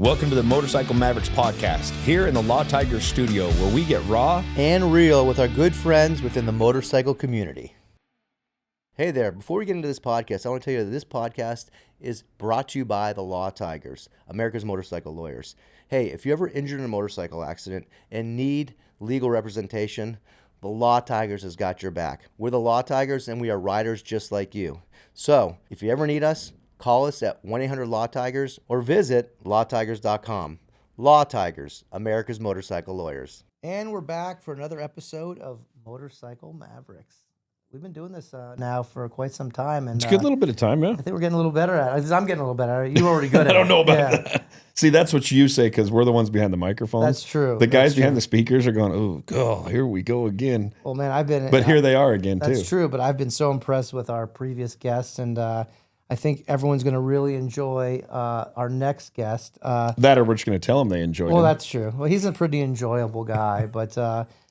Welcome to the Motorcycle Mavericks podcast, here in the Law Tigers studio, where we get raw and real with our good friends within the motorcycle community. Hey there, before we get into this podcast, I want to tell you that this podcast is brought to you by the Law Tigers, America's motorcycle lawyers. Hey, if you're ever injured in a motorcycle accident and need legal representation, the Law Tigers has got your back. We're the Law Tigers, and we are riders just like you. So, if you ever need us, call us at 1-800-LAW-TIGERS or visit lawtigers.com. Law Tigers, America's motorcycle lawyers. And we're back for another episode of Motorcycle Mavericks. We've been doing this now for quite some time. And it's a good little bit of time, yeah. I think we're getting a little better at it. I'm getting a little better at it. You're already good at it. I don't know about that. See, that's what you say because we're the ones behind the microphones. That's true. The guys behind the speakers are going, oh, God, here we go again. Well, man, I've been... But here they are again, too. That's true, but I've been so impressed with our previous guests, and I think everyone's going to really enjoy our next guest. That or we're just going to tell them they enjoyed Well, him. that's true. Well, he's a pretty enjoyable guy, but...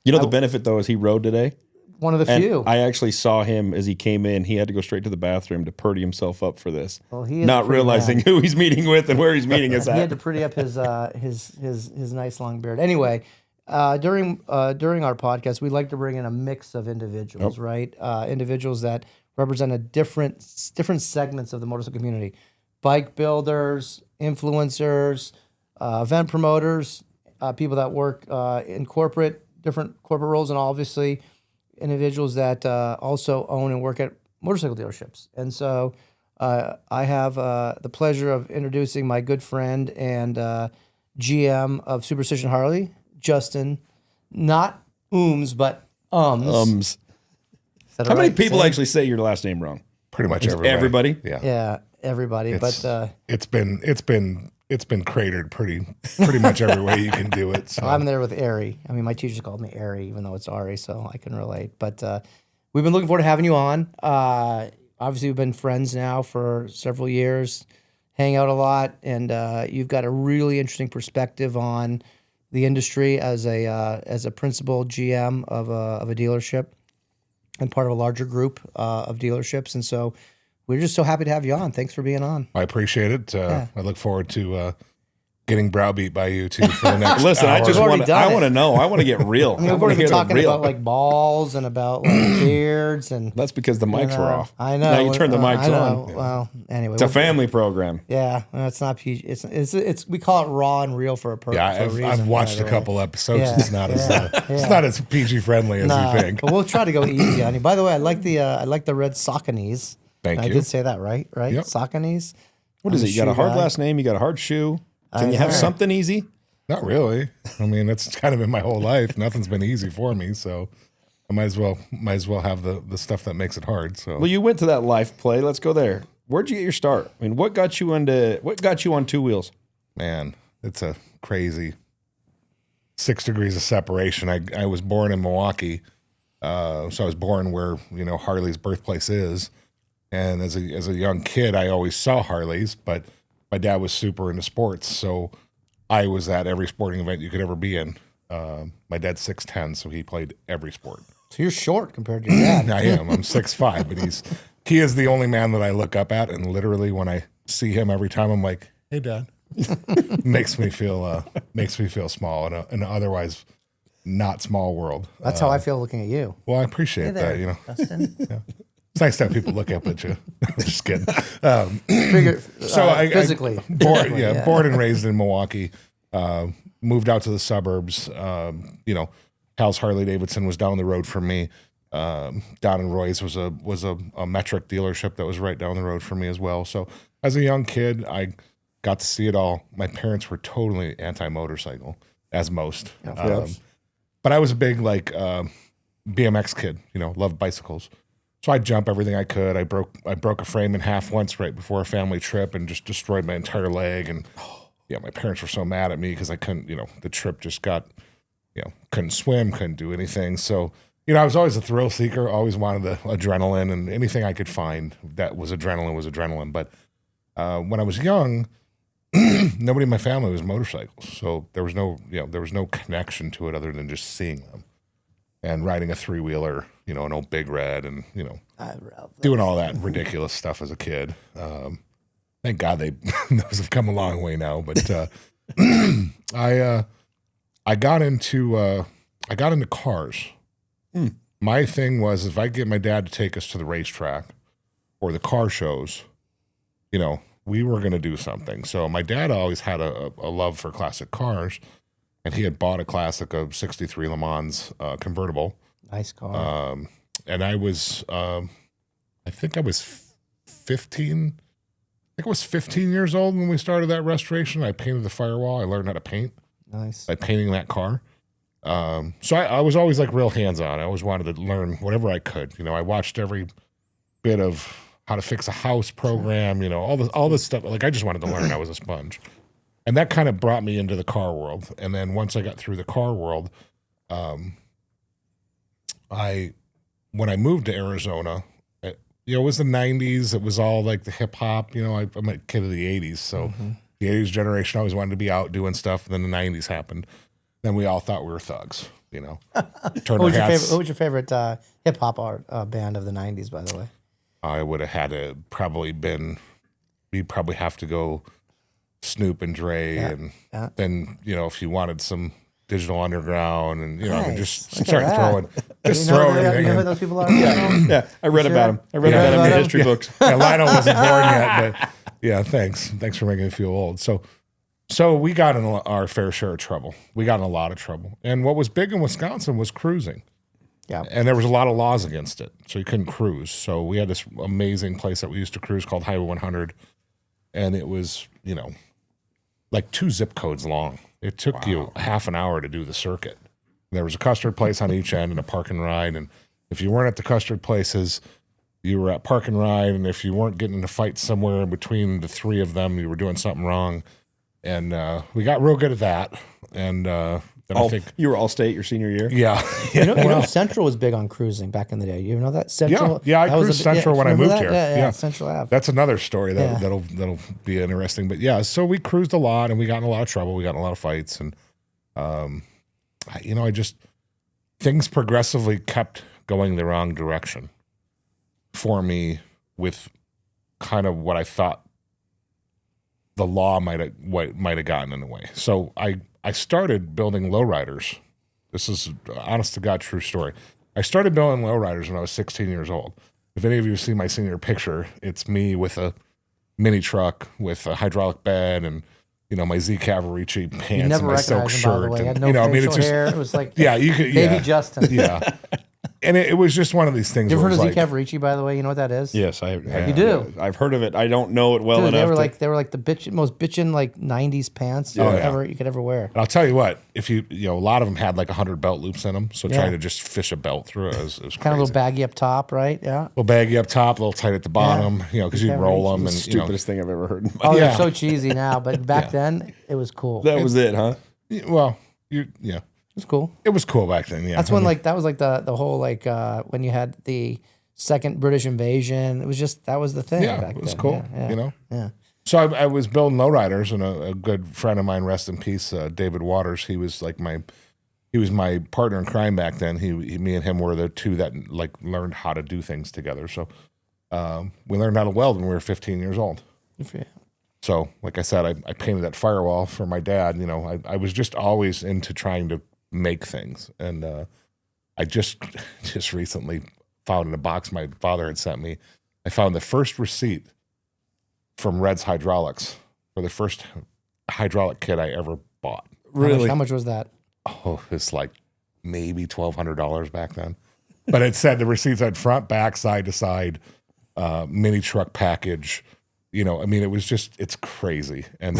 you know the benefit, though, is he rode today? One of the few. I actually saw him as he came in. He had to go straight to the bathroom to purdy himself up for this. Well, he is not realizing who he's meeting with and where he's meeting us at. He had to pretty up his nice long beard. Anyway, during our podcast, we like to bring in a mix of individuals, right? Individuals that represent different segments of the motorcycle community: bike builders, influencers, event promoters, people that work in different corporate roles, and obviously individuals that also own and work at motorcycle dealerships. And so I have the pleasure of introducing my good friend and GM of Superstition Harley, Justin, not Umbs, but Umbs. How many people actually say your last name wrong? Pretty much everybody. Everybody? Yeah, everybody. It's been cratered pretty much every way you can do it. So. I'm there with Ari. I mean, my teachers called me Ari, even though it's Ari, so I can relate. But we've been looking forward to having you on. Obviously, we've been friends now for several years, hang out a lot, and you've got a really interesting perspective on the industry as a principal GM of a dealership and part of a larger group of dealerships. And so we're just so happy to have you on. Thanks for being on. I appreciate it. I look forward to getting browbeat by you two for the next Listen, hour. I want to know. I want to get real. I mean, we've already been talking about like balls and about like beards, and that's because the mics were off. I know. Now you turn the mics on. Yeah. Well, anyway, it's a family program. Yeah, it's not PG. It's we call it raw and real for a purpose. Yeah, I've watched a couple episodes. Yeah. It's not as PG friendly as you think. But we'll try to go easy on you. By the way, I like the red Sauconys. Thank you. I did say that right? Yep. Sauconys. What is it? You got a hard last name. You got a hard shoe. Can you have something easy? Not really. I mean, that's kind of been my whole life. Nothing's been easy for me, so I might as well have the stuff that makes it hard. So well, you went to that life play. Let's go there. Where'd you get your start? I mean, what got you on two wheels? Man, it's a crazy 6 degrees of separation. I was born in Milwaukee, so I was born where Harley's birthplace is, and as a young kid, I always saw Harleys, but my dad was super into sports, so I was at every sporting event you could ever be in. My dad's 6'10", so he played every sport. So you're short compared to your dad. I am. I'm 6'5", but he is the only man that I look up at, and literally when I see him every time, I'm like, "Hey, Dad." makes me feel small in an otherwise not small world. That's how I feel looking at you. Well, I appreciate that. Justin. Yeah. It's nice to have people look up at you. I'm just kidding. Physically. Born and raised in Milwaukee. Moved out to the suburbs. Hal's Harley Davidson was down the road from me. Don and Roy's was a metric dealership that was right down the road from me as well. So as a young kid, I got to see it all. My parents were totally anti-motorcycle, as most. But I was a big BMX kid. Loved bicycles. So I'd jump everything I could. I broke a frame in half once right before a family trip and just destroyed my entire leg. And my parents were so mad at me because I couldn't, the trip just got, couldn't swim, couldn't do anything. So, I was always a thrill seeker, always wanted the adrenaline, and anything I could find that was adrenaline. But when I was young, nobody in my family was motorcycles. So there was no connection to it other than just seeing them. And riding a 3-wheeler, an old Big Red, and doing all that ridiculous stuff as a kid. Thank God those have come a long way now. But I got into cars. My thing was if I get my dad to take us to the racetrack or the car shows, we were going to do something. So my dad always had a love for classic cars, and he had bought a classic of '63 Le Mans convertible. Nice car. And I was, I think I was 15. I think I was 15 years old when we started that restoration. I painted the firewall. I learned how to paint. Nice. By painting that car. So I was always like real hands-on. I always wanted to learn whatever I could. I watched every bit of how to fix a house program, all this stuff. Like I just wanted to learn. I was a sponge. And that kind of brought me into the car world. And then once I got through the car world, when I moved to Arizona, it was the 90s. It was all like the hip hop. I'm a kid of the 80s. So the 80s generation always wanted to be out doing stuff. And then the 90s happened. Then we all thought we were thugs, What was your favorite hip hop band of the 90s, by the way? I would have had to we'd probably have to go Snoop and Dre. And then, if you wanted some Digital Underground and, just start throwing. Just throw anything. You know who those people are? Yeah. I read about them. I read about them in the history books. Yeah, Lionel wasn't born yet, but yeah, thanks. Thanks for making me feel old. So we got in our fair share of trouble. We got in a lot of trouble. And what was big in Wisconsin was cruising. Yeah. And there was a lot of laws against it. So you couldn't cruise. So we had this amazing place that we used to cruise called Highway 100. And it was, like 2 zip codes long. It took you half an hour to do the circuit. There was a custard place on each end and a park and ride. And if you weren't at the custard places, you were at park and ride. And if you weren't getting into fights somewhere in between the 3 of them, you were doing something wrong. And we got real good at that. And then I think you were All-State your senior year. Yeah. Central was big on cruising back in the day. You know that Central? Yeah, I cruised Central when I moved here. Yeah, Central Ave. That's another story that'll be interesting. But yeah, so we cruised a lot and we got in a lot of trouble. We got in a lot of fights, and things progressively kept going the wrong direction for me with kind of what I thought the law might have gotten in the way. So I started building lowriders. This is honest to God true story. I started building lowriders when I was 16 years old. If any of you have seen my senior picture, it's me with a mini truck with a hydraulic bed and my Z Cavaricci pants and my silk shirt. By the way. Had no facial hair. It was like baby Justin. Yeah. And it was just one of these things. You ever heard of Z Cavaricci, by the way? You know what that is? Yes, I You do? I've heard of it. I don't know it well enough. They were like the most bitchin' like 90s pants you could ever wear. And I'll tell you what, if a lot of them had like 100 belt loops in them, so trying to just fish a belt through it was crazy. Kind of a little baggy up top, right? Yeah. A little baggy up top, a little tight at the bottom, because you'd roll them. And stupidest thing I've ever heard. They're so cheesy now, but back then it was cool. That was it, huh? Well, It was cool. It was cool back then. Yeah, that's when that was like the whole when you had the second British invasion. It was just that was the thing. Yeah, back it was then. cool. Yeah. So I was building lowriders, and a good friend of mine, rest in peace, David Waters. He was my partner in crime back then. Me and him were the 2 that learned how to do things together. So we learned how to weld when we were 15 years old. So, like I said, I painted that firewall for my dad. I was just always into trying to make things, and I just recently found in a box my father had sent me. I found the first receipt from Red's Hydraulics for the first hydraulic kit I ever bought. Really? How much was that? Oh, it's like maybe $1,200 back then. But it said the receipts had front, back, side to side, mini truck package. It was just, it's crazy. And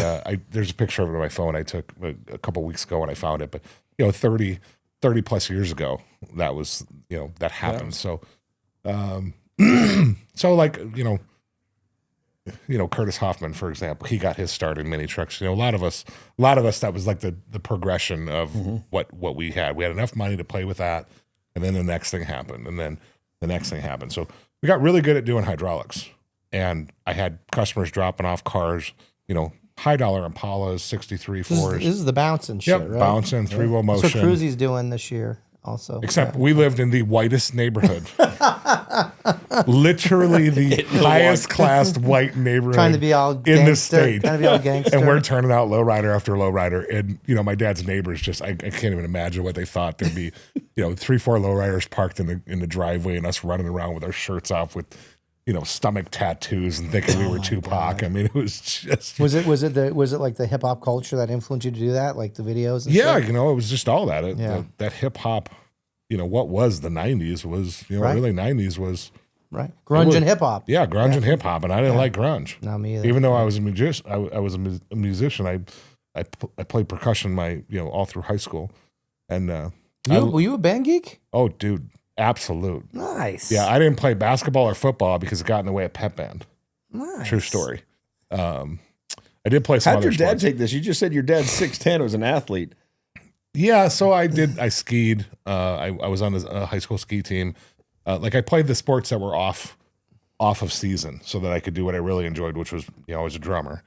there's a picture of it on my phone I took a couple weeks ago when I found it. But 30 plus years ago, that was, that happened. Yeah. So Curtis Hoffman, for example, he got his start in mini trucks. A lot of us, that was like the progression of what we had. We had enough money to play with that. And then the next thing happened. And then the next thing happened. So we got really good at doing hydraulics. And I had customers dropping off cars, high dollar Impalas, 63 Fords. This is the bouncing shit, right? Bouncing, 3-wheel motion. That's what Cruzy's doing this year. also. Except we lived in the whitest neighborhood. Literally the highest classed white neighborhood Trying to be all in gangster, the state. Trying to be all gangster. And we're turning out lowrider after lowrider. And, my dad's neighbors just, I can't even imagine what they thought. There'd be, 3-4 lowriders parked in the driveway and us running around with our shirts off with, stomach tattoos and thinking we were Tupac. I mean, it was just. Was it like the hip hop culture that influenced you to do that? Like the videos? And yeah, shit? it was just all that. That hip hop, what was the 90s was, Right. early 90s was. Right. Grunge and hip hop. Yeah, grunge and hip hop, and I didn't like grunge. Not me either. Even though I was a musician, I was a musician. I played percussion all through high school, and were you a band geek? oh, dude, absolute. Nice. Yeah, I didn't play basketball or football because it got in the way of pep band. Nice. True story. I did play some How'd other your dad sports. take this? You just said your dad's 6'10", was an athlete. Yeah, so I skied. I was on a high school ski team. I played the sports that were off of season so that I could do what I really enjoyed, which was, I was a drummer.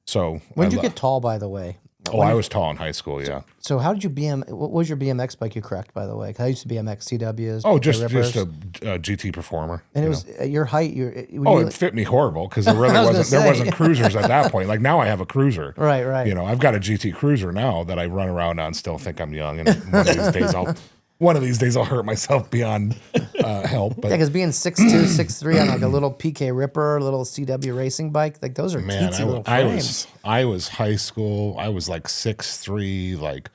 So When did you get tall, by the way? I was tall in high school, yeah. So how did you what was your BMX bike you cracked, by the way? 'Cause I used to BMX CWs. Oh, PK just Rippers. a GT performer. And it was at your height. It fit me horrible because there really I was wasn't. gonna There say. wasn't cruisers at that point. Like now, I have a cruiser. Right, right. I've got a GT Cruiser now that I run around on. Still think I'm young, and one of these days I'll hurt myself beyond help. But Yeah, because being 6'2", 6'3" on like a little PK Ripper, little CW racing bike, like those are man, teensy little I frames. was high school. I was like 6'3", like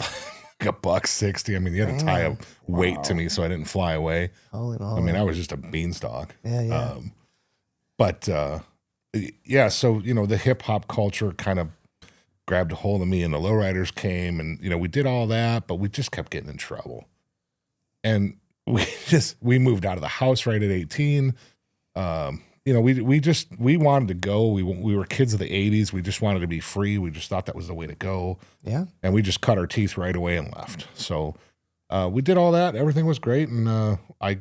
a $160. I mean, you had to tie a weight to me so I didn't fly away. Holy moly. I mean, I was just a beanstalk. Yeah, yeah. But yeah, so the hip hop culture kind of grabbed a hold of me, and the lowriders came, and we did all that, but we just kept getting in trouble. And we moved out of the house right at 18. We wanted to go. We were kids of the 80s. We just wanted to be free. We just thought that was the way to go. Yeah. And we just cut our teeth right away and left. So we did all that. Everything was great, and I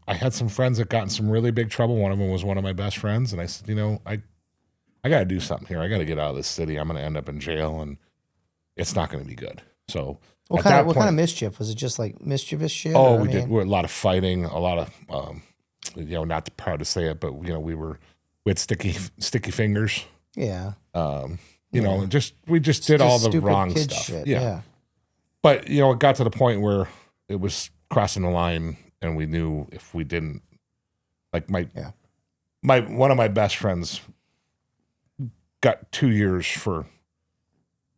had some friends that got in some really big trouble. One of them was one of my best friends, and I said, I got to do something here. I got to get out of this city. I'm going to end up in jail, and it's not going to be good. So, What kind of mischief? Was it just like mischievous shit? Oh, or, we did. We're a lot of fighting, a lot of, not proud to say it, but we had sticky fingers. Yeah. We just did all the stupid wrong kid stuff. shit. Yeah. But it got to the point where it was crossing the line, and we knew if we didn't, like one of my best friends got 2 years for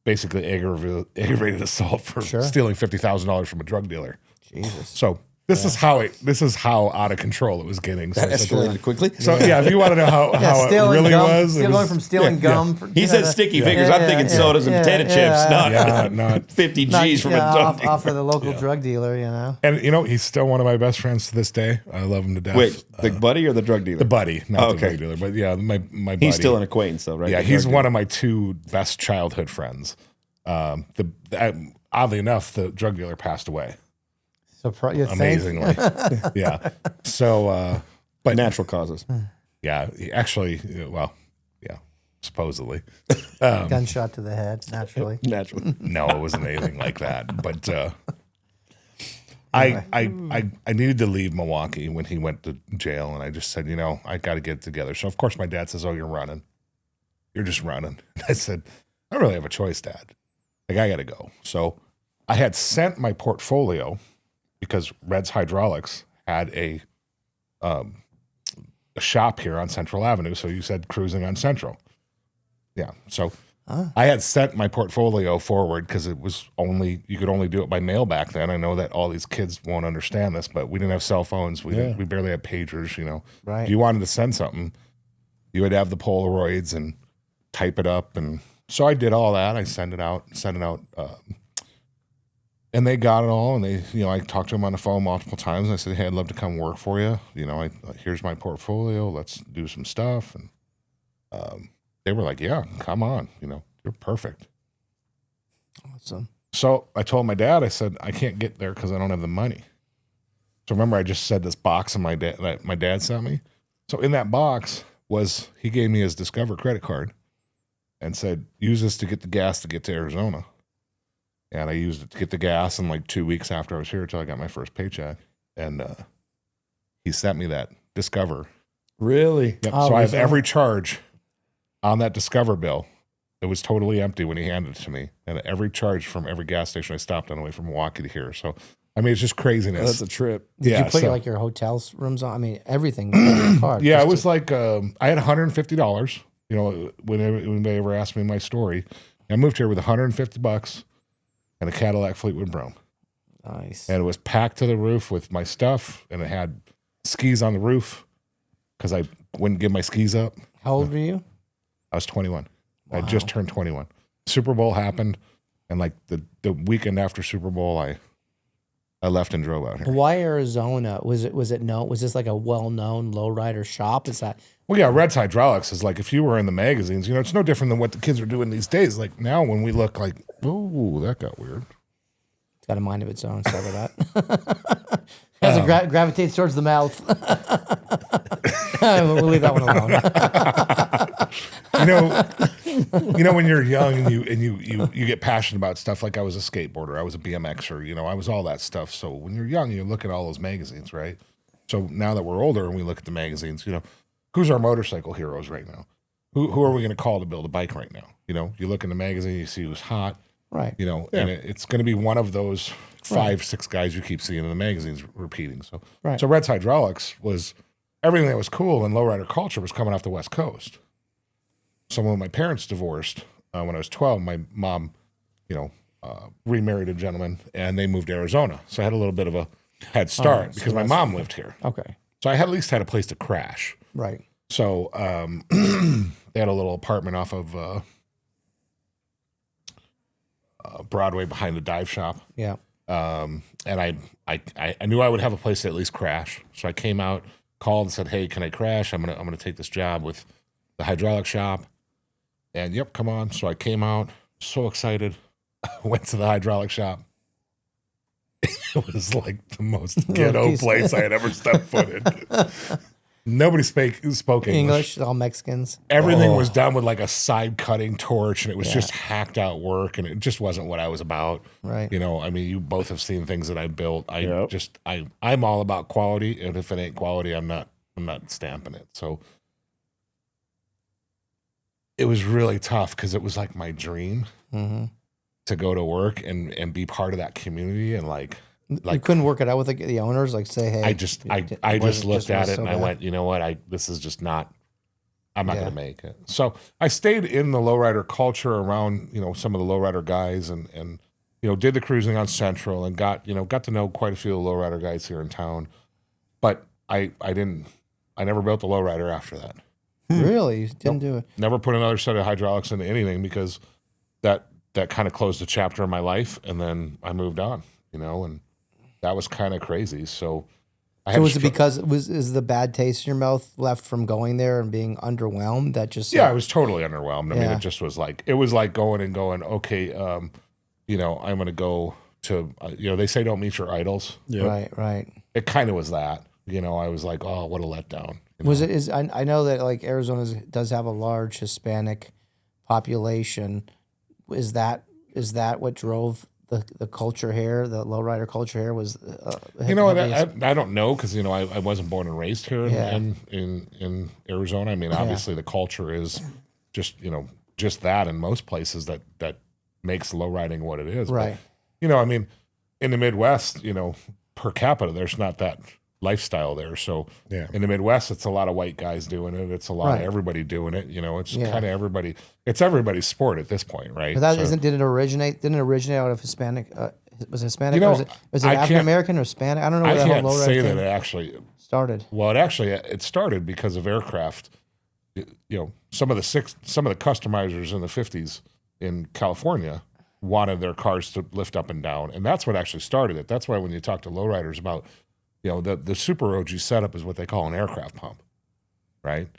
basically aggravated assault for stealing $50,000 from a drug dealer. Jesus. So this is how out of control it was getting. So That escalated quickly. So if you want to know how it really was, Going from stealing gum. He said sticky fingers. I'm thinking sodas and potato chips, not 50 G's from a drug dealer. off of the local drug dealer, And he's still one of my best friends to this day. I love him to death. Wait, the buddy or the drug dealer? The buddy, not the drug dealer, but yeah, my buddy. He's still an acquaintance, though, right? Yeah, he's one of my two best childhood friends. Oddly enough, the drug dealer passed away. Amazingly. Yeah. So, but natural causes. Yeah, actually, supposedly. Gunshot to the head, naturally. Naturally. No, it wasn't anything like that. But I needed to leave Milwaukee when he went to jail, and I just said, I got to get it together. So of course my dad says, "Oh, you're running. You're just running." And I said, "I don't really have a choice, Dad. Like I got to go." So I had sent my portfolio because Red's Hydraulics had a shop here on Central Avenue. So you said cruising on Central. Yeah. So I had sent my portfolio forward because it was you could only do it by mail back then. I know that all these kids won't understand this, but we didn't have cell phones. We barely had pagers, Right. If you wanted to send something, you would have the Polaroids and type it up. And so I did all that. I sent it out, and they got it all. And they, I talked to them on the phone multiple times. And I said, "Hey, I'd love to come work for you. Here's my portfolio. Let's do some stuff." And they were like, "Yeah, come on. You're perfect." Awesome. So I told my dad, I said, "I can't get there because I don't have the money." So remember, I just said this box that my dad sent me. So in that box he gave me his Discover credit card and said, "Use this to get the gas to get to Arizona." and I used it to get the gas. And like 2 weeks after I was here, until I got my first paycheck, and he sent me that Discover. Really? Yep. Oh, So I have was every charge on that Discover bill. It was totally empty when he handed it to me, and every charge from every gas station I stopped on the way from Milwaukee to here. So, I mean, it's just craziness. That's a trip. Did you put so- like your hotel rooms on? I mean, everything on your card. Yeah, just it was to- like I had $150. You know, whenever anybody ever asked me my story, I moved here with $150 and a Cadillac Fleetwood Brown, nice. and it was packed to the roof with my stuff, and it had skis on the roof because I wouldn't give my skis up. How old were you? I was 21. I just turned 21. Super Bowl happened, and like the weekend after Super Bowl, I left and drove out here. Why Arizona? Was this like a well-known lowrider shop? Is that Well, yeah, Red's Hydraulics is like, if you were in the magazines, you know, it's no different than what the kids are doing these days. Like now when we look like, oh, that got weird. it's got a mind of its own? Sorry about that. As it gravitates towards the mouth. We'll leave that one alone. You know, when you're young and you get passionate about stuff. Like I was a skateboarder, I was a BMXer, you know, I was all that stuff. So when you're young, you look at all those magazines, right? So now that we're older and we look at the magazines, you know, who's our motorcycle heroes right now? Who are we going to call to build a bike right now? You know, you look in the magazine, you see who's hot, Right. you know, and it's going to be one of those 5-6 guys you keep seeing in the magazines repeating. So, Right. so Red's Hydraulics was everything that was cool and lowrider culture was coming off the West Coast. So when my parents divorced when I was 12, my mom, you know, remarried a gentleman and they moved to Arizona. So I had a little bit of a head start because my mom lived here. Okay. So I had at least had a place to crash. Right. So they had a little apartment off of Broadway behind the dive shop. Yeah. And I knew I would have a place to at least crash. So I came out, called and said, "Hey, can I crash? I'm gonna take this job with the hydraulic shop." And yep, come on. So I came out, so excited, went to the hydraulic shop. It was like the most ghetto place I had ever stepped foot in. Nobody spoke English. All Mexicans. Everything was done with like a side cutting torch, and it was just hacked out work, and it just wasn't what I was about. Right. You know, I mean, you both have seen things that I built. Yep. I'm all about quality, and if it ain't quality, I'm not stamping it. So it was really tough because it was like my dream to go to work and be part of that community, and like you couldn't work it out with the owners, like say, hey. I just looked at it and I went, you know what, this is just not. I'm not going to make it. So I stayed in the lowrider culture around, you know, some of the lowrider guys and you know, did the cruising on Central and got to know quite a few of the lowrider guys here in town. But I never built a lowrider after that. Really? You didn't do it? Never put another set of hydraulics into anything because that kind of closed a chapter in my life, and then I moved on, you know, and that was kind of crazy. So So was it because is the bad taste in your mouth left from going there and being underwhelmed that just I was totally underwhelmed. I mean, Yeah. it just was like going, okay, you know, I'm going to go to, you know, they say don't meet your idols. Yep. Right. It kind of was that, you know, I was like, oh, what a letdown. You know? Was it is I know that like Arizona does have a large Hispanic population. Is that what drove the culture here, the lowrider culture here was? You know, I don't know because you know I wasn't born and raised here in Arizona. I mean, obviously the culture is just just that in most places that makes low riding what it is. Right. But, you know, I mean, in the Midwest, you know, per capita, there's not that lifestyle there. So in the Midwest, it's a lot of white guys doing it. It's a lot of everybody doing it. You know, it's kind of everybody. It's everybody's sport at this point, right? But that didn't it originate out of Hispanic? Was it Hispanic? You know, or was it African American or Hispanic? I don't know. I Where the can't whole say lowrider that thing it actually started. Well, it started because of aircraft. You know, some of the customizers in the 50s in California wanted their cars to lift up and down, and that's what actually started it. That's why when you talk to lowriders about, you know, the Super OG setup is what they call an aircraft pump, right?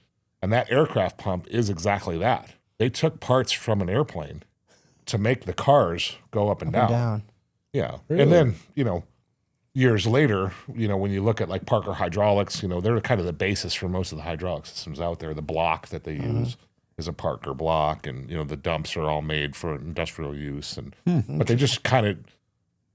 And that aircraft pump is exactly that. They took parts from an airplane to make the cars go up and down. Yeah. Really? And then, you know, years later, you know, when you look at like Parker Hydraulics, you know, they're kind of the basis for most of the hydraulic systems out there, the block that they use. is a Parker block, and the dumps are all made for industrial use, and but they just kind of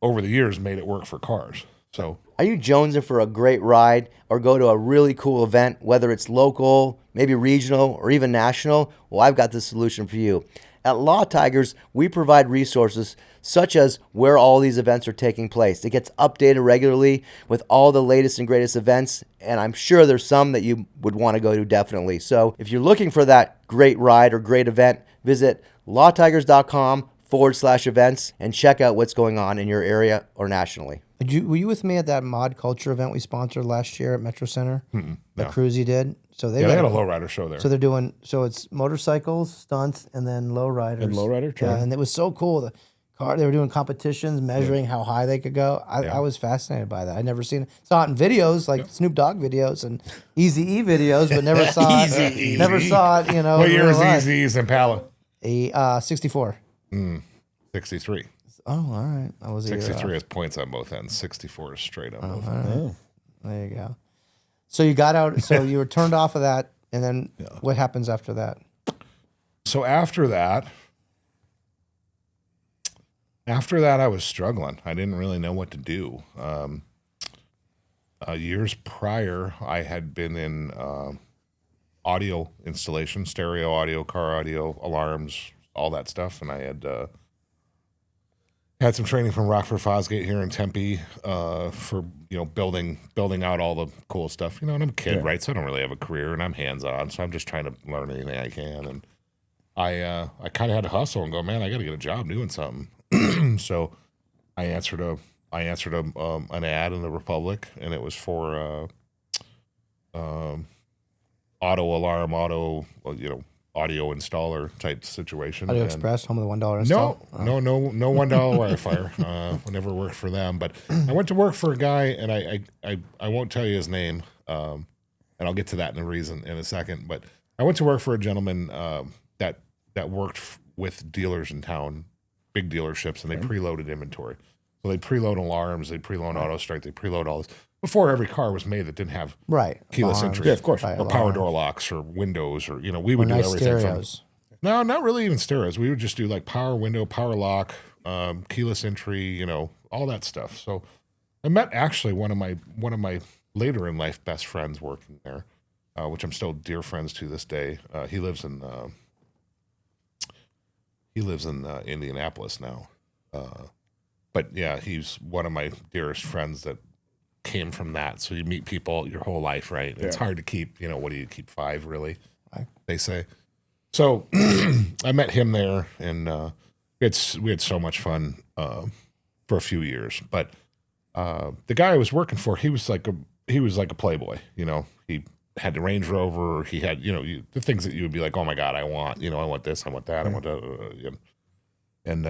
over the years made it work for cars. So Are you jonesing for a great ride or go to a really cool event, whether it's local, maybe regional, or even national? Well, I've got the solution for you. At Law Tigers, we provide resources such as where all these events are taking place. It gets updated regularly with all the latest and greatest events, and I'm sure there's some that you would want to go to definitely. So if you're looking for that great ride or great event, visit lawtigers.com/events and check out what's going on in your area or nationally. Were you with me at that mod culture event we sponsored last year at Metro Center? The cruise you did. So they had a lowrider show there. So they're doing. So it's motorcycles, stunts, and then lowriders. And lowrider, yeah, and it was so cool. The car. They were doing competitions, measuring how high they could go. I was fascinated by that. I'd never seen it. Saw it in videos, like Snoop Dogg videos and Eazy-E videos, but never saw it. Never saw it. What year is Eazy-E's Impala? 64. 63. Oh, all right. I was 63 has points on both ends. 64 is straight on both ends. Oh. There you go. So you got out. So you were turned off of that, and then what happens after that? So after that, I was struggling. I didn't really know what to do. Years prior, I had been in audio installation, stereo audio, car audio, alarms, all that stuff, and I had some training from Rockford Fosgate here in Tempe for building out all the cool stuff. And I'm a kid, right? So I don't really have a career, and I'm hands on. So I'm just trying to learn anything I can. And I kind of had to hustle and go, man, I got to get a job doing something. So I answered an ad in the Republic, and it was for audio installer type situation. Audio Express, home of the $1 install? No $1 wire fire. I never worked for them, but I went to work for a guy, and I won't tell you his name, and I'll get to that in a second. But I went to work for a gentleman that worked with dealers in town, big dealerships, and they preloaded inventory. So they preload alarms, they preload auto strike, they preload all this before every car was made that didn't have keyless entry, of course, or power door locks, or windows, or we would do everything. Stereos. No, not really even stereos. We would just do like power window, power lock, keyless entry, all that stuff. So I met actually one of my later in life best friends working there, which I'm still dear friends to this day. He lives in Indianapolis now. But yeah, he's one of my dearest friends that came from that. So you meet people your whole life, right? Yeah. It's hard to keep, what do you keep, 5 really? They say. So I met him there, and we had so much fun for a few years. But the guy I was working for, he was like a playboy. He had the Range Rover. He had the things that you would be like, oh my God, I want this, I want that, I want that, and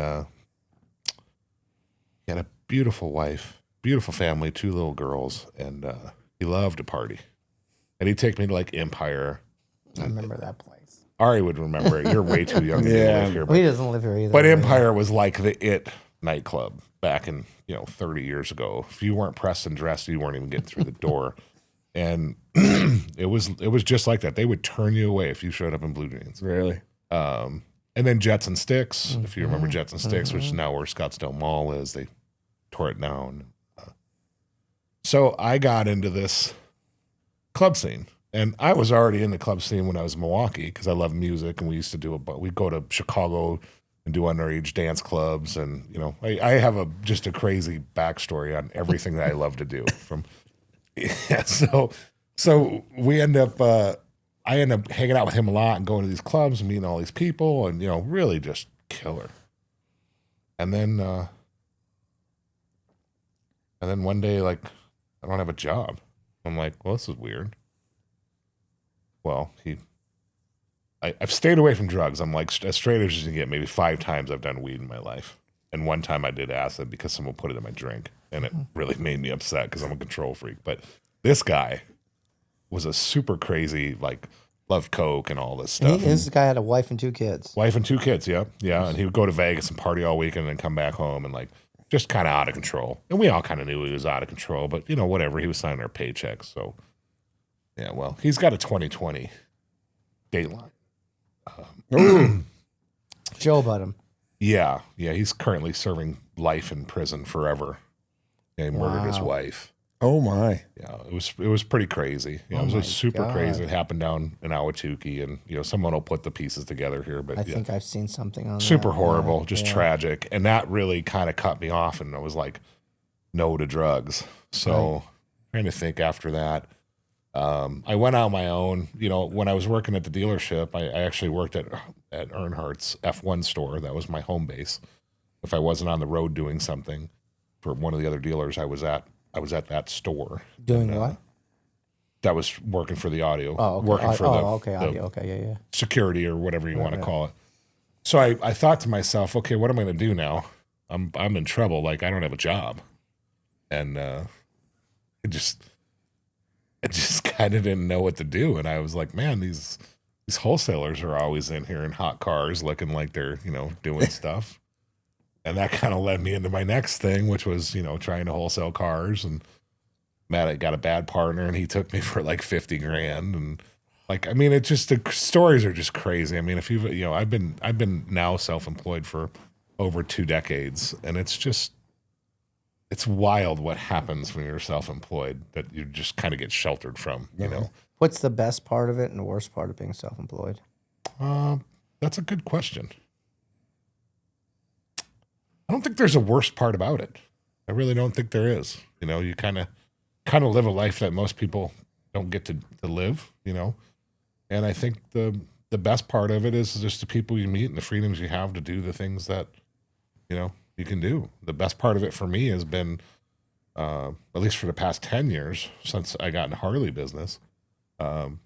he had a beautiful wife, beautiful family, 2 little girls, and he loved to party. And he'd take me to like Empire. I remember that place. Ari would remember it. You're way too young to live here. He doesn't live here either. But Empire was like the it nightclub back in 30 years ago. If you weren't pressed and dressed, you weren't even getting through the door. And it was just like that. They would turn you away if you showed up in blue jeans. Really? And then Jets and Sticks, if you remember Jets and Sticks, which is now where Scottsdale Mall is. They tore it down. So I got into this club scene. And I was already in the club scene when I was in Milwaukee because I love music, and we used to we'd go to Chicago and do underage dance clubs. And, I have just a crazy backstory on everything that I love to do. So we end up, I end up hanging out with him a lot and going to these clubs and meeting all these people, and, really just killer. And then one day, like, I don't have a job. I'm like, well, this is weird. Well, I've stayed away from drugs. I'm like as straight as you can get. Maybe 5 times I've done weed in my life. And one time I did acid because someone put it in my drink. And it really made me upset because I'm a control freak. But this guy was a super crazy, like, loved coke and all this stuff. This guy had a wife and 2 kids. Wife and 2 kids, yeah. Yeah, and he would go to Vegas and party all weekend and then come back home and, like, just kind of out of control. And we all kind of knew he was out of control. But, whatever. He was signing our paychecks, so... Yeah, well, he's got a 2020 Dateline. Joe about him. Yeah, he's currently serving life in prison forever. Yeah, he murdered his wife. Oh my. Yeah, it was pretty crazy. You know, it was just super crazy. It happened down in Ahwatukee, and someone will put the pieces together here. But I think I've seen something on super that. horrible, just tragic, and that really kind of cut me off. And I was like, no to drugs. So trying to think after that. I went out on my own. When I was working at the dealership, I actually worked at Earnhardt's F1 store. That was my home base. If I wasn't on the road doing something for one of the other dealers, I was at that store. Doing what? That was working for the audio. Oh, okay. Working for audio. Okay, yeah. security or whatever you want to call it. So I thought to myself, okay, what am I going to do now? I'm in trouble. Like, I don't have a job. And I just kind of didn't know what to do. And I was like, man, these wholesalers are always in here in hot cars looking like they're, doing stuff. And that kind of led me into my next thing, which was, trying to wholesale cars. And Matt, I got a bad partner, and he took me for like 50 grand. And it's just, the stories are just crazy. I mean, if you've, I've been now self-employed for over 2 decades, and it's wild what happens when you're self-employed that you just kind of get sheltered from, What's the best part of it and the worst part of being self-employed? That's a good question. I don't think there's a worst part about it. I really don't think there is. You kind of live a life that most people don't get to live, And I think the best part of it is just the people you meet and the freedoms you have to do the things that, you can do. The best part of it for me has been, at least for the past 10 years, since I got in Harley business, the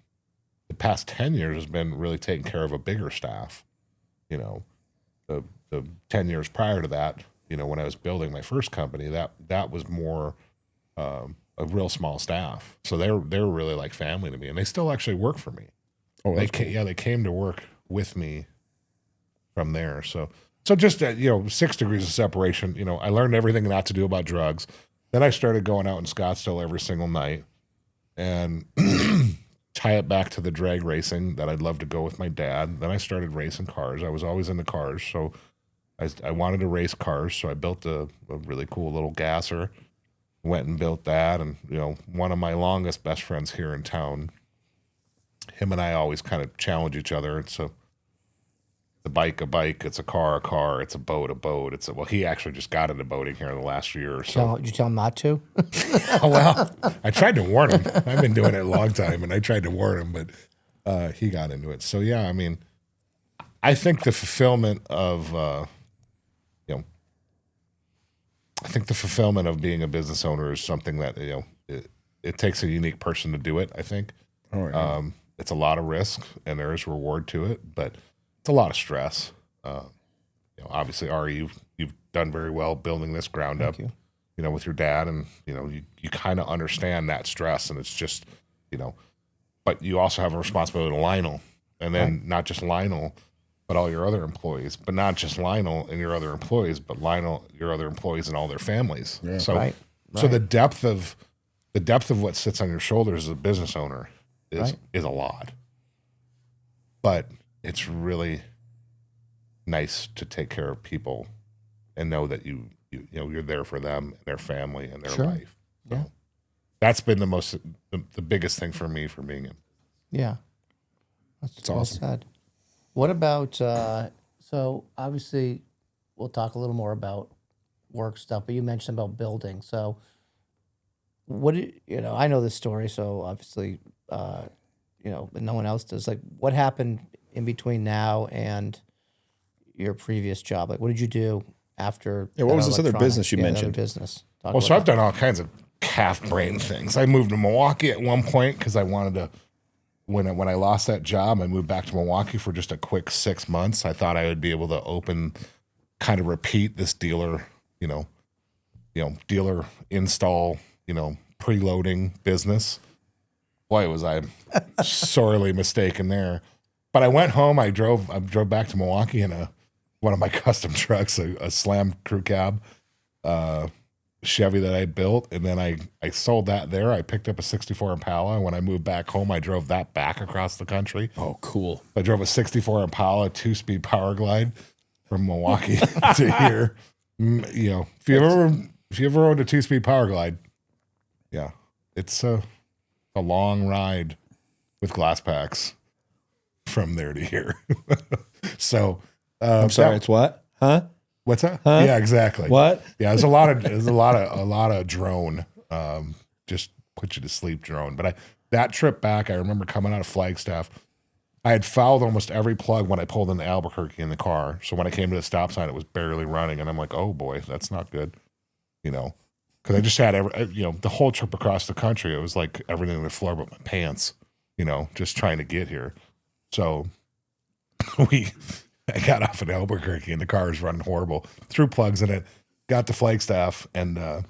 past 10 years has been really taking care of a bigger staff. The 10 years prior to that, when I was building my first company, that was more a real small staff. So they were really like family to me, and they still actually work for me. Oh, they came to work with me from there. So just 6 degrees of separation. I learned everything not to do about drugs. Then I started going out in Scottsdale every single night, and tie it back to the drag racing that I'd love to go with my dad. Then I started racing cars. I was always into cars, so I wanted to race cars, so I built a really cool little gasser, went and built that, and, one of my longest best friends here in town, him and I always kind of challenge each other. It's a bike, it's a car, it's a boat, well, he actually just got into boating here in the last year or so. Did you tell him not to? Well, I tried to warn him. I've been doing it a long time, and I tried to warn him, but he got into it. So, yeah, I mean, I think the fulfillment of... I think the fulfillment of being a business owner is something that, it takes a unique person to do it, I think. Oh, yeah. It's a lot of risk, and there is reward to it, but it's a lot of stress. Obviously, Ari, you've done very well building this ground up, with your dad, and, you kind of understand that stress, and it's just, but you also have a responsibility to Lionel, and then not just Lionel, but all your other employees, but not just Lionel and your other employees, but Lionel, your other employees, and all their families. Yeah. So, so the depth of what sits on your shoulders as a business owner is a lot. But it's really nice to take care of people and know that you're there for them and their family and their life. So that's been the biggest thing for me for being in. Yeah, that's well awesome. Said. What about, so obviously we'll talk a little more about work stuff, but you mentioned about building. So I know this story, so obviously, but no one else does. Like, what happened in between now and your previous job? Like, what did you do after? Yeah, what was this other business you mentioned? Business. Well, so I've done all kinds of half-brain things. I moved to Milwaukee at one point because I wanted to. When I lost that job, I moved back to Milwaukee for just a quick 6 months. I thought I would be able to kind of repeat this dealer, dealer install, preloading business. Boy, was I sorely mistaken there. But I went home. I drove back to Milwaukee in one of my custom trucks, a Slam crew cab. Chevy that I built, and then I sold that there. I picked up a 64 Impala, and when I moved back home, I drove that back across the country. Oh, cool. I drove a 64 Impala 2-speed power glide from Milwaukee to here. You know, if you ever owned a 2-speed power glide, yeah, it's a long ride with glass packs from there to here. So I'm sorry, it's what? Huh? What's that? Huh? Yeah, exactly. What? Yeah, there's a lot of drone. Just put you to sleep drone. But that trip back, I remember coming out of Flagstaff. I had fouled almost every plug when I pulled into Albuquerque in the car. So when I came to the stop sign, it was barely running, and I'm like, oh boy, that's not good. You know, because I just had the whole trip across the country. It was like everything on the floor but my pants. You know, just trying to get here. So I got off in Albuquerque and the car was running horrible. Threw plugs in it, got to Flagstaff, and man,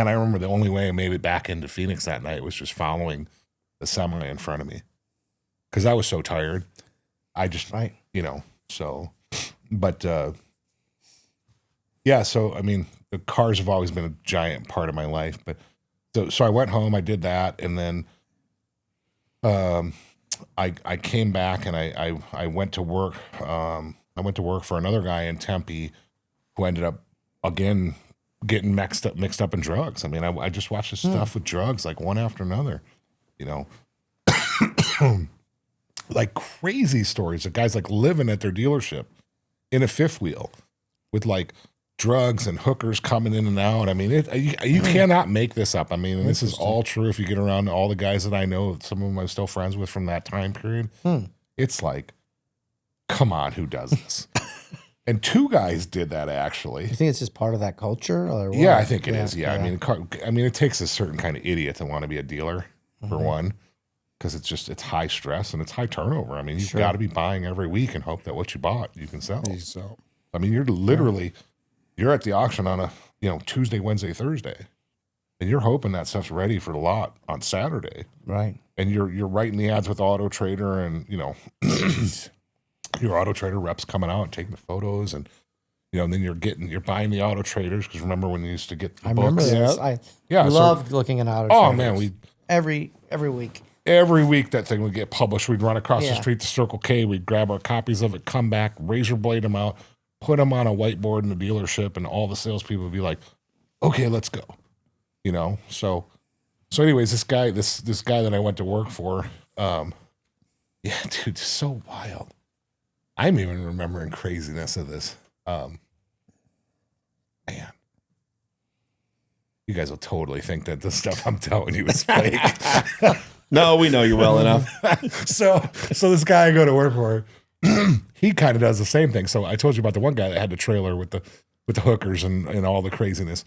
I remember the only way I made it back into Phoenix that night was just following the semi in front of me because I was so tired. I just, so, but yeah, so I mean, the cars have always been a giant part of my life. But so I went home, I did that, and then I came back and I went to work. I went to work for another guy in Tempe who ended up again getting mixed up in drugs. I mean, I just watched this stuff with drugs like one after another, you know, like crazy stories of guys like living at their dealership in a fifth wheel with like drugs and hookers coming in and out. I mean, you cannot make this up. I mean, and this is all true if you get around all the guys that I know, some of them I'm still friends with from that time period. It's like, come on, who does this? And two guys did that actually. You think it's just part of that culture? Or what? Yeah, I think it is. Yeah. I mean, it takes a certain kind of idiot to want to be a dealer for one, because it's high stress and it's high turnover. I mean, you've got to be buying every week and hope that what you bought you can sell. I mean, you're literally you're at the auction on a Tuesday, Wednesday, Thursday, and you're hoping that stuff's ready for the lot on Saturday, right? And you're writing the ads with Auto Trader, and your Auto Trader reps coming out and taking the photos, and and then you're buying the Auto Traders, because remember when you used to get the books? Remember this. I loved looking at Auto Traders. Oh man, every week. Every week that thing would get published. We'd run across the street to Circle K. We'd grab our copies of it, come back, razor blade them out, put them on a whiteboard in the dealership, and all the salespeople would be like, "Okay, let's go." So anyways, this guy that I went to work for, yeah, dude, it's so wild. I'm even remembering craziness of this. Man, you guys will totally think that the stuff I'm telling you is fake. No, we know you well enough. So this guy I go to work for, he kind of does the same thing. So I told you about the one guy that had the trailer with the hookers and all the craziness.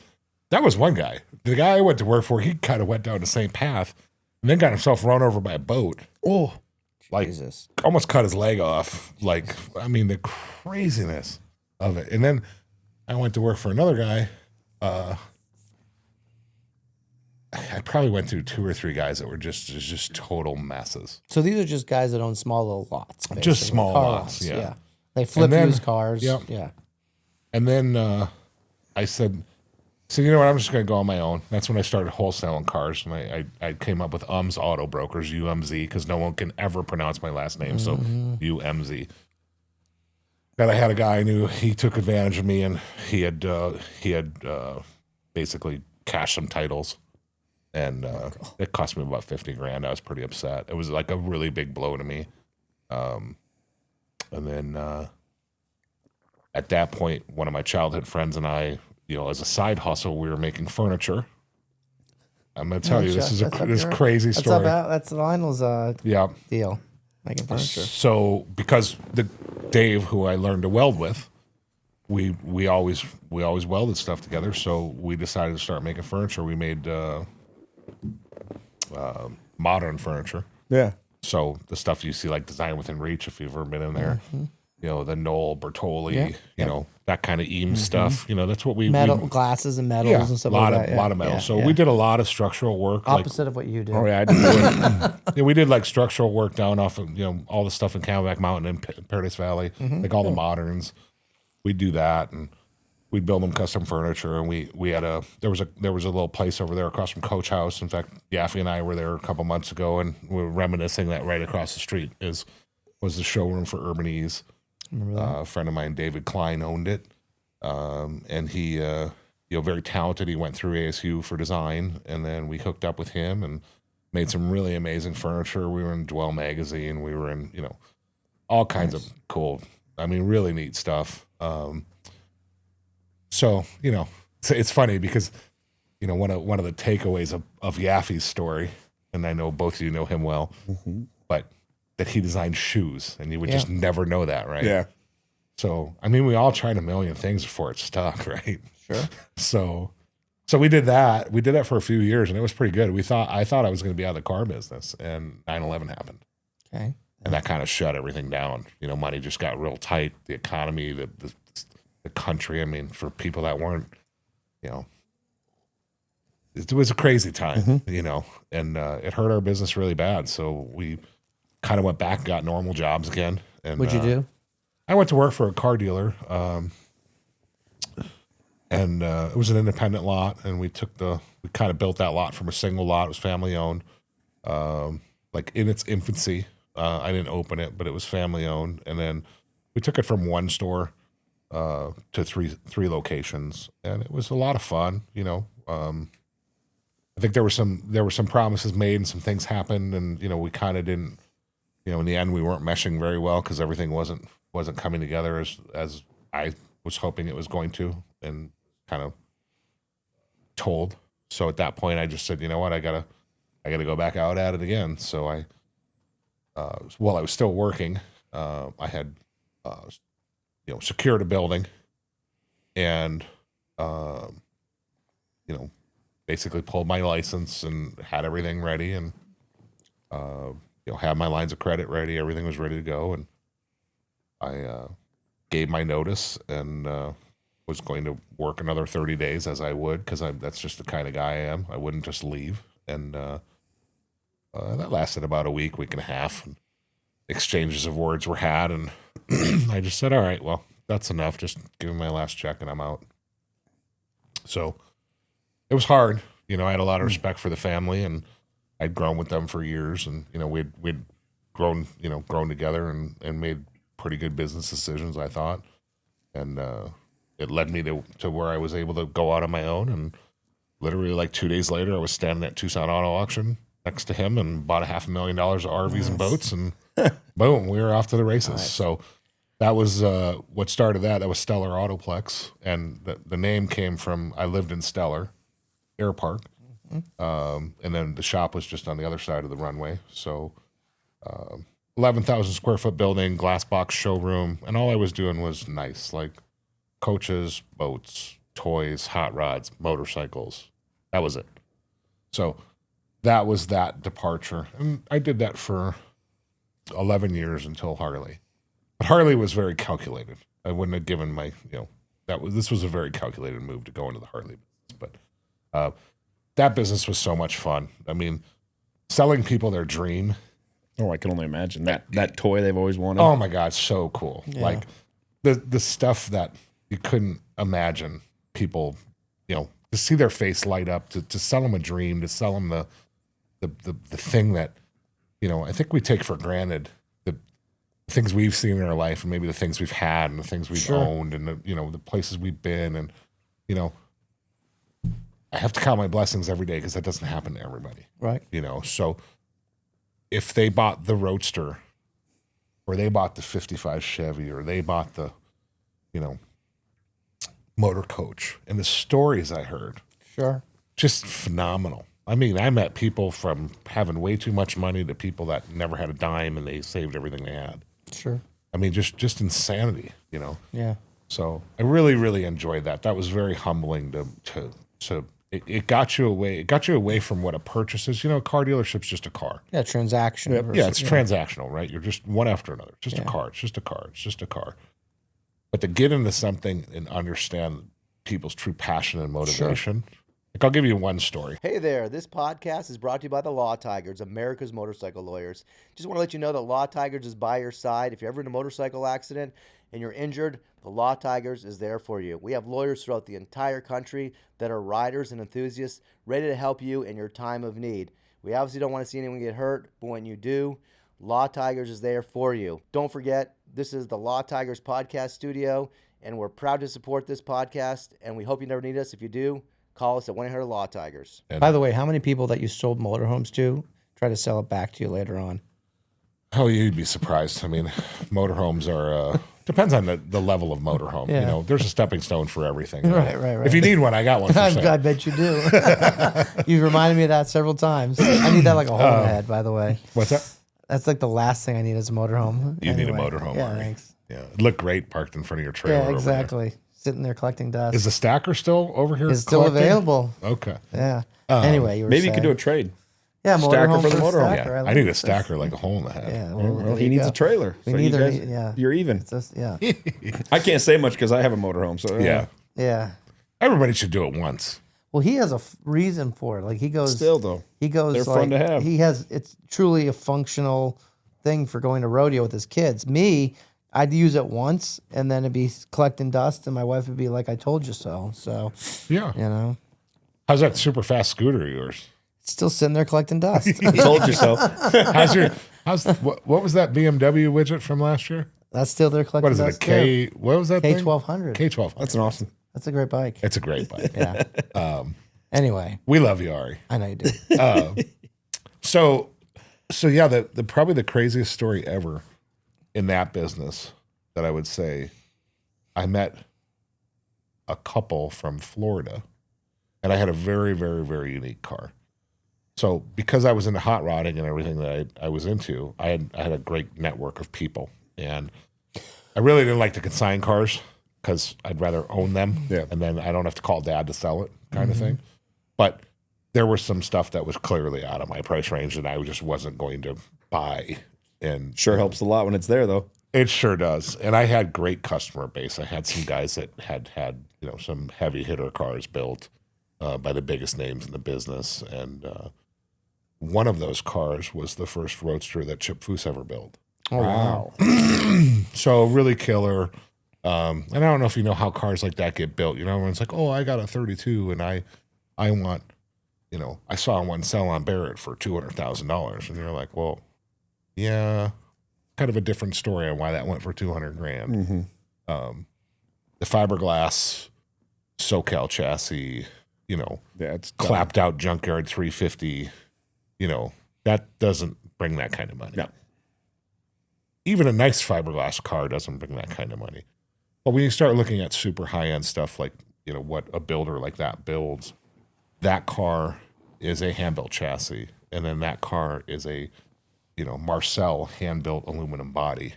That was one guy. The guy I went to work for, he kind of went down the same path and then got himself run over by a boat. Oh, like Jesus. Almost cut his leg off. Like, I mean, the craziness of it. And then I went to work for another guy. I probably went through 2 or 3 guys that were just total messes. So these are just guys that own small little lots. Basically. Just small Car lots, yeah. They flip then- used cars. Yep. Yeah. And then I said, you know what, I'm just going to go on my own. That's when I started wholesaling cars. And I came up with Umbs Auto Brokers, UMZ, because no one can ever pronounce my last name. So UMZ. And I had a guy I knew, he took advantage of me, and he had basically cashed some titles. And it cost me about $50,000. I was pretty upset. It was like a really big blow to me. And then at that point, one of my childhood friends and I, as a side hustle, we were making furniture. I'm going to tell you, this is this crazy story. That's Lionel's deal, making furniture. So because Dave, who I learned to weld with, we always welded stuff together. So we decided to start making furniture. We made modern furniture. Yeah. So the stuff you see like Design Within Reach, if you've ever been in there, the Knoll, Bertoli, that kind of Eames stuff. That's what we glasses and metals and stuff like that. A lot of metal. So we did a lot of structural work. Opposite of what you did. Oh yeah, I did. Yeah, we did like structural work down off of all the stuff in Camelback Mountain and Paradise Valley, like all the moderns. We do that, and we'd build them custom furniture, and we had there was a little place over there across from Coach House. In fact, Yaffe and I were there a couple months ago, and we were reminiscing that right across the street was the showroom for Urban Ease. A friend of mine, David Klein, owned it, and he very talented. He went through ASU for design, and then we hooked up with him and made some really amazing furniture. We were in Dwell magazine. We were in all kinds of cool. I mean, really neat stuff. So, it's funny because, one of the takeaways of Yaffe's story, and I know both of you know him well, but that he designed shoes, and you would just never know that, right? Yeah. So, I mean, we all tried a million things before it stuck, right? Sure. So we did that. We did that for a few years, and it was pretty good. I thought I was going to be out of the car business, and 9/11 happened. Okay. And that kind of shut everything down. Money just got real tight. The economy, the country. I mean, for people that weren't, it was a crazy time, and it hurt our business really bad. So we kind of went back and got normal jobs again. And What'd you do? I went to work for a car dealer, and it was an independent lot, and we kind of built that lot from a single lot. It was family owned, like in its infancy. I didn't open it, but it was family owned, and then we took it from one store to three locations, and it was a lot of fun. I think there were some promises made and some things happened, and we kind of didn't. In the end, we weren't meshing very well because everything wasn't coming together as I was hoping it was going to, and kind of told. So at that point, I just said, you know what, I gotta go back out at it again. So while I was still working, I had secured a building, and basically pulled my license and had everything ready, and had my lines of credit ready. Everything was ready to go, and I gave my notice and was going to work another 30 days as I would, because that's just the kind of guy I am. I wouldn't just leave, and that lasted about a week and a half. And exchanges of words were had, and I just said, all right, well, that's enough. Just give me my last check and I'm out. So it was hard. I had a lot of respect for the family, and I'd grown with them for years, and we'd grown together and made pretty good business decisions, I thought. And it led me to where I was able to go out on my own, and literally like 2 days later I was standing at Tucson Auto Auction next to him and bought $500,000 of RVs and boats, and boom, we were off to the races. Nice. So that was what started that. That was Stellar Autoplex, and the name came from, I lived in Stellar Air Park, and then the shop was just on the other side of the runway. So 11,000 square foot building, glass box showroom, and all I was doing was nice, like coaches, boats, toys, hot rods, motorcycles. That was it. So that was that departure, and I did that for 11 years until Harley. But Harley was very calculated. I wouldn't have given this was a very calculated move to go into the Harley business. But that business was so much fun. I mean, selling people their dream. Oh, I can only imagine that toy they've always wanted. Oh my God, so cool! Yeah. Like the stuff that you couldn't imagine. People, to see their face light up, to sell them a dream, to sell them the thing that, I think we take for granted, the things we've seen in our life, and maybe the things we've had, and the things we've owned, and the places we've been, and I have to count my blessings every day because that doesn't happen to everybody, right? So if they bought the Roadster, or they bought the 55 Chevy, or they bought the motor coach, and the stories I heard, just phenomenal. I mean, I met people from having way too much money to people that never had a dime and they saved everything they had. Sure. I mean, just insanity, Yeah. So I really, really enjoyed that. That was very humbling to it got you away. It got you away from what a purchase is. A car dealership's just a car. Yeah, transaction. Yeah, it's transactional, right? You're just one after another. It's just a car. It's just a car. It's just a car. But to get into something and understand people's true passion and motivation. Like, I'll give you one story. Hey there, this podcast is brought to you by the Law Tigers, America's motorcycle lawyers. Just want to let you know that Law Tigers is by your side. If you're ever in a motorcycle accident and you're injured, the Law Tigers is there for you. We have lawyers throughout the entire country that are riders and enthusiasts ready to help you in your time of need. We obviously don't want to see anyone get hurt, but when you do, Law Tigers is there for you. Don't forget, this is the Law Tigers podcast studio, and we're proud to support this podcast, and we hope you never need us. If you do, call us at 1-800-LAW-TIGERS. By the way, how many people that you sold motorhomes to try to sell it back to you later on? Oh, you'd be surprised. I mean, motorhomes are depends on the level of motorhome. Yeah. You know, there's a stepping stone for everything. Right. If you need one, I got one. For sale. I bet you do. You've reminded me of that several times. I need that like a hole in the head, by the way. What's that? That's like the last thing I need is a motorhome. You need a motorhome. Yeah, Ari. thanks. Yeah, it looked great parked in front of your trailer. Yeah, over there. exactly. Sitting there collecting dust. Is the stacker still over here? It's still collecting? available. Okay. Yeah. Anyway, you were Maybe you could saying. do a trade. Yeah, stacker motorhome for the a motorhome. stacker. Yeah, like I need a this. stacker like a hole in the head. Yeah, Well, there he you needs go. a trailer. We So need you a- guys, yeah. you're even. It's just, yeah. I can't say much because I have a motorhome. So Yeah. Yeah. Everybody should do it once. Well, he has a reason for it. Like he goes. Still though, He goes. they're like, fun to have. He has. It's truly a functional thing for going to rodeo with his kids. Me, I'd use it once, and then it'd be collecting dust, and my wife would be like, "I told you so." So, Yeah. you know, How's that super fast scooter of yours? it's still sitting there collecting dust. told you so. What was that BMW widget from last year? That's still there collecting What is it? A dust. K? What was that? thing? K1200. K12. That's an awesome. That's a great bike. It's a great bike. Yeah. Anyway, We love you, Ari. I know you do. So yeah, the probably the craziest story ever in that business that I would say, I met a couple from Florida, and I had a very, very, very unique car. So because I was into hot rodding and everything that I was into, I had a great network of people, and I really didn't like to consign cars because I'd rather own them, Yeah. and then I don't have to call dad to sell it, kind of thing. But there was some stuff that was clearly out of my price range that I just wasn't going to buy. And Sure helps a lot when it's there though. it sure does. And I had great customer base. I had some guys that had some heavy hitter cars built by the biggest names in the business. And one of those cars was the first Roadster that Chip Foose ever built. Oh, wow. So really killer. And I don't know if you know how cars like that get built. You know, everyone's like, oh, I got a 32 and I want, you know, I saw one sell on Barrett for $200,000. And you're like, well, yeah, kind of a different story on why that went for $200,000. The fiberglass SoCal chassis, you know, Yeah, it's clapped out junkyard 350, you know, that doesn't bring that kind of money. No. Even a nice fiberglass car doesn't bring that kind of money. But when you start looking at super high end stuff like, you know, what a builder like that builds, that car is a hand built chassis. And then that car is a, you know, Marcel hand built aluminum body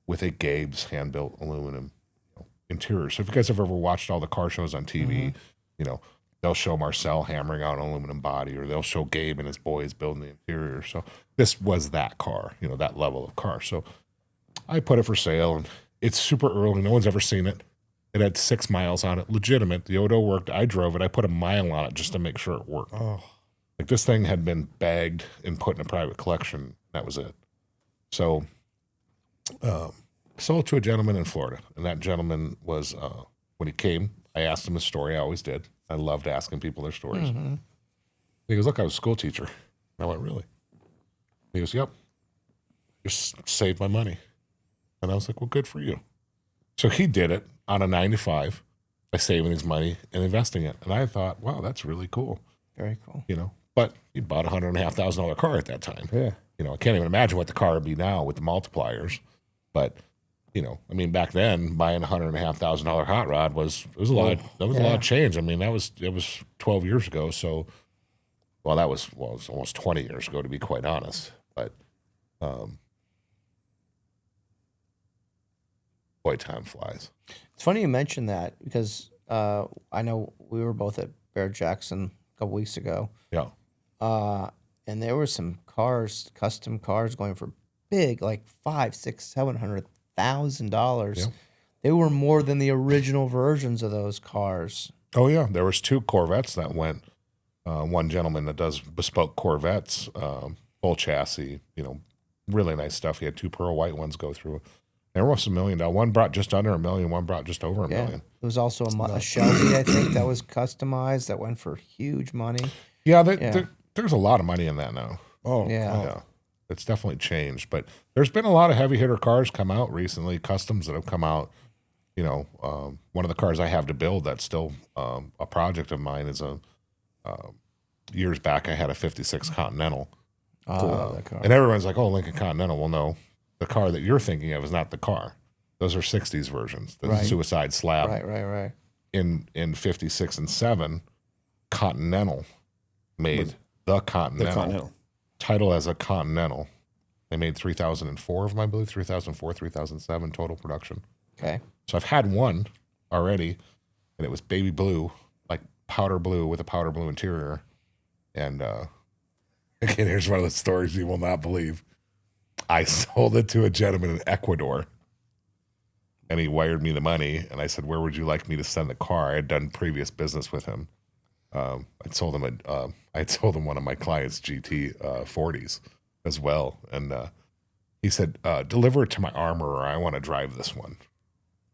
with a Gabe's hand built aluminum interior. So if you guys have ever watched all the car shows on TV, you know, they'll show Marcel hammering out an aluminum body, or they'll show Gabe and his boys building the interior. So this was that car, you know, that level of car. So I put it for sale, and it's super early. No one's ever seen it. It had 6 miles on it, legitimate. The Odo worked. I drove it. I put a mile on it just to make sure it worked. Oh. Like this thing had been bagged and put in a private collection. That was it. So I sold it to a gentleman in Florida, and that gentleman was, when he came, I asked him his story. I always did. I loved asking people their stories. He goes, look, I was a school teacher. And I went, really? He goes, yep. Just saved my money. And I was like, well, good for you. So he did it on a 9 to 5 by saving his money and investing it. And I thought, wow, that's really cool. Very cool. You know, but he bought a $100,500 car at that time. Yeah. You know, I can't even imagine what the car would be now with the multipliers. But, you know, I mean, back then buying a $100,500 hot rod was a lot. That was a lot of change. I mean, it was 12 years ago. So, well, it was almost 20 years ago, to be quite honest. But, boy, time flies. It's funny you mentioned that because I know we were both at Bear Jackson a couple weeks ago, Yeah. and there were some cars, custom cars, going for big, like $500,000, $600,000, $700,000. Yeah. They were more than the original versions of those cars. Oh yeah, there was 2 Corvettes that went. One gentleman that does bespoke Corvettes, full chassis, you know, really nice stuff. He had 2 pearl white ones go through, They're almost $1 million. One brought just under $1 million. One brought just over $1 million. There was also a Shelby, I think, that was customized that went for huge money. Yeah, there's a lot of money in that now. Oh, Yeah. It's definitely changed. But there's been a lot of heavy hitter cars come out recently, customs that have come out. You know, one of the cars I have to build that's still a project of mine is years back I had a 56 Continental. Oh, that car. And everyone's like, oh, Lincoln Continental. Well, no, the car that you're thinking of is not the car. Those are 60s versions, the Suicide Slab. Right. In 56 and 7, Continental made the Continental. Title as a Continental. They made 3,004 of them, I believe, 3,004, 3,007 total production. Okay. So I've had one already, and it was baby blue, like powder blue with a powder blue interior. And again, here's one of the stories you will not believe. I sold it to a gentleman in Ecuador, and he wired me the money. And I said, "Where would you like me to send the car?" I had done previous business with him. I'd sold him one of my clients' GT 40s as well, and he said, "Deliver it to my armorer. I want to drive this one."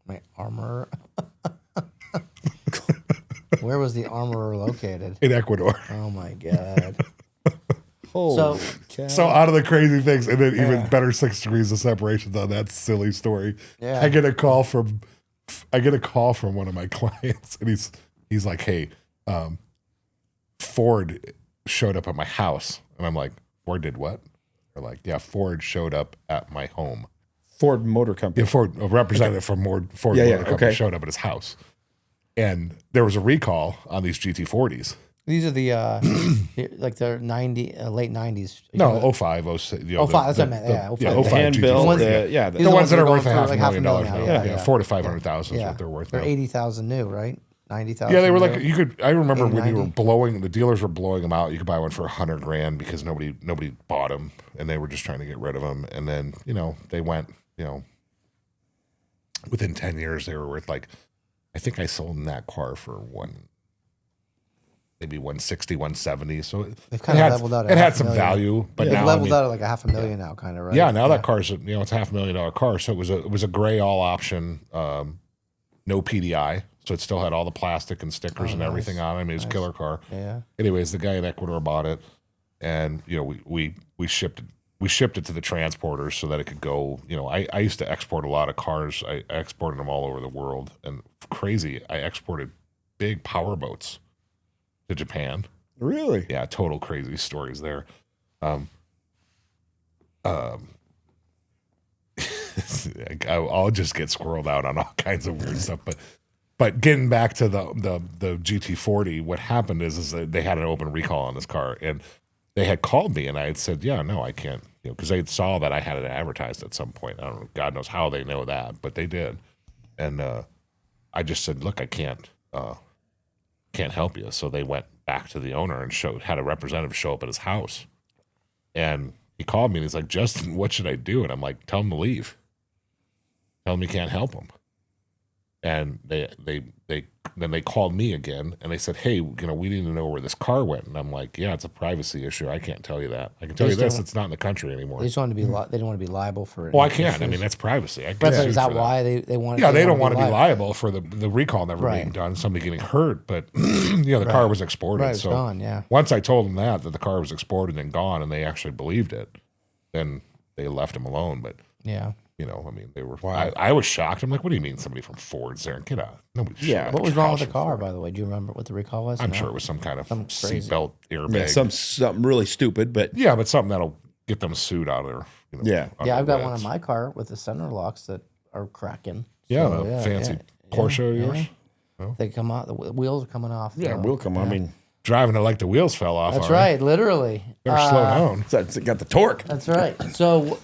My armorer. Where was the armorer located? In Ecuador. Oh my God. So out of the crazy things, and then even better 6 degrees of separation on that silly story. Yeah. I get a call from one of my clients, and he's like, "Hey, Ford showed up at my house," and I'm like, "Ford did what?" They're like, "Yeah, Ford showed up at my home." Ford Motor Company. Yeah, Ford, a representative from Ford Motor Company showed up at his house, and there was a recall on these GT40s. These are the like the late 90s. No, 05, 06. You know, 05, that's what I meant. Yeah, 05. Yeah, 05 hand GT40. build. The ones that are worth going for $500,000 $500,000 now. now. Yeah, 400,000 to 500,000 is what they're worth They're now. 80,000 new, right? 90,000. Yeah, they were new. like you could. I remember when you were 80, the dealers were blowing them out. You could buy one for $100,000 because nobody bought them, and they were just trying to get rid of them. And then they went within 10 years they were worth like, I think I sold them that car for maybe 160, 170. So They've kind of leveled out. It had some value, but they've now leveled out at like $500,000 now, kind of, right? Yeah, now that car's it's a $500,000 car. So it was a gray all option, no PDI. So it still had all the plastic and stickers and everything on it. I mean, it was a killer car. Yeah. Anyways, the guy in Ecuador bought it, and we shipped it to the transporters so that it could go. I used to export a lot of cars. I exported them all over the world, and crazy, I exported big power boats to Japan. Really? Yeah, total crazy stories there. I'll just get squirreled out on all kinds of weird stuff, but getting back to the GT40, what happened is that they had an open recall on this car, and they had called me, and I had said, "Yeah, no, I can't," because they saw that I had it advertised at some point. I don't know, God knows how they know that, but they did, and I just said, "Look, I can't help you." So they went back to the owner and had a representative show up at his house, and he called me and he's like, "Justin, what should I do?" And I'm like, "Tell him to leave. Tell him you can't help him." And they called me again and they said, "Hey, we need to know where this car went." And I'm like, "Yeah, it's a privacy issue. I can't tell you that. I can tell you this: it's not in the country anymore." They just wanted to be. They didn't want to be liable for it. Well, I can't. I mean, that's privacy. I can't But sue is that for why they wanted? Yeah, they don't want to be liable for the recall never Right. being done, somebody getting hurt. But the car was exported. Right, it's so gone, yeah. once I told them that the car was exported and gone, and they actually believed it, then they left him alone. But Yeah. I mean, they were. I was shocked. I'm like, "What do you mean somebody from Ford's there? Get out! Nobody's Yeah. What was wrong with the car, by the way? Do you remember what the recall was? I'm No? sure it was some kind of crazy. seatbelt airbag. Yeah, something really stupid, but Yeah, but something that'll get them sued out of their. Yeah. out Yeah, of I've their got one on beds. my car with the center locks that are cracking. Yeah, So, the fancy Porsche of yours. They come out. The wheels are coming off. yeah, we'll come. I mean, Driving it like the wheels fell off. That's already. right. Literally. Better slow down. it's got the torque. That's right. So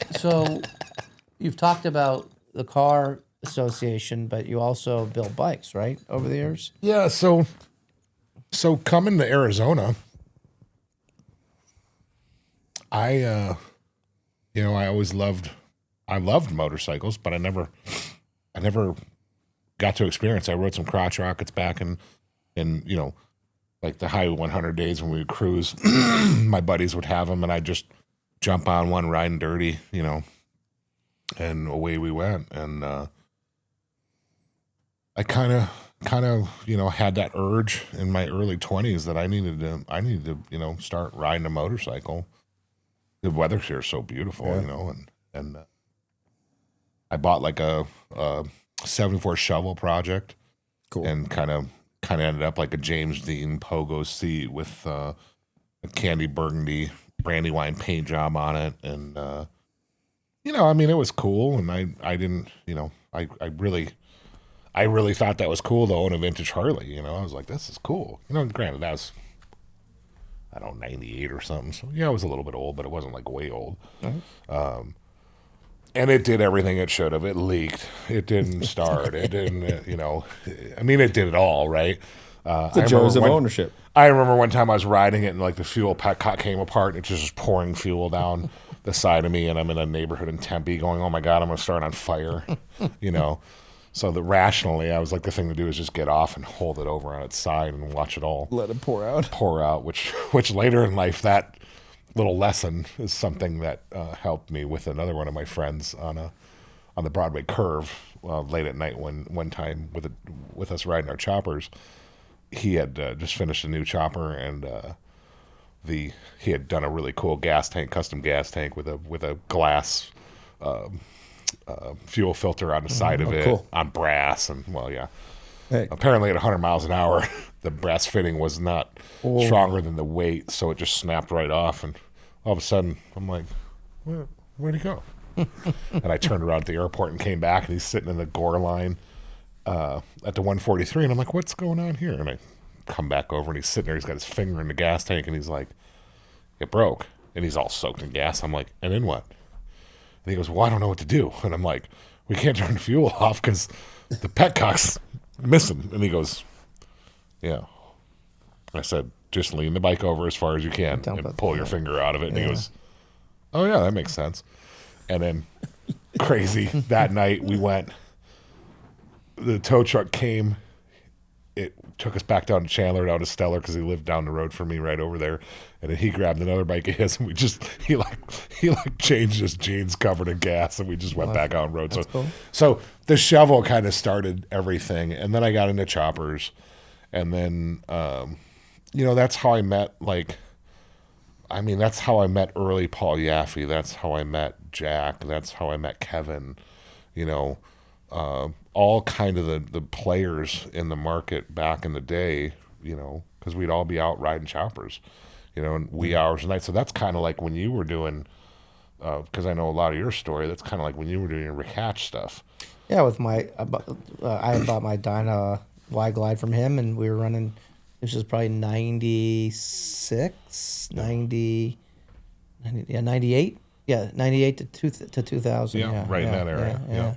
you've talked about the car association, but you also build bikes, right? Over the years. Yeah, so coming to Arizona, I loved motorcycles, but I never got to experience. I rode some crotch rockets back in like the Highway 100 days when we would cruise. My buddies would have them, and I'd just jump on one riding dirty, and away we went. And I kind of had that urge in my early 20s that I needed to start riding a motorcycle. The weather here is so beautiful, and I bought like a 74 shovel project. Cool. And kind of ended up like a James Dean pogo seat with a candy burgundy Brandywine paint job on it. And it was cool, and I didn't, I really thought that was cool to own a vintage Harley. I was like, this is cool. Granted, that was, I don't know, 98 or something. So, yeah, it was a little bit old, but it wasn't like way old. Mm-hmm. And it did everything it should have. It leaked. It didn't start. It didn't, it did it all, right? The joys of ownership. I remember one time I was riding it and like the fuel petcock came apart and it's just pouring fuel down the side of me, and I'm in a neighborhood in Tempe going, oh my God, I'm going to start on fire, So rationally, I was like, the thing to do is just get off and hold it over on its side and watch it all let it pour out. Which later in life, that little lesson is something that helped me with another one of my friends on the Broadway curve late at night one time with us riding our choppers. He had just finished a new chopper, and he had done a really cool custom gas tank with a glass fuel filter on the side of it, cool. on brass, and Hey. apparently at 100 miles an hour, the brass fitting was not stronger than the weight, so it just snapped right off, and all of a sudden, I'm like, where'd he go? And I turned around at the airport and came back, and he's sitting in the gore line at the 143, and I'm like, what's going on here? And I come back over, and he's sitting there, he's got his finger in the gas tank, and he's like, it broke, and he's all soaked in gas. I'm like, and then what? And he goes, well, I don't know what to do. And I'm like, we can't turn the fuel off because the petcock's missing. And he goes, yeah. I said, just lean the bike over as far as you can and pull your finger out of it. And he goes, oh, yeah, that makes sense. And then crazy, that night we went, the tow truck came. It took us back down to Chandler, down to Stellar, because he lived down the road from me right over there. And then he grabbed another bike of his, and he changed his jeans covered in gas, and we just went back out on road. So the shovel kind of started everything, and then I got into choppers, and then that's how I met that's how I met early Paul Yaffe. That's how I met Jack. That's how I met Kevin. All kind of the players in the market back in the day, because we'd all be out riding choppers, and wee hours a night. So that's kind of like when you were doing, because I know a lot of your story, that's kind of like when you were doing your Rick Hatch stuff. Yeah, with I had bought my Dyna Y Glide from him, and we were running, this was probably 96, 98. Yeah, 98 to 2000. Yeah, right in that area. Yeah.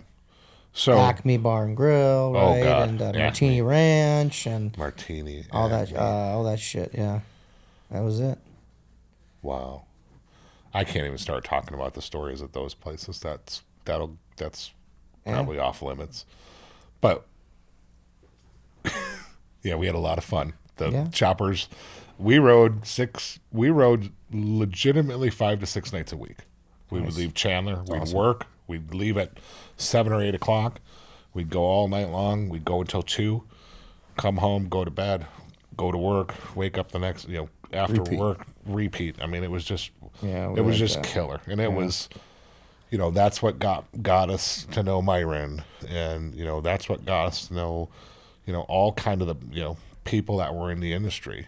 So Acme Bar and Grill, right? Oh God, and Martini Ranch and Martini, all that shit. Yeah, that was it. Wow, I can't even start talking about the stories at those places. That's probably off limits. But yeah, we had a lot of fun. The choppers, we rode legitimately 5 to 6 nights a week. We would leave Chandler, we'd work, we'd leave at 7 or 8 o'clock. We'd go all night long. We'd go until 2, come home, go to bed, go to work, wake up the next, after work, repeat. I mean, it was just, killer. And it was, that's what got us to know Myron. And, that's what got us to know, all kind of the, people that were in the industry.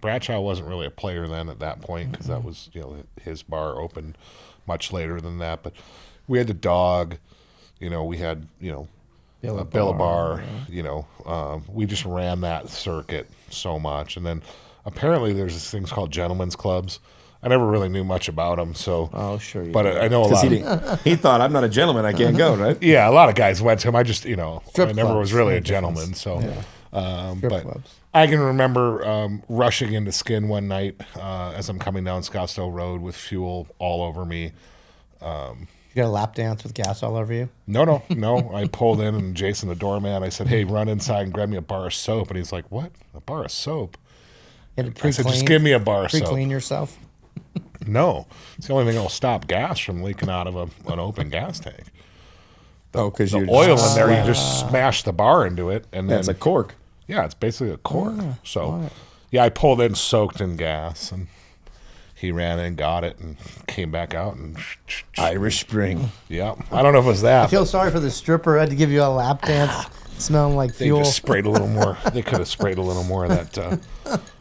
Bradshaw wasn't really a player then at that point, because that was, his bar opened much later than that. But we had the Dog, we had, Billabar, we just ran that circuit so much. And then apparently there's these things called gentlemen's clubs. I never really knew much about them, so. Oh, sure. But I know a lot. He thought, I'm not a gentleman, I can't go, right? Yeah, a lot of guys went to him. I just, I never clubs, was really a gentleman, so. Yeah. But clubs. I can remember rushing into Skin one night as I'm coming down Scottsdale Road with fuel all over me. You got a lap dance with gas all over you? No. I pulled in, and Jason, the doorman, I said, hey, run inside and grab me a bar of soap. And he's like, what? A bar of soap? You had to I said, just give me a bar of soap. Pre-clean yourself? No, it's the only thing that'll stop gas from leaking out of an open gas tank. Oh, because The you oil in there, you just smash the bar into it, and then That's a cork. yeah, it's basically a cork. So yeah, I pulled in soaked in gas, and he ran in, got it, and came back out, and Irish Spring. yeah, I don't know if it was that. I feel sorry for the stripper who had to give you a lap dance smelling like They fuel. just sprayed a little more. They could have sprayed a little more of that.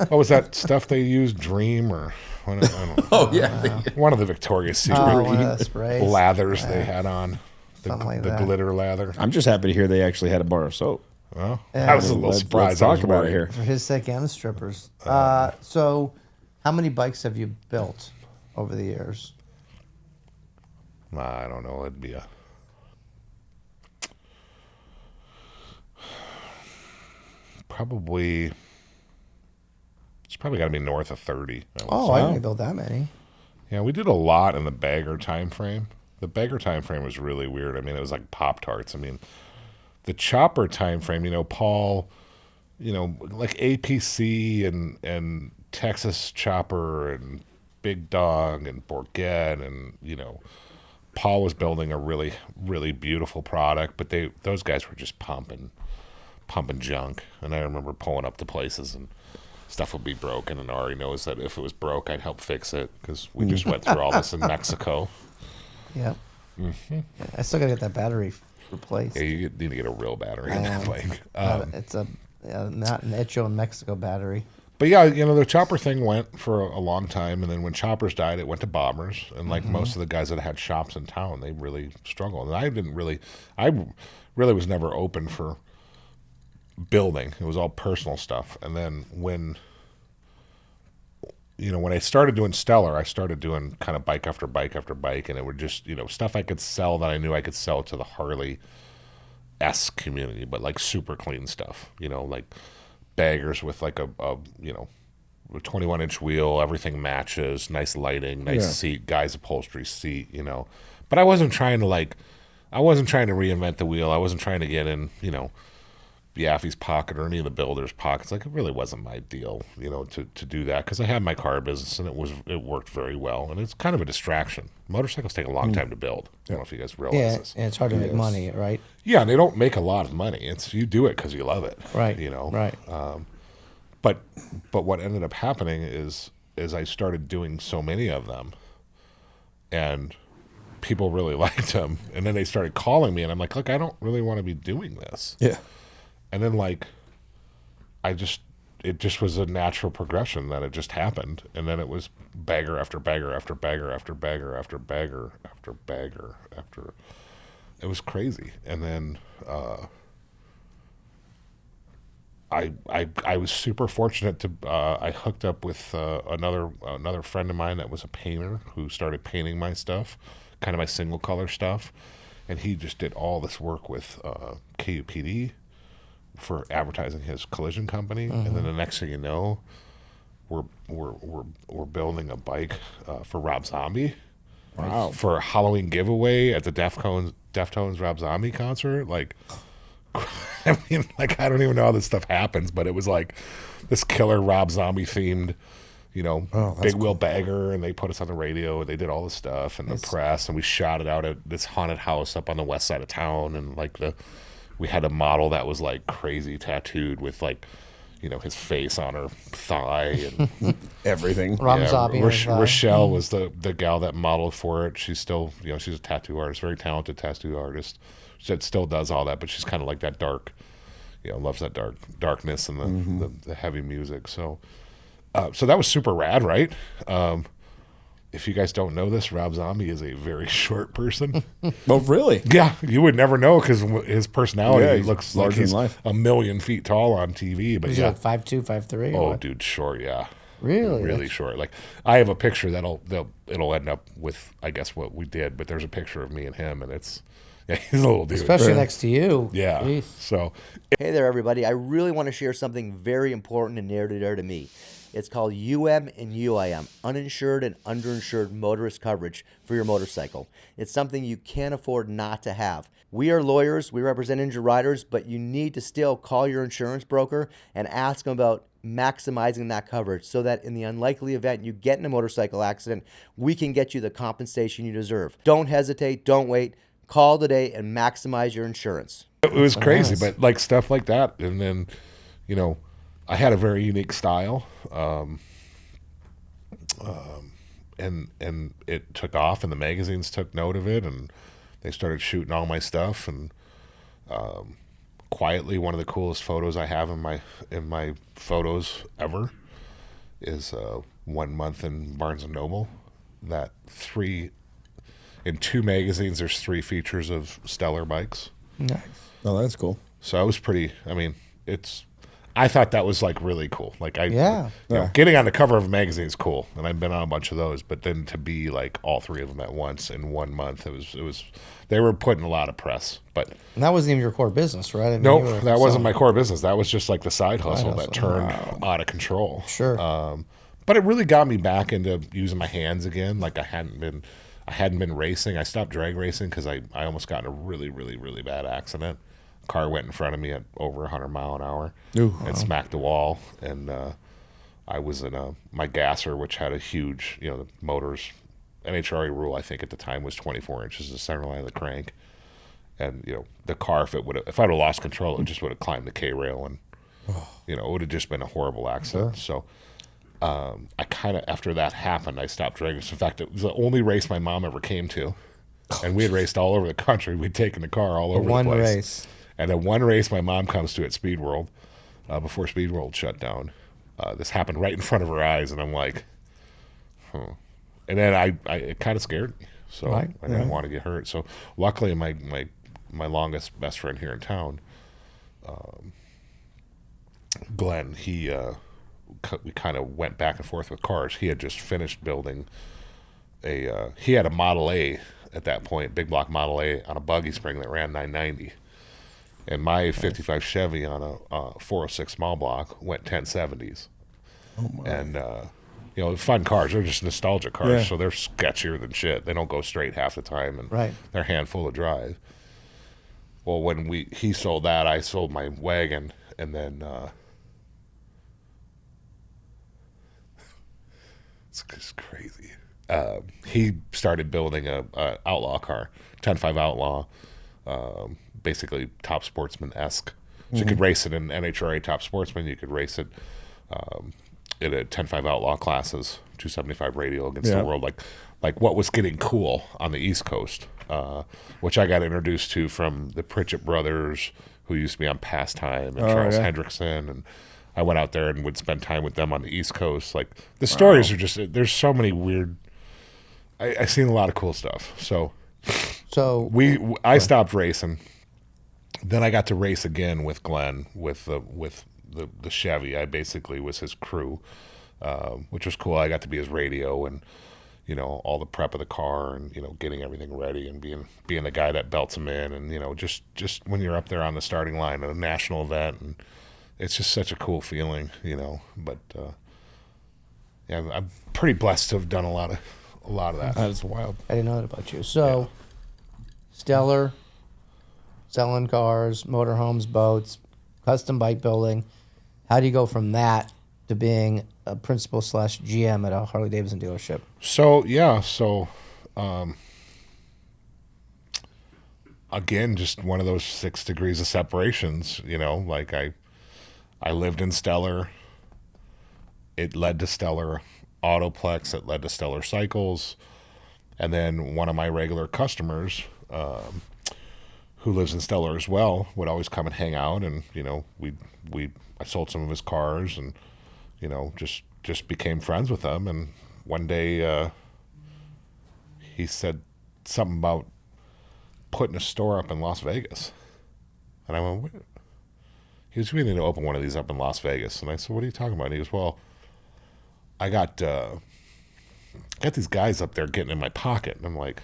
What was that stuff they used? Dream or I don't know. Oh yeah. One of the Victoria's Secret one of the sprays. lathers they had on. Something like The that. glitter lather. I'm just happy to hear they actually had a bar of soap. Well, I was a little Let's surprised. talk I was about it worried. here. For his sake and the strippers. So, how many bikes have you built over the years? I don't know. It'd be a. Probably. It's probably got to be north of 30. I would Oh, say. I didn't build that many. Yeah, we did a lot in the bagger time frame. The bagger time frame was really weird. I mean, it was like Pop-Tarts. I mean, the chopper time frame, Paul, like APC and Texas Chopper and Big Dog and Bourget and, Paul was building a really, really beautiful product, but those guys were just pumping junk. And I remember pulling up to places and stuff would be broken, and Ari knows that if it was broke, I'd help fix it because we just went through all this in Mexico. Yep. I still got to get that battery replaced. Yeah, you need to get a real battery in that bike. It's not an Echo in Mexico battery. But yeah, the chopper thing went for a long time, and then when choppers died, it went to bombers. And like most of the guys that had shops in town, they really struggled. And I really was never open for building. It was all personal stuff. And then when I started doing Stellar, I started doing kind of bike after bike after bike, and it would just stuff I could sell that I knew I could sell to the Harley S community, but like super clean stuff, like baggers with like a 21-inch wheel, everything matches, nice lighting, nice seat, guy's upholstery seat, But I wasn't trying to reinvent the wheel. I wasn't trying to get in, Biaffi's pocket or any of the builders' pockets. Like, it really wasn't my deal, to do that, because I had my car business and it worked very well, and it's kind of a distraction. Motorcycles take a long time to build. I don't know if you guys realize Yeah, this. and it's hard to make money, right? Yeah, and they don't make a lot of money. You do it because you love it, Right. Right. But what ended up happening is I started doing so many of them, and people really liked them, and then they started calling me, and I'm like, look, I don't really want to be doing this. Yeah. And then it just was a natural progression that it just happened. And then it was bagger after bagger after bagger after bagger after bagger after bagger after, it was crazy. And then, I was super fortunate to, I hooked up with, another friend of mine that was a painter who started painting my stuff, kind of my single color stuff. And he just did all this work with, KUPD for advertising his collision company, and then the next thing you know, we're building a bike for Rob Zombie, for a Halloween giveaway at the Deftones Rob Zombie concert. Like, I mean, like, I don't even know how this stuff happens, but it was like this killer Rob Zombie themed, big wheel bagger, and they put us on the radio, and they did all this stuff, and the press, and we shot it out at this haunted house up on the west side of town, and like we had a model that was like crazy tattooed with like, his face on her thigh and Everything. Rob Zombie. Rochelle was the gal that modeled for it. She's still, she's a tattoo artist, very talented tattoo artist. She still does all that, but she's kind of like that dark, loves that darkness and the heavy music. So that was super rad, right? If you guys don't know this, Rob Zombie is a very short person. Oh, really? Yeah, you would never know because his personality He looks larger like he's than life. a million feet tall on TV. But Is yeah, it like 5'2", 5'3"? oh, dude, short, yeah, Really? really short. Like, I have a picture it'll end up with, I guess, what we did. But there's a picture of me and him, and he's a little dude. Especially next to you. Yeah. Jeez. So Hey there, everybody. I really want to share something very important and near to dear to me. It's called UM and UIM, uninsured and underinsured motorist coverage for your motorcycle. It's something you can't afford not to have. We are lawyers. We represent injured riders, but you need to still call your insurance broker and ask them about maximizing that coverage so that in the unlikely event you get in a motorcycle accident, we can get you the compensation you deserve. Don't hesitate. Don't wait. Call today and maximize your insurance. It was crazy, but like stuff like that. And then, I had a very unique style. And it took off, and the magazines took note of it, and they started shooting all my stuff. And quietly, one of the coolest photos I have in my photos ever is 1 month in Barnes and Noble. That in 2 magazines, there's 3 features of Stellar bikes. Nice. Oh, that's cool. So I was I thought that was like really cool. Like getting on the cover of a magazine is cool, and I've been on a bunch of those. But then to be like all 3 of them at once in 1 month, it was they were putting a lot of press. But And that wasn't even your core business, right? I mean, nope, that wasn't my core business. That was just like the side hustle that turned out of control. Sure. But it really got me back into using my hands again. Like I hadn't been racing. I stopped drag racing because I almost got in a really, really, really bad accident. Car went in front of me at over 100 mile an hour and smacked the wall. And I was in my gasser, which had a huge, the motors, NHRA rule, I think at the time was 24 inches the center line of the crank. And, the car, if I'd have lost control, it just would have climbed the K-rail and, it would have just been a horrible accident. Sure. So I kind of, after that happened, I stopped drag racing. In fact, it was the only race my mom ever came to. And we had raced all over the country. We'd taken the car all over the place. One race. And at one race my mom comes to at Speed World, before Speed World shut down. This happened right in front of her eyes, and I'm like, huh. And then it kind of scared me. So I didn't want to get hurt. So luckily my longest best friend here in town, Glenn, we kind of went back and forth with cars. He had just finished building he had a Model A at that point, big block Model A on a buggy spring that ran 990. And my 55 Chevy on a 406 small block went 1070s. Oh my. And, fun cars. They're just nostalgia cars, so they're sketchier than shit. They don't go straight half the time, and they're a handful of drive. Well, when he sold that, I sold my wagon, and then it's crazy. He started building a outlaw car, 10.5 Outlaw, basically Top Sportsman-esque. So you could race it in NHRA Top Sportsman. You could race it in a 10.5 Outlaw classes, 275 radial against the world, like what was getting cool on the East Coast, which I got introduced to from the Pritchett brothers, who used to be on Pastime, and Charles Hendrickson, and I went out there and would spend time with them on the East Coast. Like the stories are just, there's so many weird. I seen a lot of cool stuff. So I stopped racing. Then I got to race again with Glenn with the Chevy. I basically was his crew, which was cool. I got to be his radio and all the prep of the car and getting everything ready and being the guy that belts him in, and just when you're up there on the starting line at a national event, and it's just such a cool feeling, But I'm pretty blessed to have done a lot of that. That is wild. I didn't know that about you. So, Stellar, selling cars, motorhomes, boats, custom bike building. How do you go from that to being a principal / GM at a Harley Davidson dealership? So again, just one of those 6 degrees of separations. Like I lived in Stellar. It led to Stellar Autoplex. It led to Stellar Cycles, and then one of my regular customers, who lives in Stellar as well, would always come and hang out, and I sold some of his cars, and just became friends with them. And one day he said something about putting a store up in Las Vegas, and I went, "Wait." He was, "We need to open one of these up in Las Vegas." And I said, "What are you talking about?" And he goes, "Well, I got these guys up there getting in my pocket." And I'm like,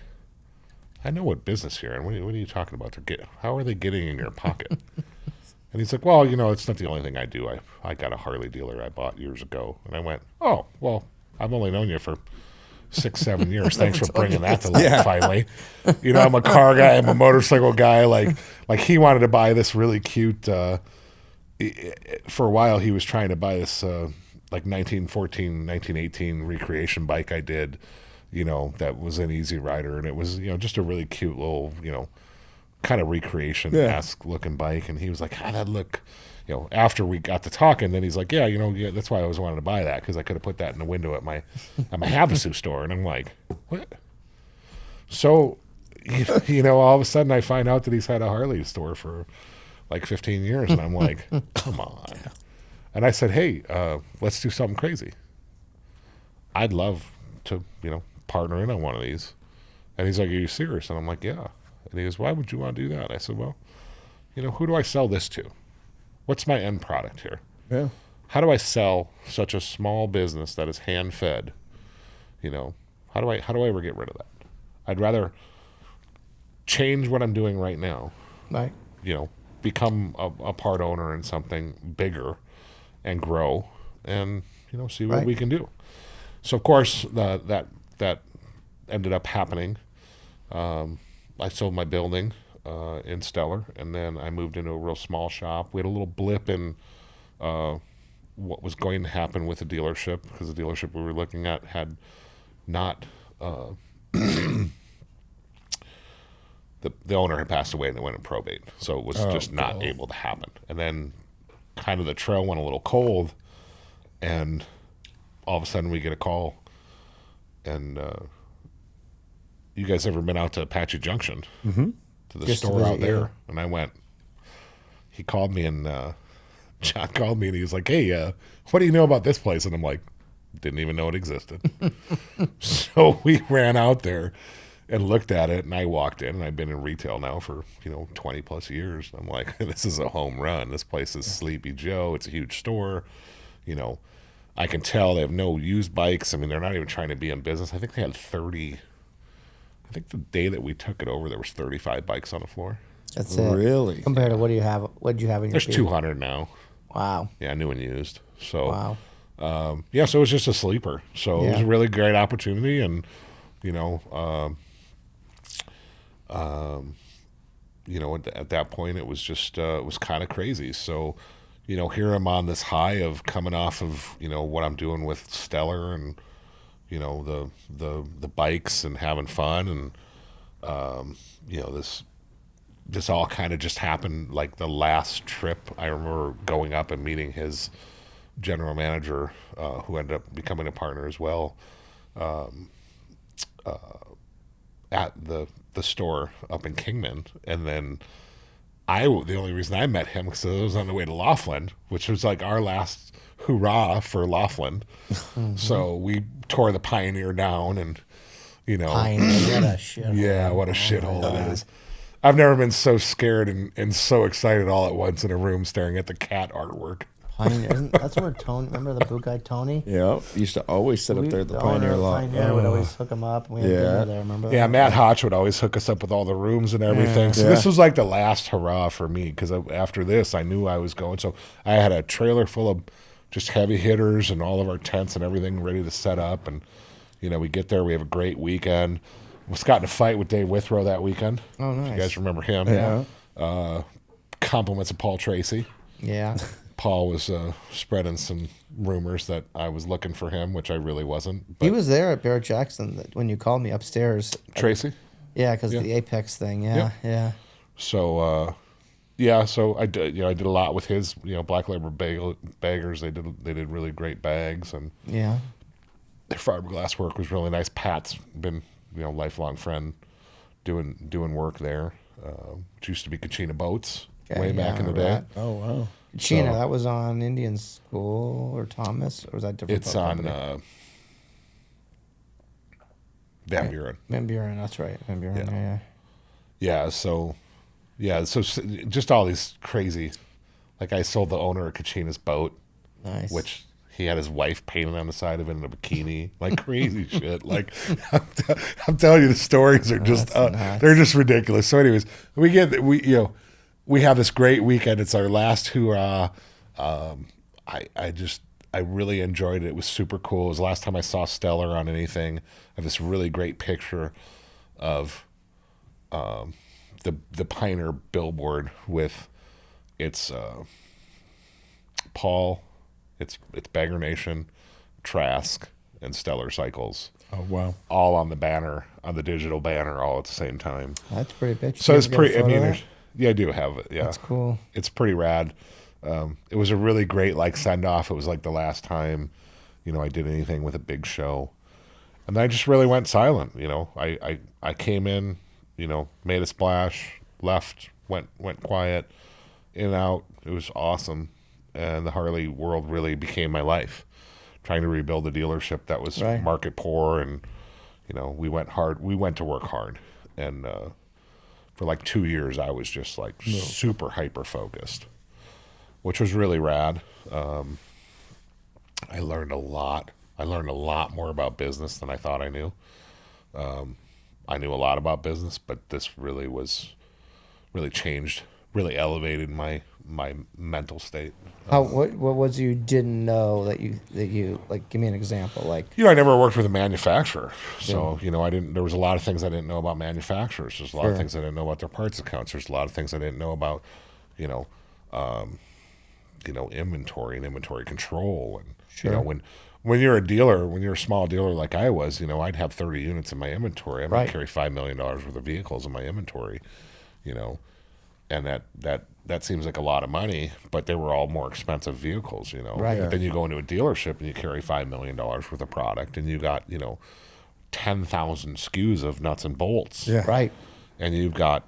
"I know what business you're in. What are you talking about? How are they getting in your pocket?" And he's like, "Well, it's not the only thing I do. I got a Harley dealer I bought years ago." And I went, "Oh, well, I've only known you for 6-7 years. Thanks for bringing that to light finally. You know, I'm a car guy. I'm a motorcycle guy. Like he wanted to buy this really cute. For a while, he was trying to buy this like 1914, 1918 recreation bike I did. You know, that was an Easy Rider, and it was, you know, just a really cute little, you know, kind of recreation-esque looking bike. And he was like, "How that look?" You know, after we got to talking, then he's like, "Yeah, you know, that's why I always wanted to buy that, because I could have put that in the window at my Havasu store." And I'm like, "What?" So, you know, all of a sudden I find out that he's had a Harley store for like 15 years, and I'm like, "Come on!" And I said, "Hey, let's do something crazy. I'd love to, you know, partner in on one of these." And he's like, "Are you serious?" And I'm like, "Yeah." And he goes, "Why would you want to do that?" And I said, "Well, you know, who do I sell this to? What's my end product here? Yeah. How do I sell such a small business that is hand fed? You know, how do I ever get rid of that? I'd rather change what I'm doing right now, Right. you know, become a part owner in something bigger and grow, and, you know, see what we can do." So of course that ended up happening. I sold my building in Stellar, and then I moved into a real small shop. We had a little blip in what was going to happen with the dealership, because the dealership we were looking at had not the owner had passed away and it went in probate, so it was just not able to happen. And then kind of the trail went a little cold, and all of a sudden we get a call, and you guys ever been out to Apache Junction? Mm-hmm. To the Just to store visit, out there? yeah. And I went. He called me, and John called me, and he was like, "Hey, what do you know about this place?" And I'm like, "Didn't even know it existed." So we ran out there and looked at it, and I walked in, and I've been in retail now for, you know, 20 plus years. I'm like, this is a home run. This place is Sleepy Joe. It's a huge store. You know, I can tell they have no used bikes. I mean, they're not even trying to be in business. I think they had 30. I think the day that we took it over, there was 35 bikes on the floor. That's it. Really? Compared to what do you have? What did you have in your? There's feed? 200 now. Wow. Yeah, new and used. So, Wow. yeah, so it was just a sleeper. So it was a really great opportunity, and, you know, you know, at that point it was just it was kind of crazy. So, you know, here I'm on this high of coming off of, you know, what I'm doing with Stellar, and, you know, the bikes and having fun, and you know, this all kind of just happened. Like the last trip, I remember going up and meeting his general manager, who ended up becoming a partner as well, at the store up in Kingman. And then the only reason I met him was because I was on the way to Laughlin, which was like our last hurrah for Laughlin. Mm-hmm. So we tore the Pioneer down, and, you know, Pioneer, what a shithole. Yeah, what a shithole it is. I've never been so scared and so excited all at once in a room staring at the cat artwork. Pioneer. That's where Tony. Remember the boot guy Tony? Yeah. Used to always sit up there at the Pioneer lot. Pioneer would always hook him up. And we had dinner there. Remember? Yeah, Matt Hotch would always hook us up with all the rooms and everything. So this was like the last hurrah for me, because after this, I knew I was going. So I had a trailer full of just heavy hitters and all of our tents and everything ready to set up. And, you know, we get there, we have a great weekend. Was got in a fight with Dave Withrow that weekend. Oh, nice. You guys remember him? Yeah. Compliments of Paul Tracy. Yeah. Paul was spreading some rumors that I was looking for him, which I really wasn't. But He was there at Barrett Jackson when you called me upstairs. Tracy? Yeah, because the Apex thing. Yeah. So, so I did. You know, I did a lot with his. You know, Black Label baggers. They did really great bags, and Yeah. their fiberglass work was really nice. Pat's been, you know, lifelong friend, doing work there. Which used to be Kachina Boats way back in the day. that. Oh, wow. China, So- that was on Indian School or Thomas, or was that different? It's on company? Van Buren. Van Buren. That's right, Van Buren. Yeah. Yeah, so just all these crazy, like I sold the owner of Kachina's boat, Nice. which he had his wife painted on the side of it in a bikini, like crazy shit. Like I'm telling you, the stories are just they're just ridiculous. So, anyways, we have this great weekend. It's our last hoorah. I really enjoyed it. It was super cool. It was the last time I saw Stellar on anything. I have this really great picture of the Pioneer billboard with its Paul, it's Bagger Nation, Trask, and Stellar Cycles. Oh, wow. All on the banner, on the digital banner, all at the same time. That's pretty bitch. So You it's ever get a pretty. I photo mean, of there's, that? yeah, I do have it. Yeah, That's cool. It's pretty rad. It was a really great like send off. It was like the last time, I did anything with a big show, and I just really went silent. I came in, made a splash, left, went quiet, in and out. It was awesome, and the Harley world really became my life. Trying to rebuild a dealership that was Right. market poor, and we went hard. We went to work hard, and for like 2 years, I was just like super hyper focused, which was really rad. I learned a lot. I learned a lot more about business than I thought I knew. I knew a lot about business, but this really changed, really elevated my mental state. What was you didn't know that you like? Give me an example. Like, I never worked with a manufacturer, so I didn't. There was a lot of things I didn't know about manufacturers. There's a lot of things I didn't know about their parts accounts. There's a lot of things I didn't know about, inventory and inventory control. And when you're a dealer, when you're a small dealer like I was, I'd have 30 units in my inventory. I might carry $5 million worth of vehicles in my inventory, and that seems like a lot of money, but they were all more expensive vehicles, Right. But then you go into a dealership and you carry $5 million worth of product, and you got 10,000 SKUs of nuts and bolts, Yeah. right? and you've got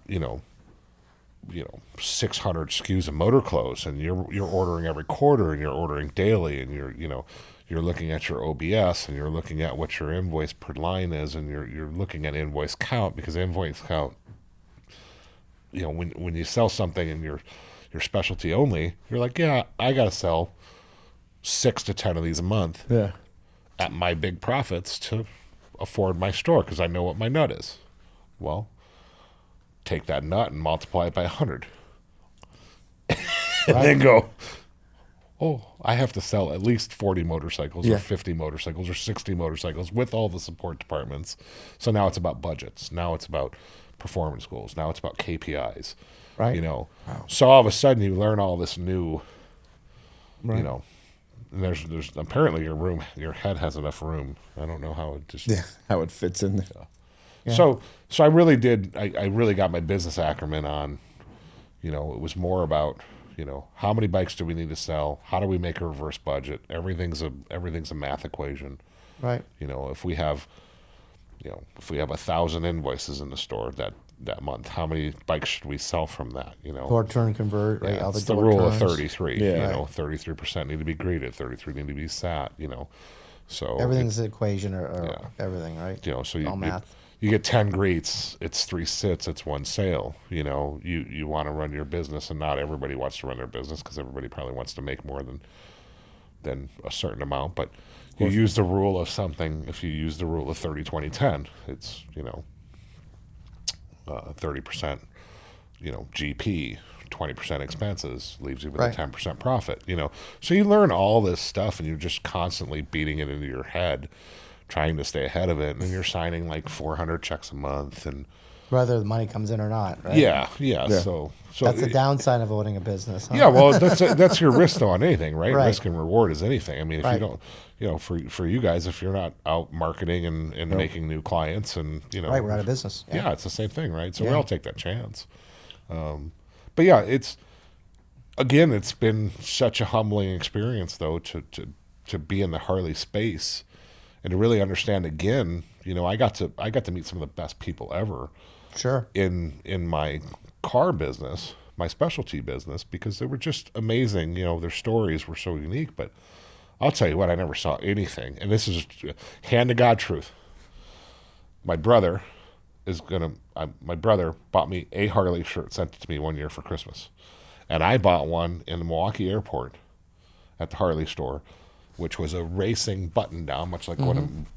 600 SKUs of motor clothes, and you're ordering every quarter, and you're ordering daily, and you're looking at your OBS, and you're looking at what your invoice per line is, and you're looking at invoice count, because invoice count, when you sell something and you're specialty only, you're like, yeah, I gotta sell 6 to 10 of these a month Yeah. at my big profits to afford my store, because I know what my nut is. Well, take that nut and multiply it by 100. And then go, oh, I have to sell at least 40 motorcycles Yeah. or 50 motorcycles or 60 motorcycles with all the support departments. So now it's about budgets. Now it's about performance goals. Now it's about KPIs. Right. So all of a sudden you learn all this new, and there's apparently your head has enough room. I don't know how it just. Yeah. How it fits in there. Yeah. So I really did. I really got my business acumen on. It was more about how many bikes do we need to sell? How do we make a reverse budget? Everything's a math equation. Right. If we have 1,000 invoices in the store that month, how many bikes should we sell from that? Door turn convert. Right. Yeah, All it's the the door rule of turns. 33. Yeah. 33% need to be greeted, 33 need to be sat. So Everything's an equation or Yeah. everything, right? so all math. you get 10 greets, it's 3 sits, it's 1 sale. You want to run your business, and not everybody wants to run their business, because everybody probably wants to make more than a certain amount. But you use the rule of something. If you use the rule of 30-20-10, it's 30% GP, 20% expenses, leaves you with Right. a 10% profit. So you learn all this stuff, and you're just constantly beating it into your head, trying to stay ahead of it, and then you're signing like 400 checks a month, and Whether the money comes in or not, right? yeah. So That's the downside of owning a business. Huh? yeah, well, that's your risk though on anything, right? Right. Risk and reward is anything. I mean, if Right. you don't, for you guys, if you're not out marketing and making new clients, and Right. We're out of business. yeah, it's the same thing, right? So we Yeah. all take that chance. But yeah, it's been such a humbling experience though to be in the Harley space and to really understand again. I got to meet some of the best people ever Sure. in my car business, my specialty business, because they were just amazing. Their stories were so unique. But I'll tell you what, I never saw anything, and this is hand to God truth. My brother my brother bought me a Harley shirt, sent it to me one year for Christmas, and I bought one in the Milwaukee airport at the Harley store, which was a racing button down, much like what I'm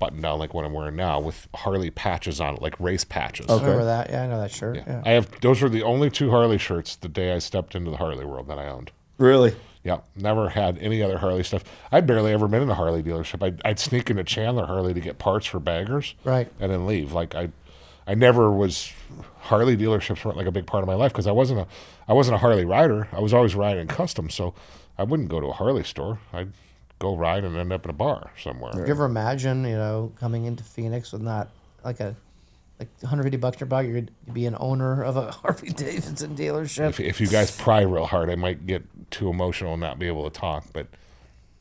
wearing now, with Harley patches on it, like race patches. I remember that? Yeah, I know that shirt. Yeah. Those were the only 2 Harley shirts the day I stepped into the Harley world that I owned. Really? Yeah, never had any other Harley stuff. I'd barely ever been in a Harley dealership. I'd sneak into Chandler Harley to get parts for baggers, Right. and then leave. Like I never was. Harley dealerships weren't like a big part of my life because I wasn't a Harley rider. I was always riding custom, so I wouldn't go to a Harley store. I'd go ride and end up in a bar somewhere. Do you ever imagine, coming into Phoenix with not like $150 in your pocket, you'd be an owner of a Harley Davidson dealership? If you guys pry real hard, I might get too emotional and not be able to talk. But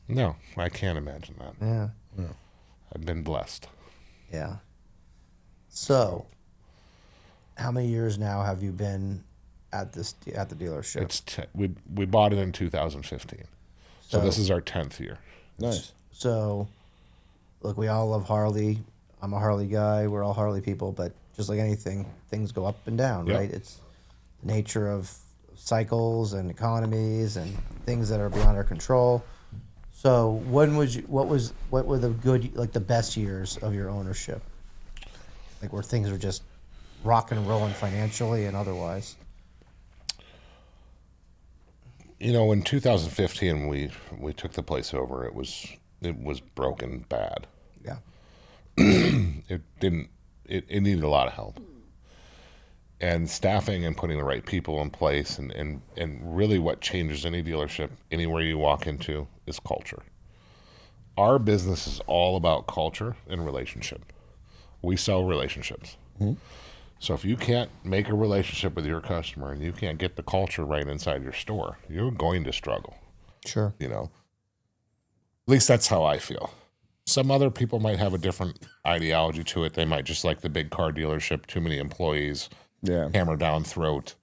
no, I can't imagine that. Yeah. I've been blessed. Yeah. So, how many years now have you been at the dealership? It's we bought it in 2015, so this is our 10th year. Nice. So, look, we all love Harley. I'm a Harley guy. We're all Harley people, but just like anything, things go up and down, Yep. right? It's the nature of cycles and economies and things that are beyond our control. So, what were the best years of your ownership? Like where things were just rocking and rolling financially and otherwise. In 2015 we took the place over. It was broken bad. Yeah. It needed a lot of help. And staffing and putting the right people in place and really what changes any dealership anywhere you walk into is culture. Our business is all about culture and relationship. We sell relationships. Mm-hmm. So if you can't make a relationship with your customer and you can't get the culture right inside your store, you're going to struggle. Sure. At least that's how I feel. Some other people might have a different ideology to it. They might just like the big car dealership, too many employees, hammer down throat,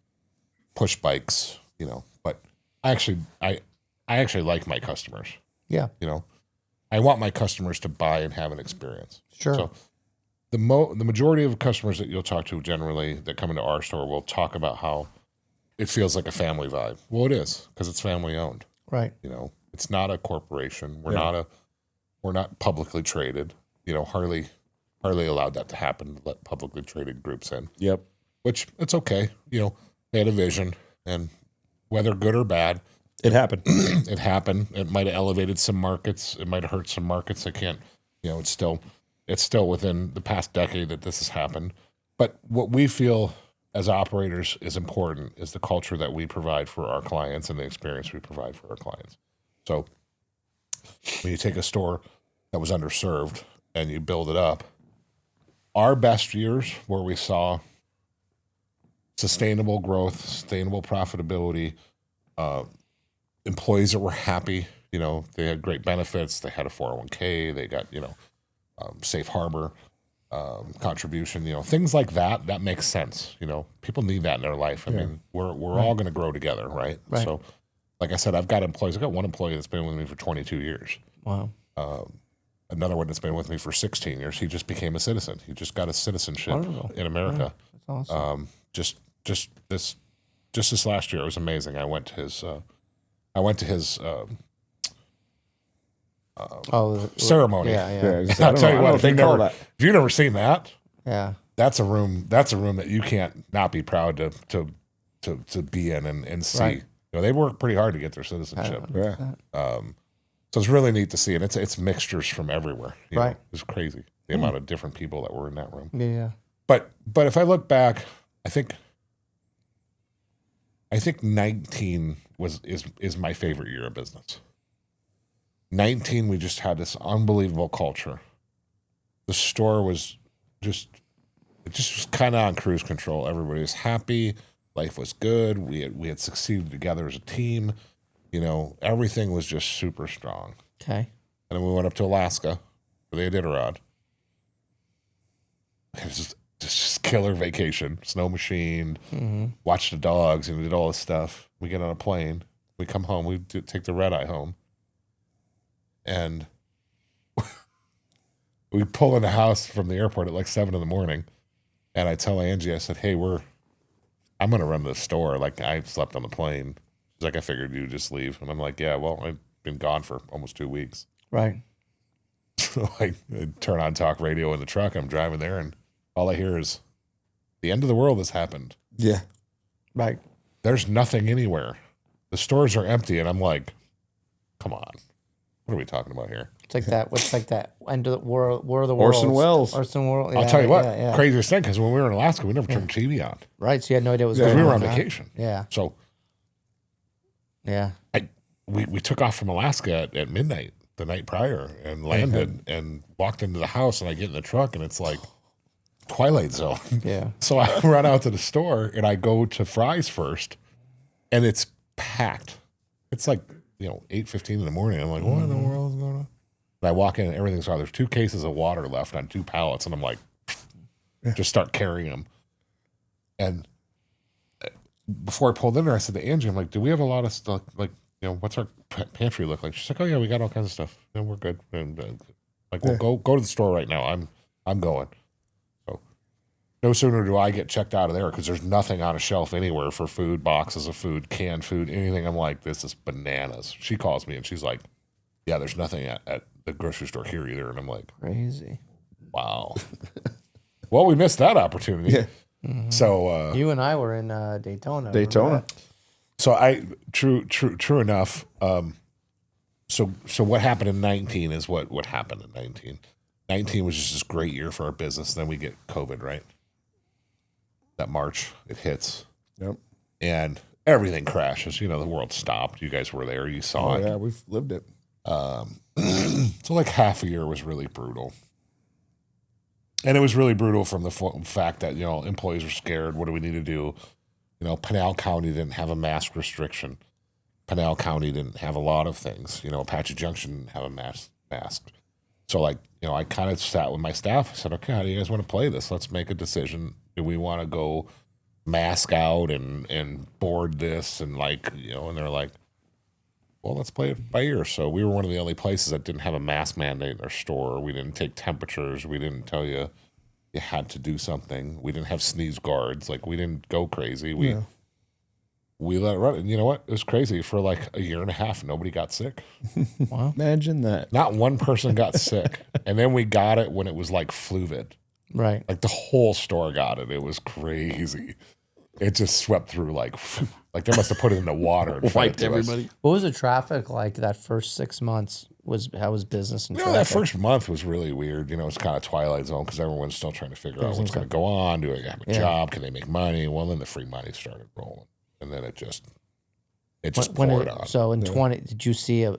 push bikes, But I actually like my customers. Yeah. I want my customers to buy and have an experience. Sure. So the majority of customers that you'll talk to generally that come into our store will talk about how it feels like a family vibe. Well, it is because it's family owned. Right. It's not a corporation. We're not publicly traded. Harley allowed that to happen, to let publicly traded groups in. Yep. Which it's okay. They had a vision, and whether good or bad, It happened. it happened. It might have elevated some markets. It might have hurt some markets. I can't. It's still within the past decade that this has happened. But what we feel as operators is important is the culture that we provide for our clients and the experience we provide for our clients. So when you take a store that was underserved and you build it up, our best years where we saw sustainable growth, sustainable profitability, employees that were happy, they had great benefits, they had a 401k, they got, safe harbor contribution, things like that makes sense. People need that in their life. I mean, we're all going to grow together, right? So like I said, I've got one employee that's been with me for 22 years. Wow. Another one that's been with me for 16 years. He just became a citizen. He just got a citizenship in America. That's awesome. Just this last year, it was amazing. I went to his ceremony. Yeah. I'll tell you what, if you've never seen that, Yeah. that's a room that you can't not be proud to be in and see. Right. They work pretty hard to get their citizenship. So it's really neat to see, and it's mixtures from everywhere. Right. It's crazy the amount of different people that were in that room. Yeah. But if I look back, I think 19 is my favorite year of business. 19, we just had this unbelievable culture. The store was just was kind of on cruise control. Everybody was happy. Life was good. We had succeeded together as a team. Everything was just super strong. Okay. And then we went up to Alaska for the Iditarod. It was just killer vacation. Snow machined, watched the dogs, and did all this stuff. We get on a plane. We come home. We take the red eye home. And we pull in the house from the airport at like 7 a.m. And I tell Angie, I said, hey, I'm going to run the store. Like, I slept on the plane. She's like, I figured you'd just leave. And I'm like, yeah, well, I've been gone for almost 2 weeks. Right. So I turn on talk radio in the truck. I'm driving there, and all I hear is, the end of the world has happened. Yeah. Right. There's nothing anywhere. The stores are empty. And I'm like, Come on. What are we talking about here? It's like that. What's like that? End of the War of the Worlds. Orson Welles. Orson Welles. I'll tell you what, Yeah. craziest thing, because when we were in Alaska, we never turned the TV on. Right. So you had no idea what was Because going we on. were on vacation. Yeah. So Yeah. we took off from Alaska at midnight the night prior and landed and walked into the house, and I get in the truck, and it's like Twilight Zone. Yeah. So I run out to the store, and I go to Fry's first, and it's packed. It's like, 8:15 in the morning. I'm like, what in the world is going on? And I walk in, and everything's gone. There's 2 cases of water left on 2 pallets, and I'm like, just start carrying them. And before I pulled in there, I said to Angie, I'm like, do we have a lot of stuff? Like, what's our pantry look like? She's like, oh yeah, we got all kinds of stuff. We're good. And like, well, go to the store right now. I'm going. So no sooner do I get checked out of there, because there's nothing on a shelf anywhere for food, boxes of food, canned food, anything. I'm like, this is bananas. She calls me and she's like, yeah, there's nothing at the grocery store here either. And I'm like, Crazy. wow. Well, we missed that opportunity. Yeah. So You and I were in Daytona. Daytona. so true enough. So what happened in 19 is what happened in 19. 19 was just this great year for our business. Then we get COVID, right? That March it hits. Yep. And everything crashes. The world stopped. You guys were there. You saw Oh it. yeah, we've lived it. So like half a year was really brutal. And it was really brutal from the fact that, employees were scared. What do we need to do? Pinal County didn't have a mask restriction. Pinal County didn't have a lot of things. Apache Junction didn't have a mask. So I kind of sat with my staff. I said, okay, how do you guys want to play this? Let's make a decision. Do we want to go mask out and board this? And and they're like, well, let's play it by ear. So we were one of the only places that didn't have a mask mandate in their store. We didn't take temperatures. We didn't tell you had to do something. We didn't have sneeze guards. We didn't go crazy. We let it run. And you know what? It was crazy. For like a year and a half, nobody got sick. Wow. Imagine that. Not one person got sick. And then we got it when it was like Fluvid. Right. Like the whole store got it. It was crazy. It just swept through like they must have put it in the water and fed it to us. What was the traffic like that first 6 months? How was business and traffic? That first month was really weird. It's kind of Twilight Zone because everyone's still trying to figure out what's going to go on. Do I have a job? Can they make money? Well, then the free money started rolling, and then it just poured on. So in 20, did you see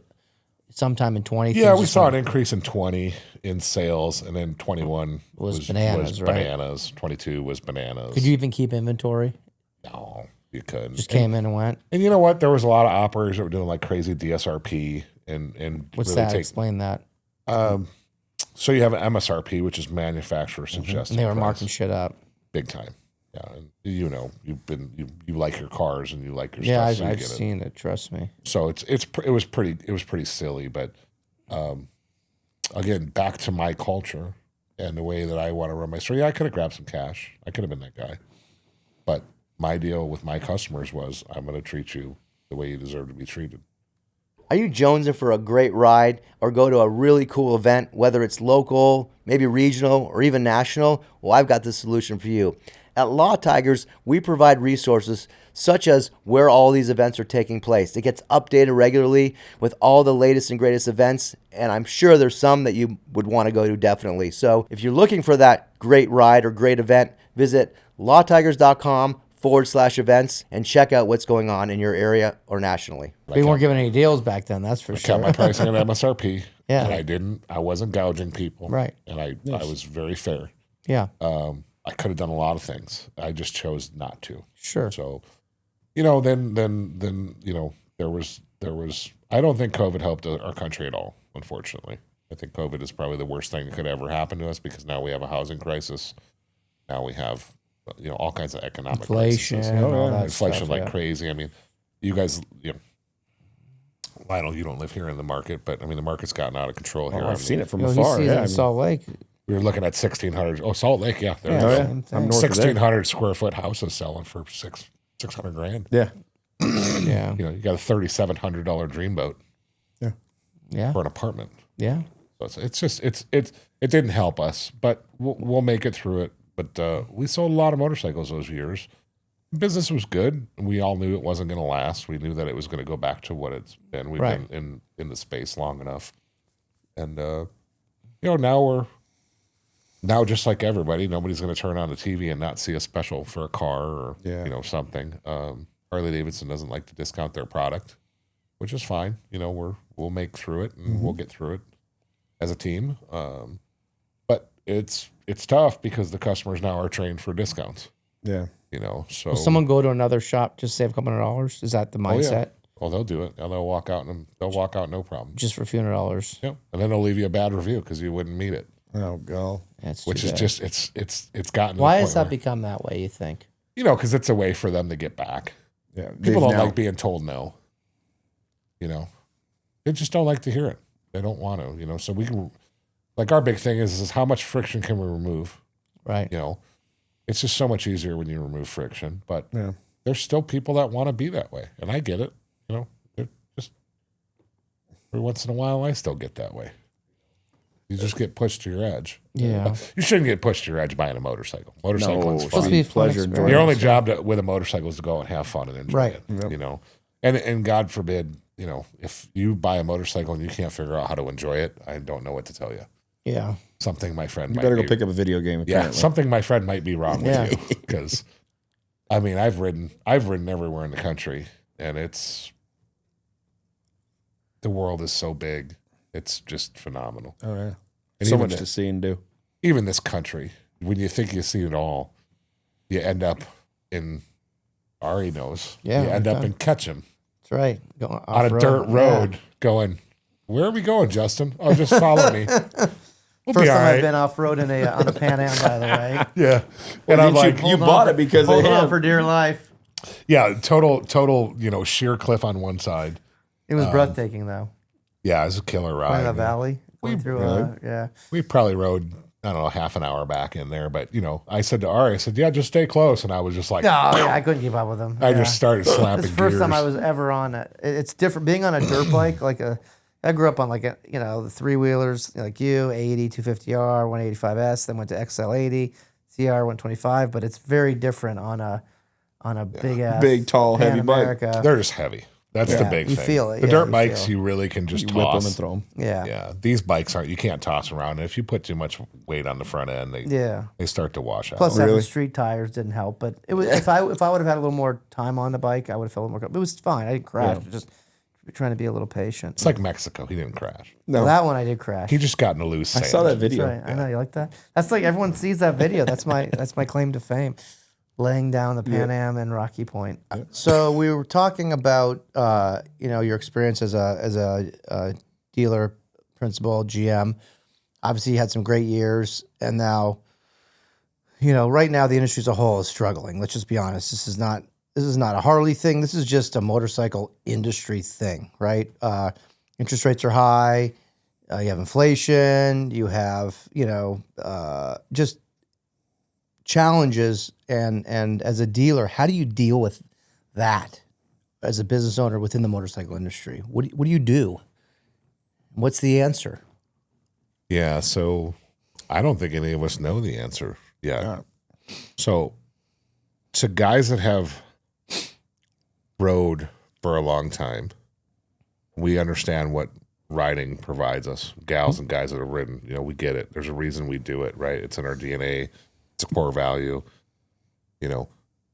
sometime in 20? Yeah, we saw an increase in 20 in sales, and then 21 was bananas, right? Bananas. 22 was bananas. Could you even keep inventory? No, you couldn't. Just came in and went. And you know what? There was a lot of operators that were doing like crazy DSRP and What's really that? Explain that. So you have an MSRP, which is manufacturer suggested. And they were price. marking shit up. Big time. Yeah, and you like your cars and you like your Yeah, stuff. So you I've get seen it. Trust me. So it was pretty silly, but again, back to my culture and the way that I want to run my store. Yeah, I could have grabbed some cash. I could have been that guy, but my deal with my customers was, I'm going to treat you the way you deserve to be treated. Are you jonesing for a great ride or go to a really cool event, whether it's local, maybe regional, or even national? Well, I've got the solution for you. At Law Tigers, we provide resources such as where all these events are taking place. It gets updated regularly with all the latest and greatest events, and I'm sure there's some that you would want to go to definitely. So if you're looking for that great ride or great event, visit lawtigers.com/events and check out what's going on in your area or nationally. We weren't giving any deals back then, that's for I sure. kept my pricing at MSRP. Yeah. And I wasn't gouging people. Right. And I was very fair. Yeah. I could have done a lot of things. I just chose not to. Sure. So, then there was I don't think COVID helped our country at all, unfortunately. I think COVID is probably the worst thing that could ever happen to us because now we have a housing crisis. Now we have all kinds of economic Inflation, crises. all that Inflation stuff, like yeah. crazy. I mean, you guys, Lionel, you don't live here in the market, but I mean, the market's gotten out of control here. I've seen it from He afar. sees it Yeah, in Salt Lake. We were looking at 1,600. Oh, Salt Lake, yeah. There Yeah, you go. yeah. same thing. I'm north of there. 1,600 square foot houses selling for $600 grand. Yeah. Yeah. You got a $3,700 dreamboat Yeah. for an apartment. Yeah. So it didn't help us, but we'll make it through it. But we sold a lot of motorcycles those years, Business was good. We all knew it wasn't going to last. We knew that it was going to go back to what it's been. We've Right. been in the space long enough. And, now just like everybody, nobody's going to turn on the TV and not see a special for a car or, something. Harley Davidson doesn't like to discount their product, which is fine. We'll make through it and we'll get through it as a team. But it's tough because the customers now are trained for discounts. Yeah. So Will someone go to another shop just save a couple $100? Is that the mindset? Well, they'll do it. They'll walk out no problem. Just for a few $100. Yep. And then they'll leave you a bad review because you wouldn't meet it. Oh, God. That's Which too is bad. just it's gotten. To Why the has point that where, become that way? You think? because it's a way for them to get back. Yeah. People don't like being told no. They just don't like to hear it. They don't want to. So we can, like, our big thing is how much friction can we remove? Right. It's just so much easier when you remove friction. But Yeah. there's still people that want to be that way, and I get it. They're just every once in a while I still get that way. You just get pushed to your edge. Yeah. You shouldn't get pushed to your edge buying a motorcycle. Motorcycling's Supposed to fun. be a fun Pleasure, experience. Your only job with a motorcycle is to go and have fun and enjoy Right. it. Yep. And God forbid, if you buy a motorcycle and you can't figure out how to enjoy it, I don't know what to tell you. Yeah. Something my friend You might better be, go pick up a video game. yeah, Apparently. something my friend might be wrong Yeah. with you because I've ridden everywhere in the country, and the world is so big, it's just phenomenal. Oh, yeah. And So even much to see and do. even this country, when you think you see it all, you end up in Ari knows. Yeah, you end up okay. in Ketchum That's right. Going on a off-road. dirt Yeah. road, going, "Where are we going, Justin? Oh, just follow me. We'll First be all time right." I've been off road on a Pan Am, by the way. Yeah, and I'm like, you bought it because hold of on him. for dear life. yeah, total, sheer cliff on one side. It was breathtaking though. Yeah, it was a killer Going in ride. the valley, going through. Yeah. We probably rode, I don't know, half an hour back in there, but I said to Ari, I said, "Yeah, just stay close," and I was just like, Oh yeah, I couldn't keep up with him. I Yeah. just started slapping It's the first time gears. I was ever on it. It's different being on a dirt bike. I grew up on the three wheelers like you, 80, 250R, 185S. Then went to XL80, CR 125. But it's very different on a big ass, Big, tall, Pan heavy bike. America. They're just heavy. That's the Yeah, big you thing. feel it, The yeah, dirt you bikes, feel. you really can just You whip them toss. and throw them. Yeah. Yeah, these bikes aren't. You can't toss around. And if you put too much weight on the front end, they start to wash out. Plus, having Really? street tires didn't help. But it was if I would have had a little more time on the bike, I would have felt a little more. It was fine. I didn't crash. Yeah. Just trying to be a little patient. It's like Mexico. He didn't crash. No, Well, that one I did crash. He just got in a loose I sand. saw that That's video. right. I know you like that. That's like everyone sees that video. That's my claim to fame. Laying down the Pan Am and Rocky Point. So we were talking about your experience as a dealer, principal, GM. Obviously, you had some great years, and now, right now the industry as a whole is struggling. Let's just be honest. This is not a Harley thing. This is just a motorcycle industry thing, right? Interest rates are high. You have inflation. You have just challenges. And as a dealer, how do you deal with that as a business owner within the motorcycle industry? What do you do? What's the answer? Yeah, so I don't think any of us know the answer yet. Yeah. So to guys that have rode for a long time, we understand what riding provides us. Gals and guys that have ridden, we get it. There's a reason we do it, right? It's in our DNA. It's a core value.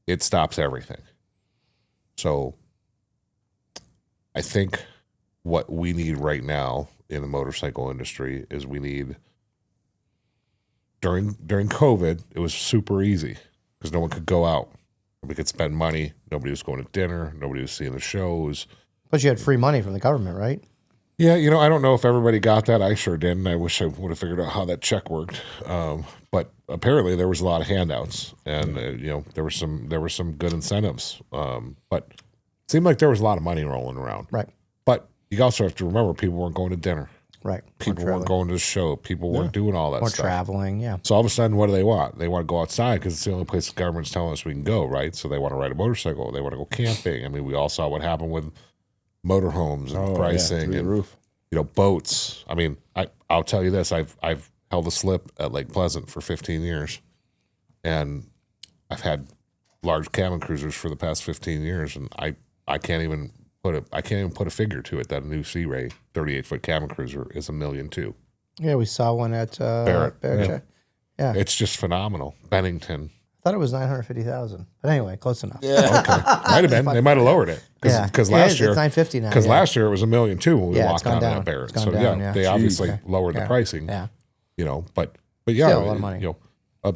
It stops everything. So I think what we need right now in the motorcycle industry is we need during COVID, it was super easy because no one could go out. We could spend money. Nobody was going to dinner. Nobody was seeing the shows. Plus, you had free money from the government, right? Yeah, I don't know if everybody got that. I sure didn't. I wish I would have figured out how that check worked. But apparently there was a lot of handouts, and there were some good incentives. But it seemed like there was a lot of money rolling around. Right. But you also have to remember people weren't going to dinner. Right. People weren't going to the show. People weren't doing all that Or stuff. traveling, yeah. So all of a sudden, what do they want? They want to go outside because it's the only place the government's telling us we can go, right? So they want to ride a motorcycle. They want to go camping. I mean, we all saw what happened with motorhomes and pricing through the and roof. boats. I mean, I'll tell you this: I've held a slip at Lake Pleasant for 15 years, and I've had large cabin cruisers for the past 15 years, and I can't even put a figure to it that a new Sea Ray 38-foot cabin cruiser is $1.2 million. Yeah, we saw one at Barrett. Yeah. It's just phenomenal. Bennington. I thought it was 950,000, but anyway, close enough. Yeah. Okay, might have been. They might have lowered it because last year it's 950 now. Because last year it was $1.2 million when we Yeah, it's walked gone out of down. that Barrett. It's gone So down, yeah, yeah. they obviously lowered the Yeah. pricing. Yeah. You know, but yeah, Still a lot of money. you know, a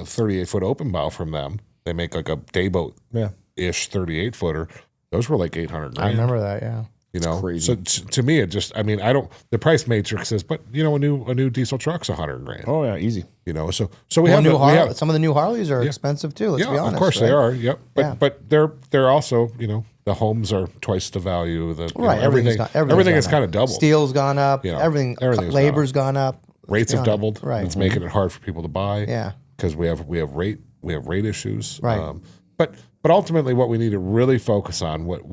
38-foot open bow from them. They make like a dayboat ish 38-footer. Those were like $800,000. I remember that. Yeah. You know, crazy. so to me, it just, I mean, I don't. The price matrix is, but you know, a new diesel truck's $100,000. Oh yeah, easy. You know, so we have some of the new Harleys are expensive too. Let's be honest. of course they right? are. Yep, but they're also, you know, the homes are twice the value. The you know, everything is kind of doubled. Steel's gone up. You know, everything's labor's gone up. Rates have doubled. Right. It's making it hard for people to buy. Yeah. Because we have rate issues. Right. But ultimately, what we need to really focus on, what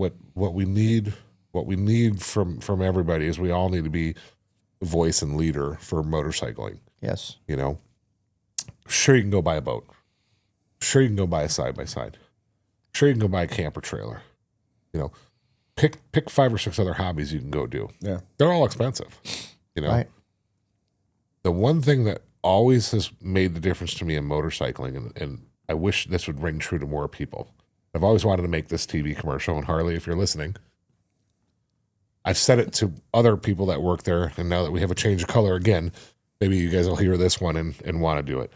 we need from everybody is we all need to be voice and leader for motorcycling. Yes. You know, sure you can go buy a boat. Sure you can go buy a side by side. Sure you can go buy a camper trailer. You know, pick 5 or 6 other hobbies you can go do. Yeah. They're all expensive. You know. Right. The one thing that always has made the difference to me in motorcycling, and I wish this would ring true to more people. I've always wanted to make this TV commercial, and Harley, if you're listening, I've said it to other people that work there, and now that we have a change of color again, maybe you guys will hear this one and want to do it.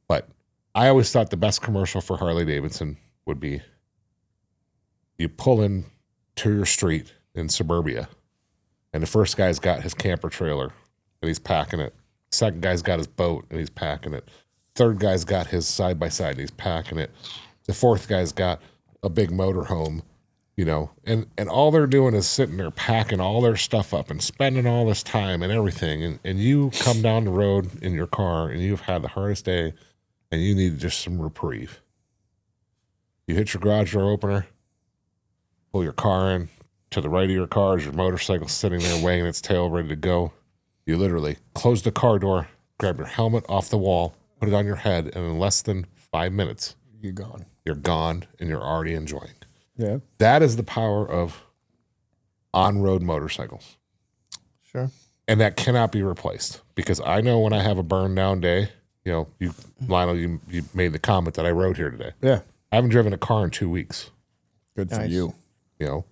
But I always thought the best commercial for Harley Davidson would be you pull in to your street in suburbia, and the first guy's got his camper trailer, and he's packing it. Second guy's got his boat, and he's packing it. Third guy's got his side-by-side, and he's packing it. The fourth guy's got a big motorhome, you know, and all they're doing is sitting there packing all their stuff up and spending all this time and everything. And you come down the road in your car, and you've had the hardest day, and you need just some reprieve. You hit your garage door opener, pull your car in. To the right of your car is your motorcycle sitting there wagging its tail, ready to go. You literally close the car door, grab your helmet off the wall, put it on your head, and in less than 5 minutes, You're gone. you're gone and you're already enjoying. Yeah. That is the power of on-road motorcycles. Sure. And that cannot be replaced, because I know when I have a burn down day, you know, Lionel, you made the comment that I rode here today. Yeah. I haven't driven a car in 2 weeks. Good for Nice. you. You know,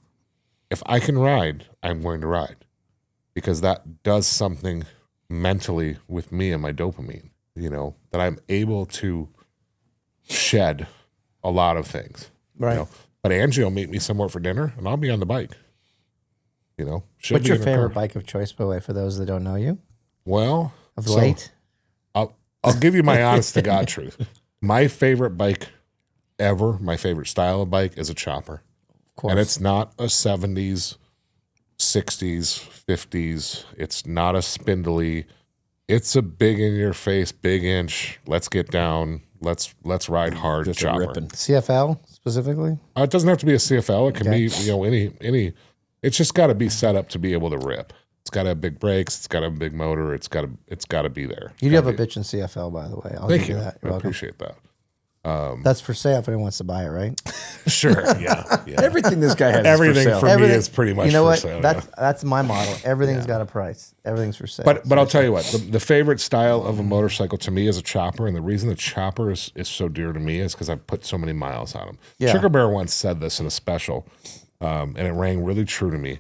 if I can ride, I'm going to ride, because that does something mentally with me and my dopamine, you know, that I'm able to shed a lot of things. Right. You know? But Angie will meet me somewhere for dinner, and I'll be on the bike. You know, she'll What's be your in her favorite car. bike of choice, by the way, for those that don't know you? Well, Of so late? I'll give you my honest to God truth. My favorite bike ever, my favorite style of bike is a chopper. Of course. And it's not a 70s, 60s, 50s. It's not a spindly. It's a big in your face, big inch. Let's get down. Let's ride hard Just a chopper. ripping. CFL specifically? It doesn't have to be a CFL. It can Okay. be, you know, any. It's just got to be set up to be able to rip. It's got to have big brakes. It's got to have a big motor. It's got to be there. You do have a Gotta be- bitch in CFL, by the way. I'll Thank give you. you that. I You're welcome. appreciate that. That's for sale if anyone wants to buy it, right? Sure. Yeah. Everything this guy has Everything is for sale. for me is pretty much You know for what? sale. That's my model. Everything's got a price. Everything's for sale. But I'll tell you what, the favorite style of a motorcycle to me is a chopper, and the reason the chopper is so dear to me is because I've put so many miles on them. Yeah. Sugar Bear once said this in a special, and it rang really true to me.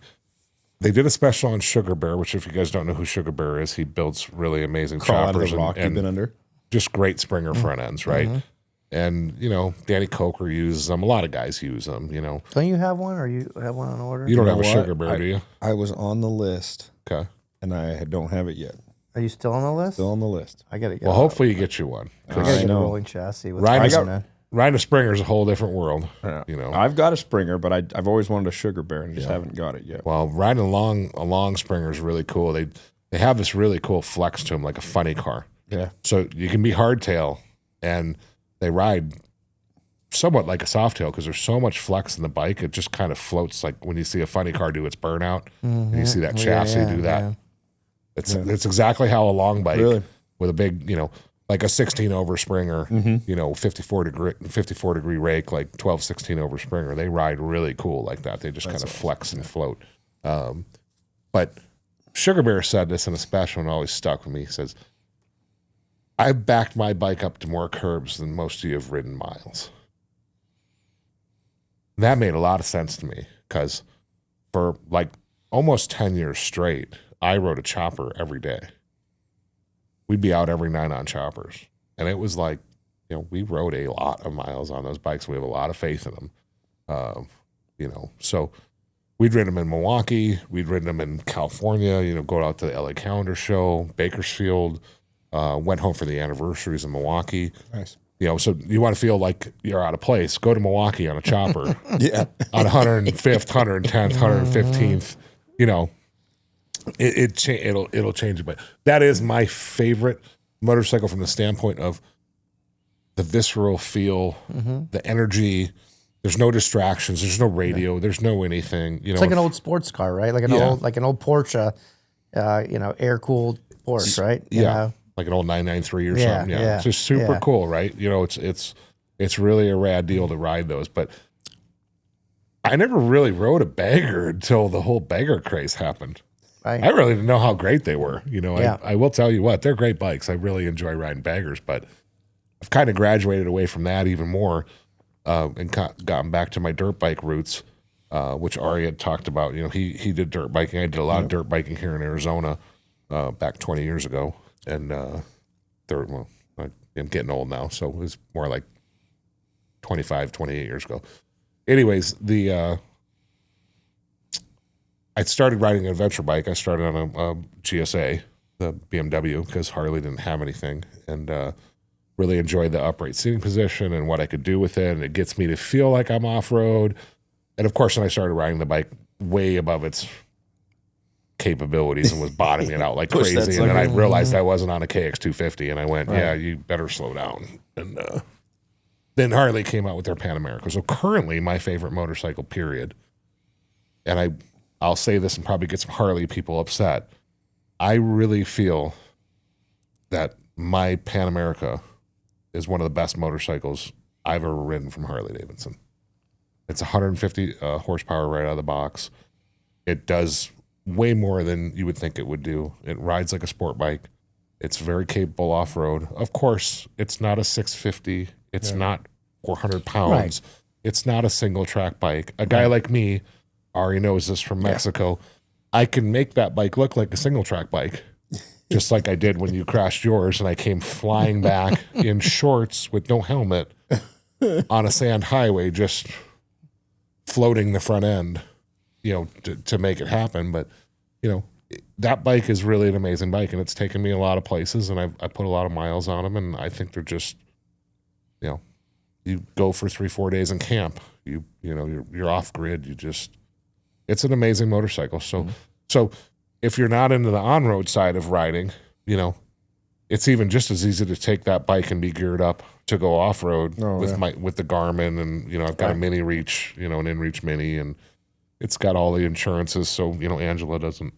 They did a special on Sugar Bear, which if you guys don't know who Sugar Bear is, he builds really amazing Crawl out of choppers the rock you've been under. just great Springer front ends, right? And, you know, Danny Coker uses them. A lot of guys use them, you know. don't you have one, or you have one on order? You don't You have a know Sugar what? Bear, do you? I was on the list, Okay. and I don't have it yet. Are you still on the list? Still on the list. I gotta get. Well, hopefully you get you one. I gotta I get a know. rolling chassis with Riding, price on it. riding a Springer is a whole different world, you know. I've got a Springer, but I've always wanted a Sugar Bear and just haven't got it yet. Well, riding a long Springer is really cool. They have this really cool flex to them, like a funny car. Yeah. So you can be hardtail, and they ride somewhat like a softail because there's so much flex in the bike. It just kind of floats like when you see a funny car do its burnout, and you see that chassis do that. yeah. It's exactly how a long bike Really? with a big, you know, like a 16 over Springer, 54 degree rake, like 12, 16 over Springer. They ride really cool like that. They just kind of flex and float. But Sugar Bear said this in a special and always stuck with me. He says, I've backed my bike up to more curbs than most of you have ridden miles. That made a lot of sense to me because for like almost 10 years straight, I rode a chopper every day. We'd be out every night on choppers. And it was like, we rode a lot of miles on those bikes. We have a lot of faith in them. So we'd ridden them in Milwaukee. We'd ridden them in California, go out to the LA Calendar Show, Bakersfield, went home for the anniversaries in Milwaukee. Nice. So you want to feel like you're out of place, go to Milwaukee on a chopper. Yeah. On 105th, 110th, 115th, it'll change it. But that is my favorite motorcycle from the standpoint of the visceral feel, the energy. There's no distractions. There's no radio. There's no anything. It's like an old sports car, right? Like an old Porsche, air cooled Porsche, right? Yeah, like an old 993 or something. Yeah, it's just super cool, right? It's really a rad deal to ride those. But I never really rode a bagger until the whole bagger craze happened. Right. I really didn't know how great they were. I will tell you what, they're great bikes. I really enjoy riding baggers, but I've kind of graduated away from that even more and gotten back to my dirt bike roots, which Ari had talked about. He did dirt biking. I did a lot of dirt biking here in Arizona back 20 years ago. And I'm getting old now, so it was more like 25, 28 years ago. Anyways, I started riding an adventure bike. I started on a GSA, the BMW, because Harley didn't have anything, and really enjoyed the upright seating position and what I could do with it. And it gets me to feel like I'm off-road. And of course, when I started riding the bike way above its capabilities and was bottoming it out like crazy. And then I realized I wasn't on a KX250, and I went, you better slow down. And then Harley came out with their Pan America. So currently, my favorite motorcycle, period, and I'll say this and probably get some Harley people upset. I really feel that my Pan America is one of the best motorcycles I've ever ridden from Harley Davidson. It's 150 horsepower right out of the box. It does way more than you would think it would do. It rides like a sport bike. It's very capable off-road. Of course, it's not a 650. It's not 400 pounds. Right. It's not a single track bike. A guy like me already knows this from Mexico. I can make that bike look like a single track bike, just like I did when you crashed yours and I came flying back in shorts with no helmet on a sand highway, just floating the front end, to make it happen. But, that bike is really an amazing bike, and it's taken me a lot of places, and I put a lot of miles on them, and I think they're just, you go for 3-4 days in camp, you're off grid. It's an amazing motorcycle. So if you're not into the on-road side of riding, it's even just as easy to take that bike and be geared up to go off-road with the Garmin, and I've got a mini reach, an InReach Mini, and it's got all the insurances. So Angela doesn't,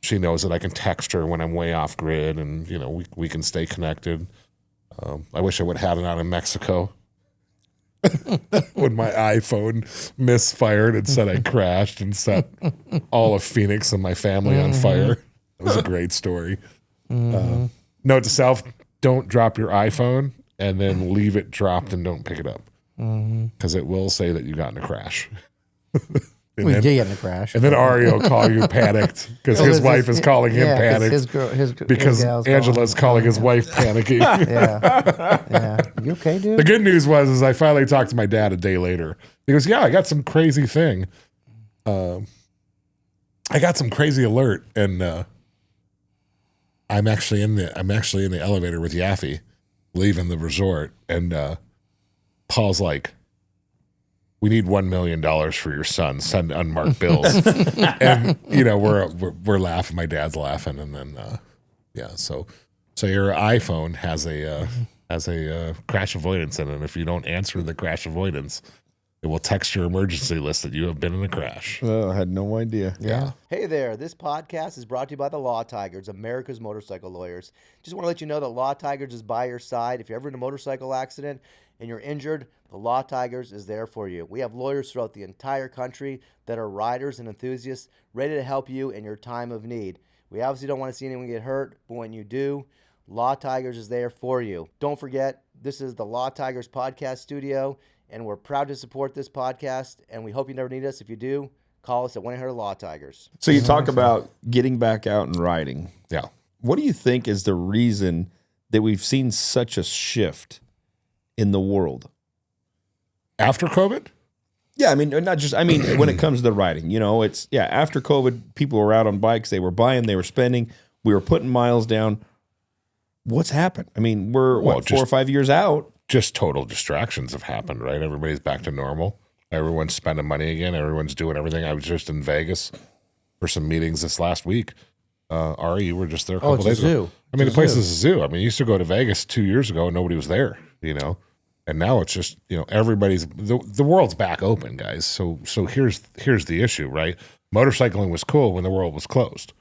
she knows that I can text her when I'm way off grid, and we can stay connected. I wish I would have had it out in Mexico when my iPhone misfired and said I crashed and set all of Phoenix and my family on fire. It was a great story. Note to self: don't drop your iPhone and then leave it dropped and don't pick it up, because it will say that you got in a crash. We did get in a crash. And then Ari will call you panicked because his wife is calling him panicked. Because Angela's calling his wife panicky. Yeah. You okay, dude? The good news was I finally talked to my dad a day later. He goes, I got some crazy thing. I got some crazy alert, and I'm actually in the elevator with Yaffe leaving the resort, and Paul's like, we need $1 million for your son. Send unmarked bills. And we're laughing. My dad's laughing, and then So your iPhone has a crash avoidance in it. And if you don't answer the crash avoidance, it will text your emergency list that you have been in a crash. Oh, I had no idea. Yeah. Hey there, this podcast is brought to you by the Law Tigers, America's motorcycle lawyers. Just want to let you know that Law Tigers is by your side. If you're ever in a motorcycle accident and you're injured, the Law Tigers is there for you. We have lawyers throughout the entire country that are riders and enthusiasts ready to help you in your time of need. We obviously don't want to see anyone get hurt, but when you do, Law Tigers is there for you. Don't forget, this is the Law Tigers podcast studio, and we're proud to support this podcast, and we hope you never need us. If you do, call us at 1-800-LAW-TIGERS. So you talk about getting back out and riding. Yeah. What do you think is the reason that we've seen such a shift in the world? After COVID? Yeah, I mean, not just, I mean, when it comes to the riding, you know, it's, yeah, after COVID, people were out on bikes, they were buying, they were spending, we were putting miles down. What's happened? I mean, we're, what, 4 or 5 years out? Just total distractions have happened, right? Everybody's back to normal. Everyone's spending money again. Everyone's doing everything. I was just in Vegas for some meetings this last week. Ari, you were just there a couple days ago. I mean, the place is a zoo. I mean, you used to go to Vegas 2 years ago and nobody was there, you know? And now it's just, you know, everybody's, the world's back open, guys. So here's the issue, right? Motorcycling was cool when the world was closed.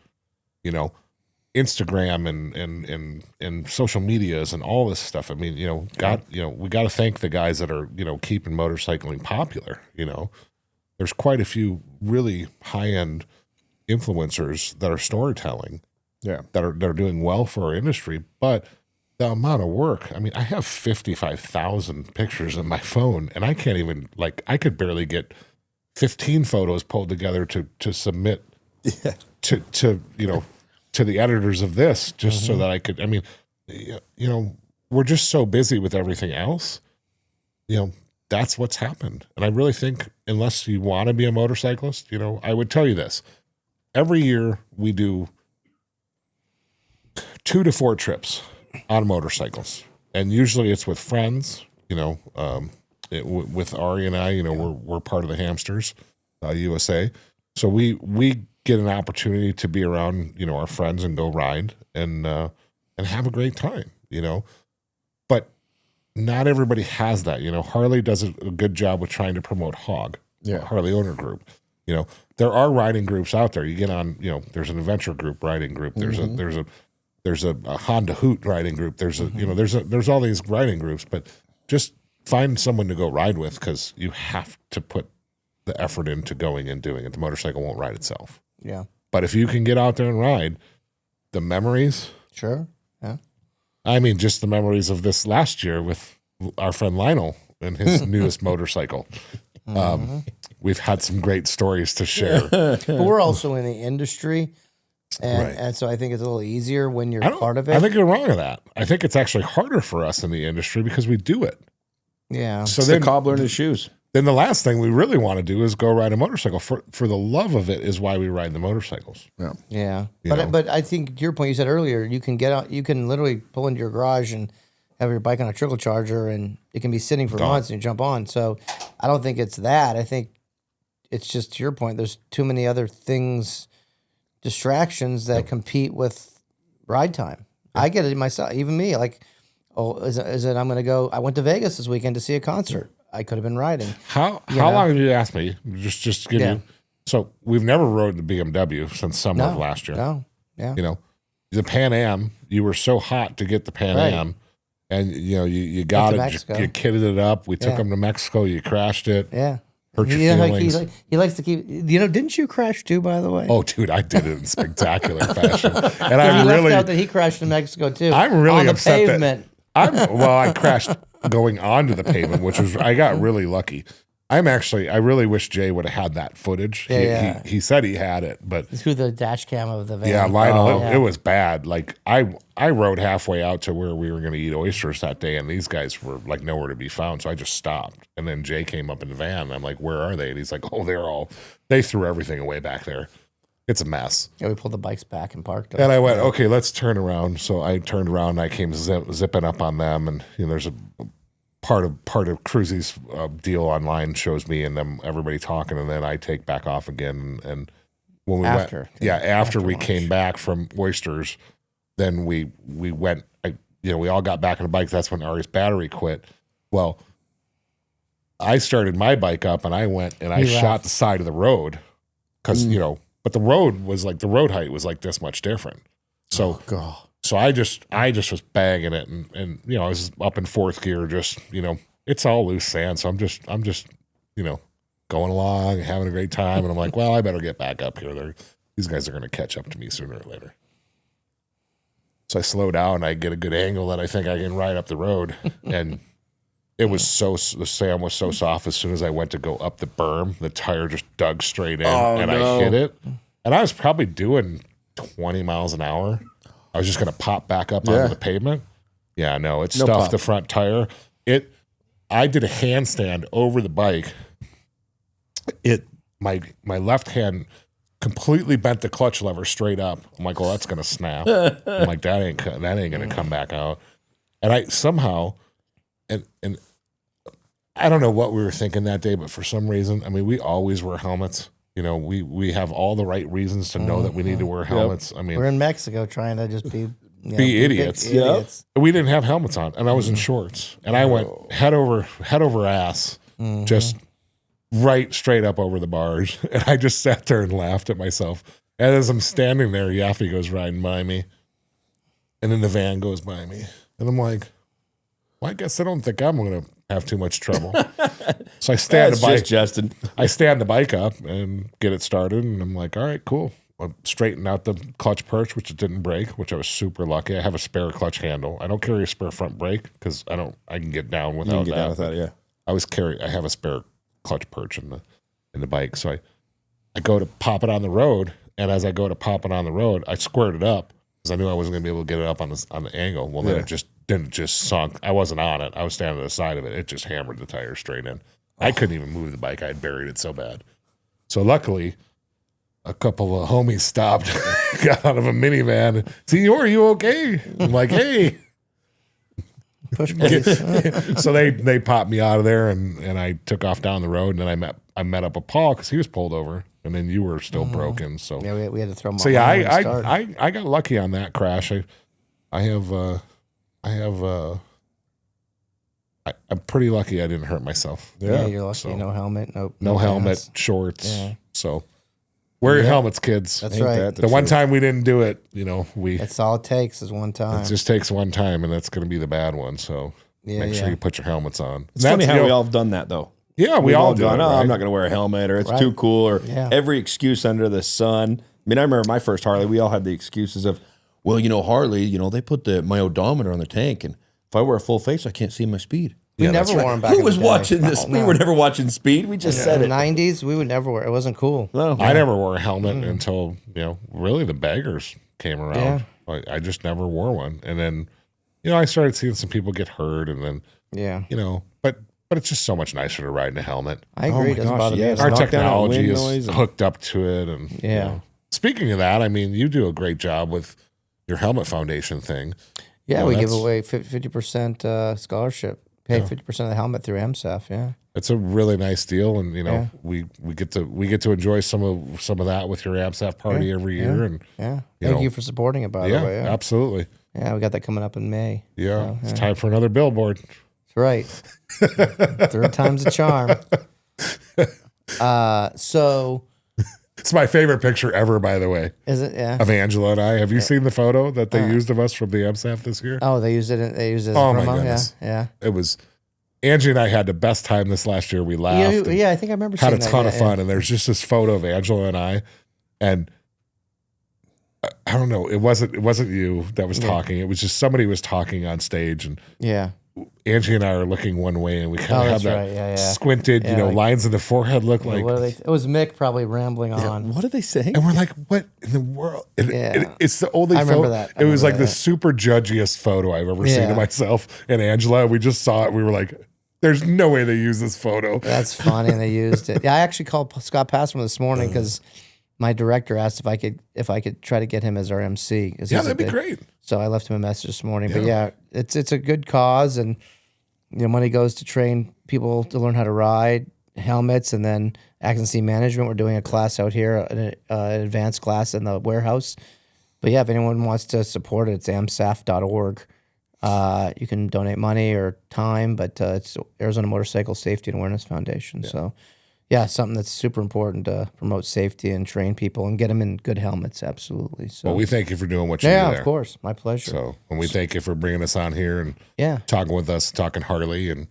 You know, Instagram and social medias and all this stuff. I mean, you know, we got to thank the guys that are, you know, keeping motorcycling popular. You know, there's quite a few really high-end influencers that are storytelling, that are doing well for our industry. But the amount of work, I mean, I have 55,000 pictures in my phone, and I can't even, like, I could barely get 15 photos pulled together to submit to you know, to the editors of this, just so that I could, I mean, you know, we're just so busy with everything else, you know, that's what's happened. And I really think, unless you want to be a motorcyclist, you know, I would tell you this. Every year we do 2 to 4 trips on motorcycles. And usually it's with friends, you know, with Ari and I, you know, we're part of the Hamsters, USA. So we get an opportunity to be around, you know, our friends and go ride and have a great time, you know. But not everybody has that, you know. Harley does a good job with trying to promote HOG, Harley Owner Group. You know, there are riding groups out there. You get on, you know, there's an adventure group riding group. There's a Honda Hoot riding group. There's a, you know, there's all these riding groups, but just find someone to go ride with, because you have to put the effort into going and doing it. The motorcycle won't ride itself. Yeah. But if you can get out there and ride, the memories. Sure. Yeah. I mean, just the memories of this last year with our friend Lionel and his newest motorcycle. We've had some great stories to share. But we're also in the industry. And so I think it's a little easier when you're part of it. I think you're wrong on that. I think it's actually harder for us in the industry because we do it. Yeah. So then, the cobbler in his shoes. Then the last thing we really want to do is go ride a motorcycle. For the love of it is why we ride the motorcycles. Yeah. Yeah. You But I think to your point, you said earlier, you can get out, you can literally pull into your garage and have your bike on a trickle charger, and it can be sitting for months and you jump on. So I don't think it's that. I think it's just, to your point, there's too many other things, distractions that compete with ride time. I get it myself, even me. Like, oh, is it I'm going to go, I went to Vegas this weekend to see a concert. I could have been riding. How long did you ask me? Just give you. So we've never rode the BMW since summer of last year. No. Yeah. You know, the Pan Am, you were so hot to get the Pan Am, and you know you got it, you kitted it up. We took them to Mexico. You crashed it. Yeah. Hurt your feelings. He likes to keep. You know, didn't you crash too? By the way. Oh, dude, I did it in spectacular fashion, and I left out that he crashed in Mexico too. I'm really on the upset pavement. I crashed going onto the pavement, which was, I got really lucky. I really wish Jay would have had that footage. He said he had it, but through the dash cam of the van. Yeah, Lionel, it was bad. Like I rode halfway out to where we were going to eat oysters that day, and these guys were like nowhere to be found. So I just stopped, and then Jay came up in the van. And I'm like, "Where are they?" And he's like, "Oh, they threw everything away back there. It's a mess." Yeah, we pulled the bikes back and parked them. And I went, "Okay, let's turn around." So I turned around, and I came zipping up on them, and you know, there's a part of Cruzy's deal online shows me and them everybody talking, and then I take back off again. And when we after we came back from oysters, then we went. We all got back on the bike. That's when Ari's battery quit. Well, I started my bike up and I went and I shot the side of the road because, but the road height was like this much different. So, so I just was bagging it and I was up in fourth gear, just, it's all loose sand. So I'm just, going along, having a great time. And I'm like, well, I better get back up here. These guys are going to catch up to me sooner or later. So I slow down, I get a good angle that I think I can ride up the road. And the sand was so soft. As soon as I went to go up the berm, the tire just dug straight in I hit it. And I was probably doing 20 miles an hour. I was just going to pop back up onto the pavement. Yeah, no, it stuffed the front tire. I did a handstand over the bike. My left hand completely bent the clutch lever straight up. I'm like, well, that's gonna snap. I'm like, that ain't gonna come back out. And I somehow, and I don't know what we were thinking that day, but for some reason, I mean, we always wear helmets. We have all the right reasons to know that we need to wear helmets. I mean, we're in Mexico trying to just be idiots. idiots. We didn't have helmets on, and I was in shorts, and I went head over ass, just right straight up over the bars. And I just sat there and laughed at myself. And as I'm standing there, Yaffe goes riding by me. And then the van goes by me. And I'm like, well, I guess I don't think I'm going to have too much trouble. So I stand I stand the bike up and get it started. And I'm like, all right, cool. I straightened out the clutch perch, which it didn't break, which I was super lucky. I have a spare clutch handle. I don't carry a spare front brake because I can get down without that. Yeah. I have a spare clutch perch in the bike. So I go to pop it on the road, and as I go to pop it on the road, I squared it up because I knew I wasn't going to be able to get it up on the angle. Well, then it just sunk. I wasn't on it. I was standing on the side of it. It just hammered the tire straight in. I couldn't even move the bike. I had buried it so bad. So luckily, a couple of homies stopped, got out of a minivan. Are you okay? I'm like, hey. Push please. So they popped me out of there, and I took off down the road, and then I met up with Paul because he was pulled over, and then you were still broken. So yeah, we had to throw him. So yeah, I got lucky on that crash. I'm pretty lucky I didn't hurt myself. Yeah, you're lucky. So, no helmet, no helmet, shorts. Yeah. So wear your helmets, kids. That's right. The one time we didn't do it, that's all it takes is one time. It just takes one time, and that's going to be the bad one. So make sure you put your helmets on. It's funny how we all have done that, though. Yeah, we've all done it. Oh, I'm not going to wear a helmet, or it's too cool, or every excuse under the sun. I mean, I remember my first Harley, we all had the excuses of, well, Harley, they put my odometer on the tank, and if I wear a full face, I can't see my speed. We never wore them back. Who was watching this? We were never watching speed. We just said it. In the 90s, we would never wear it. It wasn't cool. No. I never wore a helmet until, really the baggers came around. Yeah. I just never wore one. And then, I started seeing some people get hurt, and then, but it's just so much nicer to ride in a helmet. I agree. Our technology is hooked up to it. And, speaking of that, I mean, you do a great job with your helmet foundation thing. Yeah, we give away 50% scholarship. Pay 50% of the helmet through MSAF. Yeah, it's a really nice deal, and we get to enjoy some of that with your MSAF party every year. And thank you for supporting it. By the way, absolutely. Yeah, we got that coming up in May. Yeah, it's time for another billboard. That's right. Third time's a charm. So. It's my favorite picture ever, by the way. Is it? Yeah. Of Angela and I. Have you seen the photo that they used of us from the MSAF this year? Oh, they used it. As a promo? My goodness! Yeah. It was. Angie and I had the best time this last year. We laughed. Yeah, I think I remember. Had a ton of fun, and there's just this photo of Angela and I, and I don't know. It wasn't you that was talking. It was just somebody was talking on stage, and Angie and I are looking one way, and we kind of have that squinted, lines in the forehead look like. It was Mick probably rambling on. What are they saying? And we're like, what in the world? It's the only photo. I remember that. It was like the super judgiest photo I've ever seen of myself and Angela. We just saw it. We were like, there's no way they use this photo. That's funny, and they used it. Yeah, I actually called Scott Passman this morning because my director asked if I could try to get him as our MC. Yeah, that'd be great. So I left him a message this morning. But it's a good cause, and money goes to train people to learn how to ride, helmets, and then accident management. We're doing a class out here, an advanced class in the warehouse. But yeah, if anyone wants to support it, it's amsaf.org. You can donate money or time, but it's Arizona Motorcycle Safety and Awareness Foundation. So, yeah, something that's super important to promote safety and train people and get them in good helmets. Absolutely. So, Well, we thank you for doing what you do yeah, there. of course, my pleasure. So, and we thank you for bringing us on here and talking with us, talking Harley, and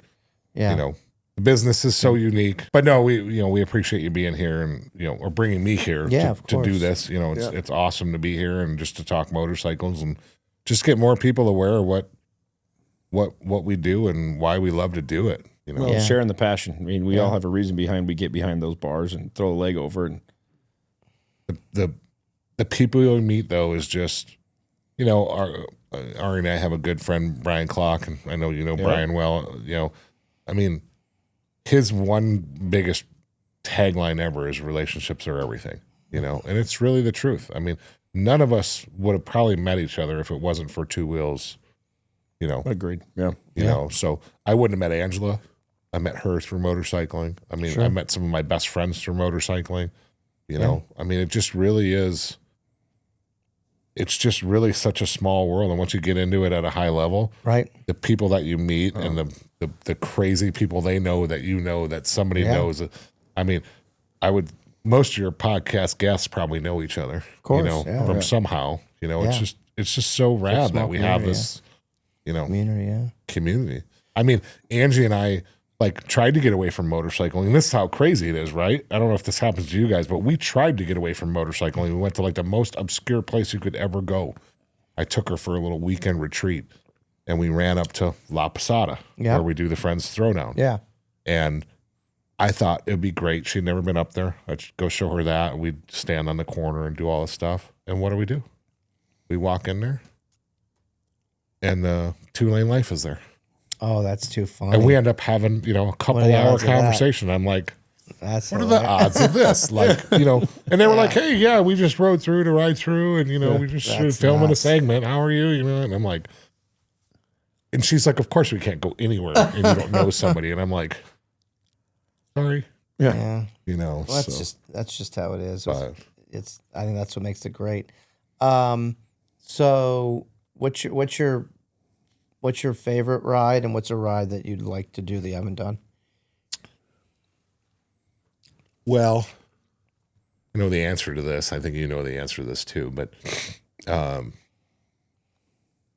you know, the business is so unique. But no, we appreciate you being here and or bringing me here to do this. You know, it's awesome to be here and just to talk motorcycles and just get more people aware of what we do and why we love to do it. You know, sharing the passion. I mean, we all have a reason we get behind those bars and throw a leg over. And the people you'll meet though is just, Ari and I have a good friend, Brian Clock, and I know you know Brian well. I mean, his one biggest tagline ever is relationships are everything. And it's really the truth. I mean, none of us would have probably met each other if it wasn't for two wheels. Agreed. Yeah. So I wouldn't have met Angela. I met her through motorcycling. I mean, I met some of my best friends through motorcycling. I mean, it just really is. It's just really such a small world. And once you get into it at a high level, right, the people that you meet and the crazy people they know that somebody knows. I mean, most of your podcast guests probably know each other, of course, from somehow. It's just so rad that we have this, community. I mean, Angie and I tried to get away from motorcycling. This is how crazy it is, right? I don't know if this happens to you guys, but we tried to get away from motorcycling. We went to the most obscure place you could ever go. I took her for a little weekend retreat, and we ran up to La Posada, where we do the Friends Throwdown. Yeah. And I thought it'd be great. She'd never been up there. I'd go show her that. We'd stand on the corner and do all this stuff. And what do? We walk in there, and the 2-lane life is there. Oh, that's too funny. And we end up having, a couple-hour conversation. I'm like, what are the odds of this? And they were like, hey, yeah, we just rode through to ride through, and, we just filming a segment. How are you? And I'm like, and she's like, of course we can't go anywhere and you don't know somebody. And I'm like, sorry. Yeah. Well, that's just how it is. But, I think that's what makes it great. So what's your favorite ride, and what's a ride that you'd like to do that you haven't done? Well, I know the answer to this. I think you know the answer to this too. But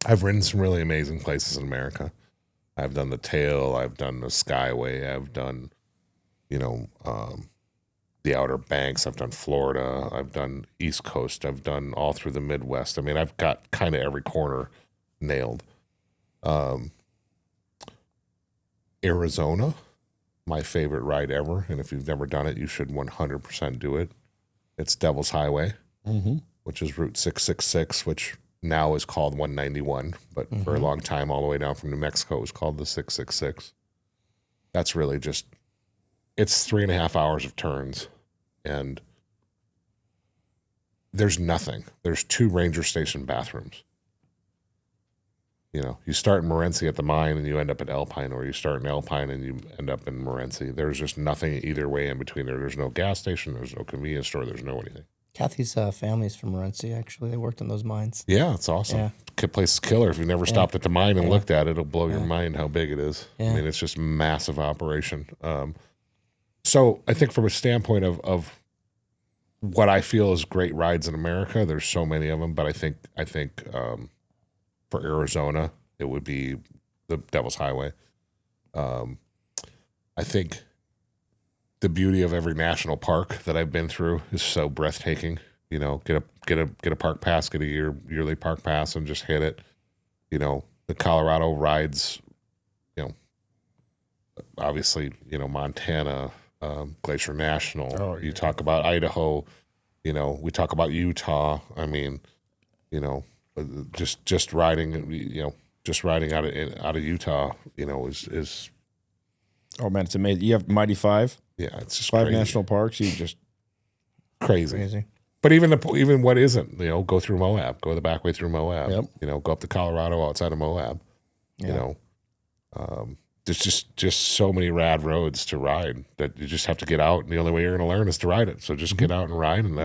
I've ridden some really amazing places in America. I've done the Tail. I've done the Skyway. I've done, the Outer Banks. I've done Florida. I've done East Coast. I've done all through the Midwest. I mean, I've got kind of every corner nailed. Arizona, my favorite ride ever, and if you've never done it, you should 100% do it. It's Devil's Highway, which is Route 666, which now is called 191, but for a long time, all the way down from New Mexico, it was called the 666. That's really just, it's 3.5 hours of turns, and there's nothing. There's 2 ranger station bathrooms. You start in Morenci at the mine and you end up at Alpine, or you start in Alpine and you end up in Morenci. There's just nothing either way in between there. There's no gas station. There's no convenience store. There's no anything. Kathy's family's from Morenci, actually. They worked in those mines. Yeah, it's awesome. Yeah. Place is killer. If you've never stopped at the mine and looked at it, it'll blow your mind how big it is. Yeah. I mean, it's just massive operation. So I think from a standpoint of what I feel is great rides in America, there's so many of them, but I think for Arizona, it would be the Devil's Highway. I think the beauty of every national park that I've been through is so breathtaking. Get a park pass, get a yearly park pass, and just hit it. The Colorado rides. Obviously, Montana, Glacier National. Oh, yeah. You talk about Idaho. We talk about Utah. I mean, just riding. Just riding out of Utah. Is. Oh man, it's amazing. You have Mighty Five. Yeah, it's just 5 crazy. national parks. You just crazy. But even what isn't, go through Moab, go the back way through Moab. Yep. Go up to Colorado outside of Moab. Yeah. There's just so many rad roads to ride that you just have to get out, and the only way you're going to learn is to ride it. So just get out and ride, and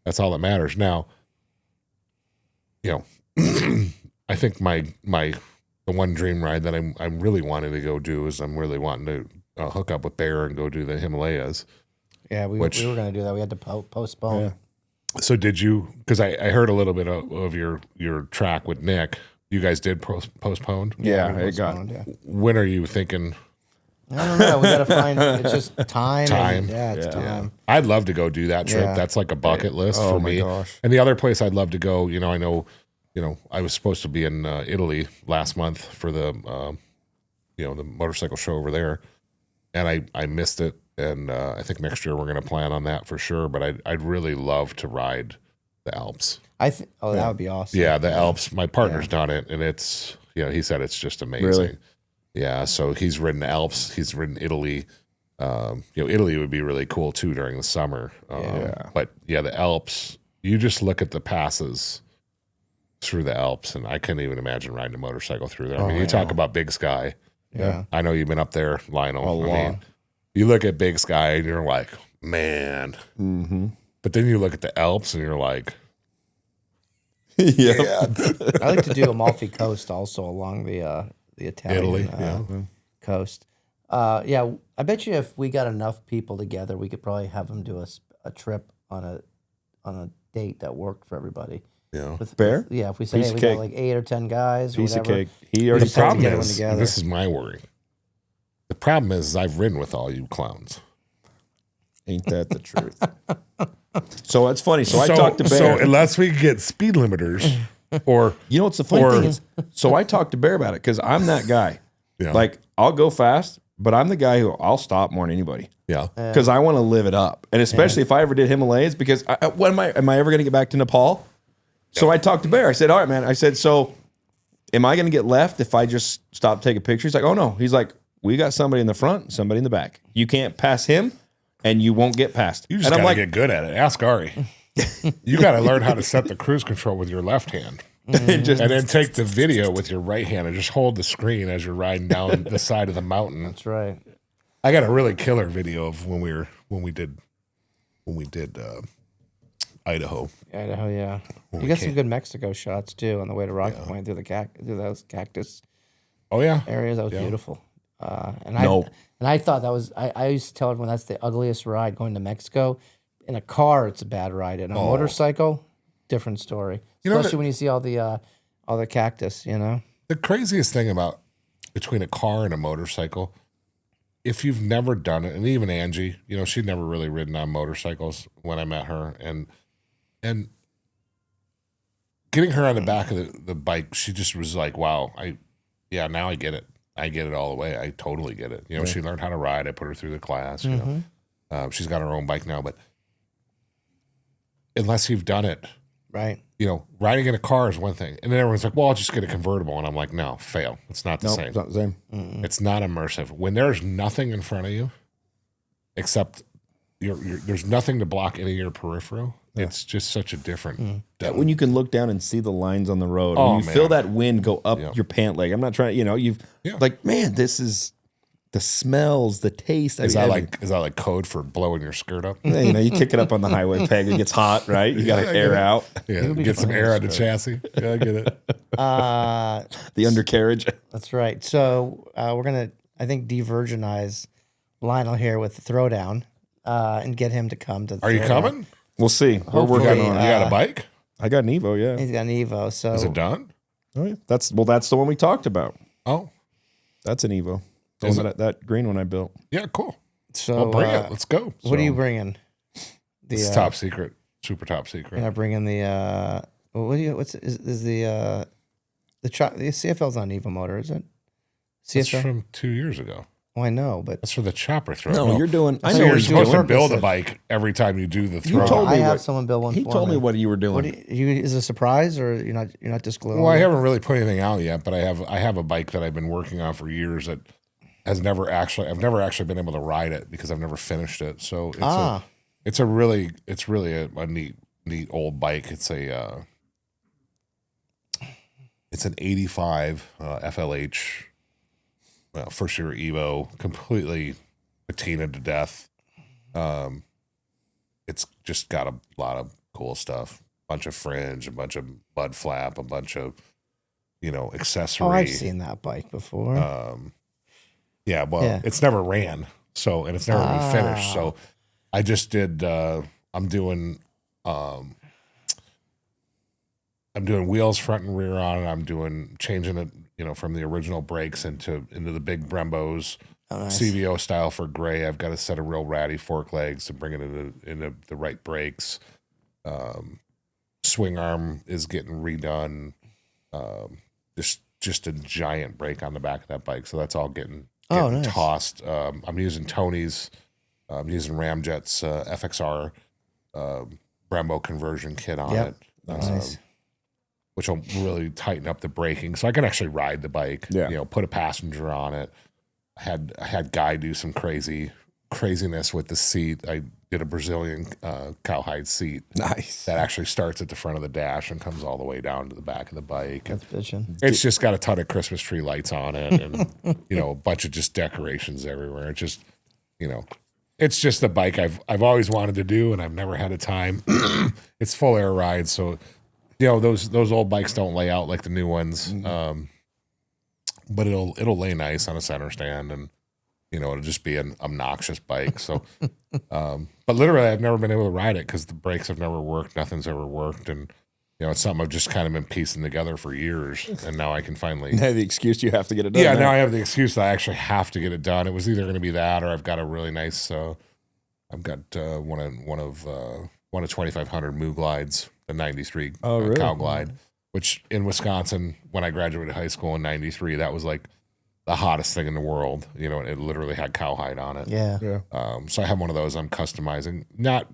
that's all that matters. Now, I think my the one dream ride that I'm really wanting to go do is I'm really wanting to hook up with Bear and go do the Himalayas. Yeah, we were going to do that. We had to postpone. Yeah. So did you? Because I heard a little bit of your track with Nick. You guys did postpone. Yeah, we it got. postponed, yeah. When are you thinking? I don't know. We got to find. It's just time. Time. It's Yeah. time. I'd love to go do that trip. Yeah. That's like a bucket list Oh for my me. gosh. And the other place I'd love to go, I know, I was supposed to be in Italy last month for the, the motorcycle show over there, and I missed it. And I think next year we're going to plan on that for sure. But I'd really love to ride the Alps. That would be awesome. Yeah, the Alps. My partner's done it, and it's he said it's just amazing. Really? Yeah. So he's ridden Alps. He's ridden Italy. Italy would be really cool too during the summer. But yeah, the Alps. You just look at the passes through the Alps, and I couldn't even imagine riding a motorcycle through there. I mean, you talk about Big Sky. Yeah. I know you've been up there, Lionel. A lot. You look at Big Sky, and you're like, man. Mm-hmm. But then you look at the Alps, and you're like, Yeah. I like to do Amalfi Coast also along the Italian Italy. coast. I bet you if we got enough people together, we could probably have them do a trip on a date that worked for everybody. Yeah. Bear? If we say Piece hey, of we cake. got like 8 or 10 guys, or Piece of whatever. cake. He already just have to Problem get one is, together. this is my worry. The problem is I've ridden with all you clowns. Ain't that the truth? So it's funny. So I talked to Bear. So unless we get speed limiters or You know what's the funny thing is? So I talked to Bear about it because I'm that guy. Yeah. Like I'll go fast, but I'm the guy who I'll stop more than anybody yeah. because I want to live it up, and especially if I ever did Himalayas. Because when am I ever going to get back to Nepal? So I talked to Bear. I said, "All right, man." I said, "So, am I going to get left if I just stop taking pictures?" He's like, "Oh no." He's like, "We got somebody in the front, somebody in the back. You can't pass him, and you won't get past." You just and got I'm to like, get good at it. Ask Ari. You got to learn how to set the cruise control with your left hand. and just, And then take the video with your right hand and just hold the screen as you're riding down the side of the mountain. That's right. I got a really killer video of when we did Idaho. Idaho, yeah. You got some good Mexico shots too on the way to Rocky Point through those cactus Oh yeah. areas. That was beautiful. And No. I thought that was. I used to tell everyone that's the ugliest ride going to Mexico. In a car, it's a bad ride. In a motorcycle, different story. You know Especially that- when you see all the cactus. The craziest thing about between a car and a motorcycle, if you've never done it, and even Angie, she'd never really ridden on motorcycles when I met her, and getting her on the back of the bike, she just was like, wow, now I get it. I get it all the way. I totally get it. She learned how to ride. I put her through the class. She's got her own bike now, but unless you've done it, Right. riding in a car is one thing. And then everyone's like, well, I'll just get a convertible. And I'm like, no, fail. It's not the nope, same. it's not the same. It's not immersive. When there's nothing in front of you except there's nothing to block any of your peripheral, it's just such a different. When you can look down and see the lines on the road, Oh, when you man. feel that wind go up Yeah. your pant leg. I'm not trying, like, man, this is the smells, the taste. Is that like code for blowing your skirt up? Yeah, you kick it up on the highway peg, it gets hot, right? You got to air out Yeah, get some air out of the chassis. Yeah, I get it. the undercarriage. That's right. So we're gonna, I think, de-virginize Lionel here with the throwdown and get him to come to. The Are you throwdown. coming? We'll see. We're Hopefully, working on You it. got a bike? I got an Evo, yeah. He's got an Evo. So Is it done? Oh, yeah. That's the one we talked about. Oh, That's an Evo. The Is one that green one I built. yeah, cool. So Well, bring it. Let's go. What are you bringing? It's top secret, super top secret. You're not bringing the. Is the CFL's not an Evo motor, is it? That's CFL. from 2 years ago. Oh, I know, but That's for the chopper throw. No, you're doing. I So know you're what you're supposed to doing. build a bike every time you do the throw. told I me have what- someone build one. He for told me me what you were doing. What is it a surprise or you're not disclosing? Well, I haven't really put anything out yet, but I have a bike that I've been working on for years that I've never actually been able to ride it because I've never finished it. So it's really a neat old bike. It's an 85 FLH first year Evo, completely patinaed to death. It's just got a lot of cool stuff. Bunch of fringe, a bunch of mud flap, a bunch of accessory. Oh, I've seen that bike before. Yeah, well, it's never ran, and it's never been finished. So I just did. I'm doing wheels front and rear on it. I'm changing it, from the original brakes into the big Brembos, CVO style for gray. I've got a set of real ratty fork legs to bring it into the right brakes. Swing arm is getting redone. Just a giant brake on the back of that bike, so that's all getting nice. tossed. I'm using Tony's. I'm using Ramjet's FXR Brembo conversion kit on it. Nice. Which will really tighten up the braking, so I can actually ride the bike. Yeah. Put a passenger on it. I had Guy do some craziness with the seat. I did a Brazilian cowhide seat. Nice. That actually starts at the front of the dash and comes all the way down to the back of the bike. That's bitchin'. It's just got a ton of Christmas tree lights on it, and a bunch of just decorations everywhere. It's just, it's just a bike I've always wanted to do, and I've never had a time. It's full air ride, so. Those old bikes don't lay out like the new ones, but it'll lay nice on a center stand, and it'll just be an obnoxious bike. So, but literally, I've never been able to ride it because the brakes have never worked, nothing's ever worked, and it's something I've just kind of been piecing together for years, and now I can finally. Now the excuse you have to get it done. Yeah, now I have the excuse that I actually have to get it done. It was either going to be that, or I've got a really nice. I've got one of 2500 Moo Glides. The 93 Cow Glide, which in Wisconsin, when I graduated high school in 93, that was like the hottest thing in the world. It literally had cowhide on it. Yeah. So I have one of those I'm customizing, not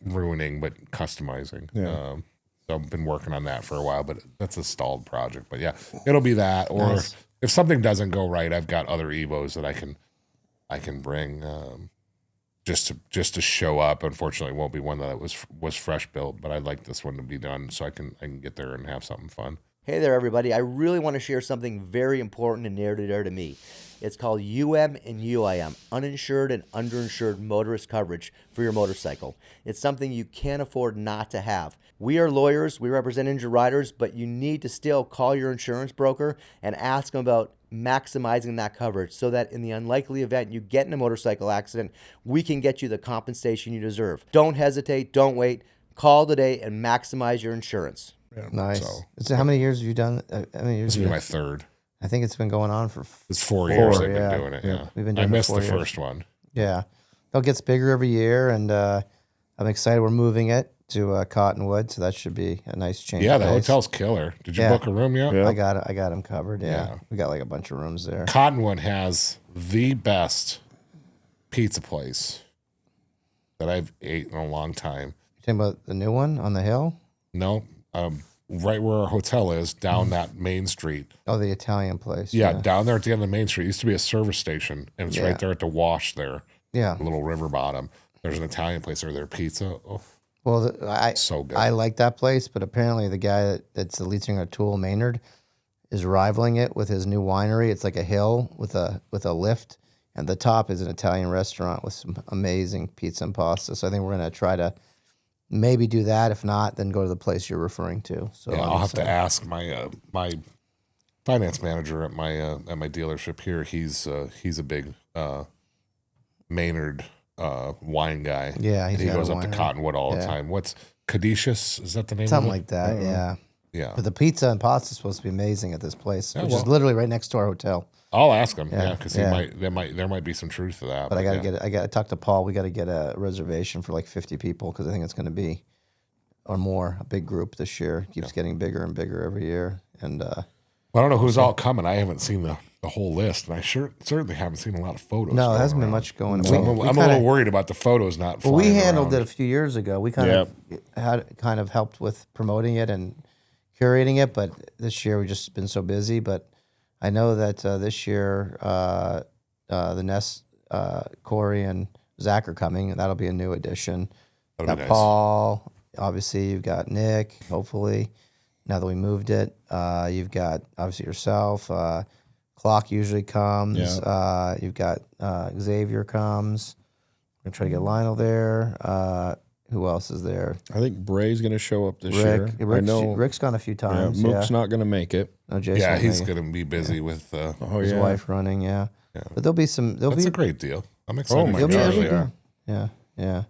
ruining, but customizing. Yeah. So I've been working on that for a while, but that's a stalled project. But yeah, it'll be that. Or Nice. if something doesn't go right, I've got other Evos that I can bring just to show up. Unfortunately, it won't be one that was fresh built, but I'd like this one to be done so I can get there and have something fun. Hey there, everybody. I really want to share something very important and near and dear to me. It's called UM and UIM, uninsured and underinsured motorist coverage for your motorcycle. It's something you can't afford not to have. We are lawyers, we represent injured riders, but you need to still call your insurance broker and ask them about maximizing that coverage so that in the unlikely event you get in a motorcycle accident, we can get you the compensation you deserve. Don't hesitate, don't wait. Call today and maximize your insurance. Yeah, Nice. So how many years have you done? How many years? This will be my third. I think it's been going on for. It's 4 years I've yeah. been doing it. Yeah, We've been doing I missed it 4 the years. first one. Yeah, it gets bigger every year, and I'm excited. We're moving it to Cottonwood, so that should be a nice change. Yeah, of the pace. hotel's killer. Did you Yeah. book a room yet? Yeah. I got them covered. Yeah. Yeah. We got like a bunch of rooms there. Cottonwood has the best pizza place that I've ate in a long time. You talking about the new one on the hill? No, right where our hotel is, down that main street. Oh, the Italian place. Yeah, down there at the end of the main street. It used to be a service station, and it's Yeah. right there at the wash there, Yeah. a little river bottom. There's an Italian place there. Their pizza, Well, so good. I like that place, but apparently the guy that's the lead singer of Tool, Maynard, is rivaling it with his new winery. It's like a hill with a lift, and the top is an Italian restaurant with some amazing pizza and pasta. So I think we're gonna try to maybe do that. If not, then go to the place you're referring to. So Yeah, I'm I'll have to excited. ask my my finance manager at my dealership here. He's a big Maynard wine guy. Yeah, and he got a goes up to winery. Cottonwood all the Yeah. time. What's Cadicius? Is that the name? Something of it? like that. Yeah. Yeah, But the pizza and pasta is supposed to be amazing at this place, which is well. literally right next to our hotel. I'll ask him. Yeah, Yeah, because yeah. there might be some truth to that. But I gotta yeah. get it. I gotta talk to Paul. We gotta get a reservation for like 50 people because I think it's gonna be or more a big group this year. It keeps getting bigger and bigger every year. And Well, I don't know who's all coming. I haven't seen the whole list, and I certainly haven't seen a lot of photos. no, going it hasn't been around. much going on. So I'm a little worried about the photos not. Well, we flying handled around. it a few years ago. We kind of helped with promoting it and curating it, but this year we've just been so busy. But I know that this year the Ness, Corey, and Zach are coming, and that'll be a new addition. That'll Got be nice. Paul, obviously you've got Nick. Hopefully, now that we moved it, you've got obviously yourself. Clock usually comes. You've got Xavier comes. We're gonna try to get Lionel there. Who else is there? I think Bray's going to show up this year. I know Rick's gone a few times. Mook's not going to make it. No, Jason Yeah, won't he's make it. going to be busy with His wife running. Yeah. But there'll be some. That's a great deal. I'm excited. Oh my for gosh, Charlie. yeah. Yeah.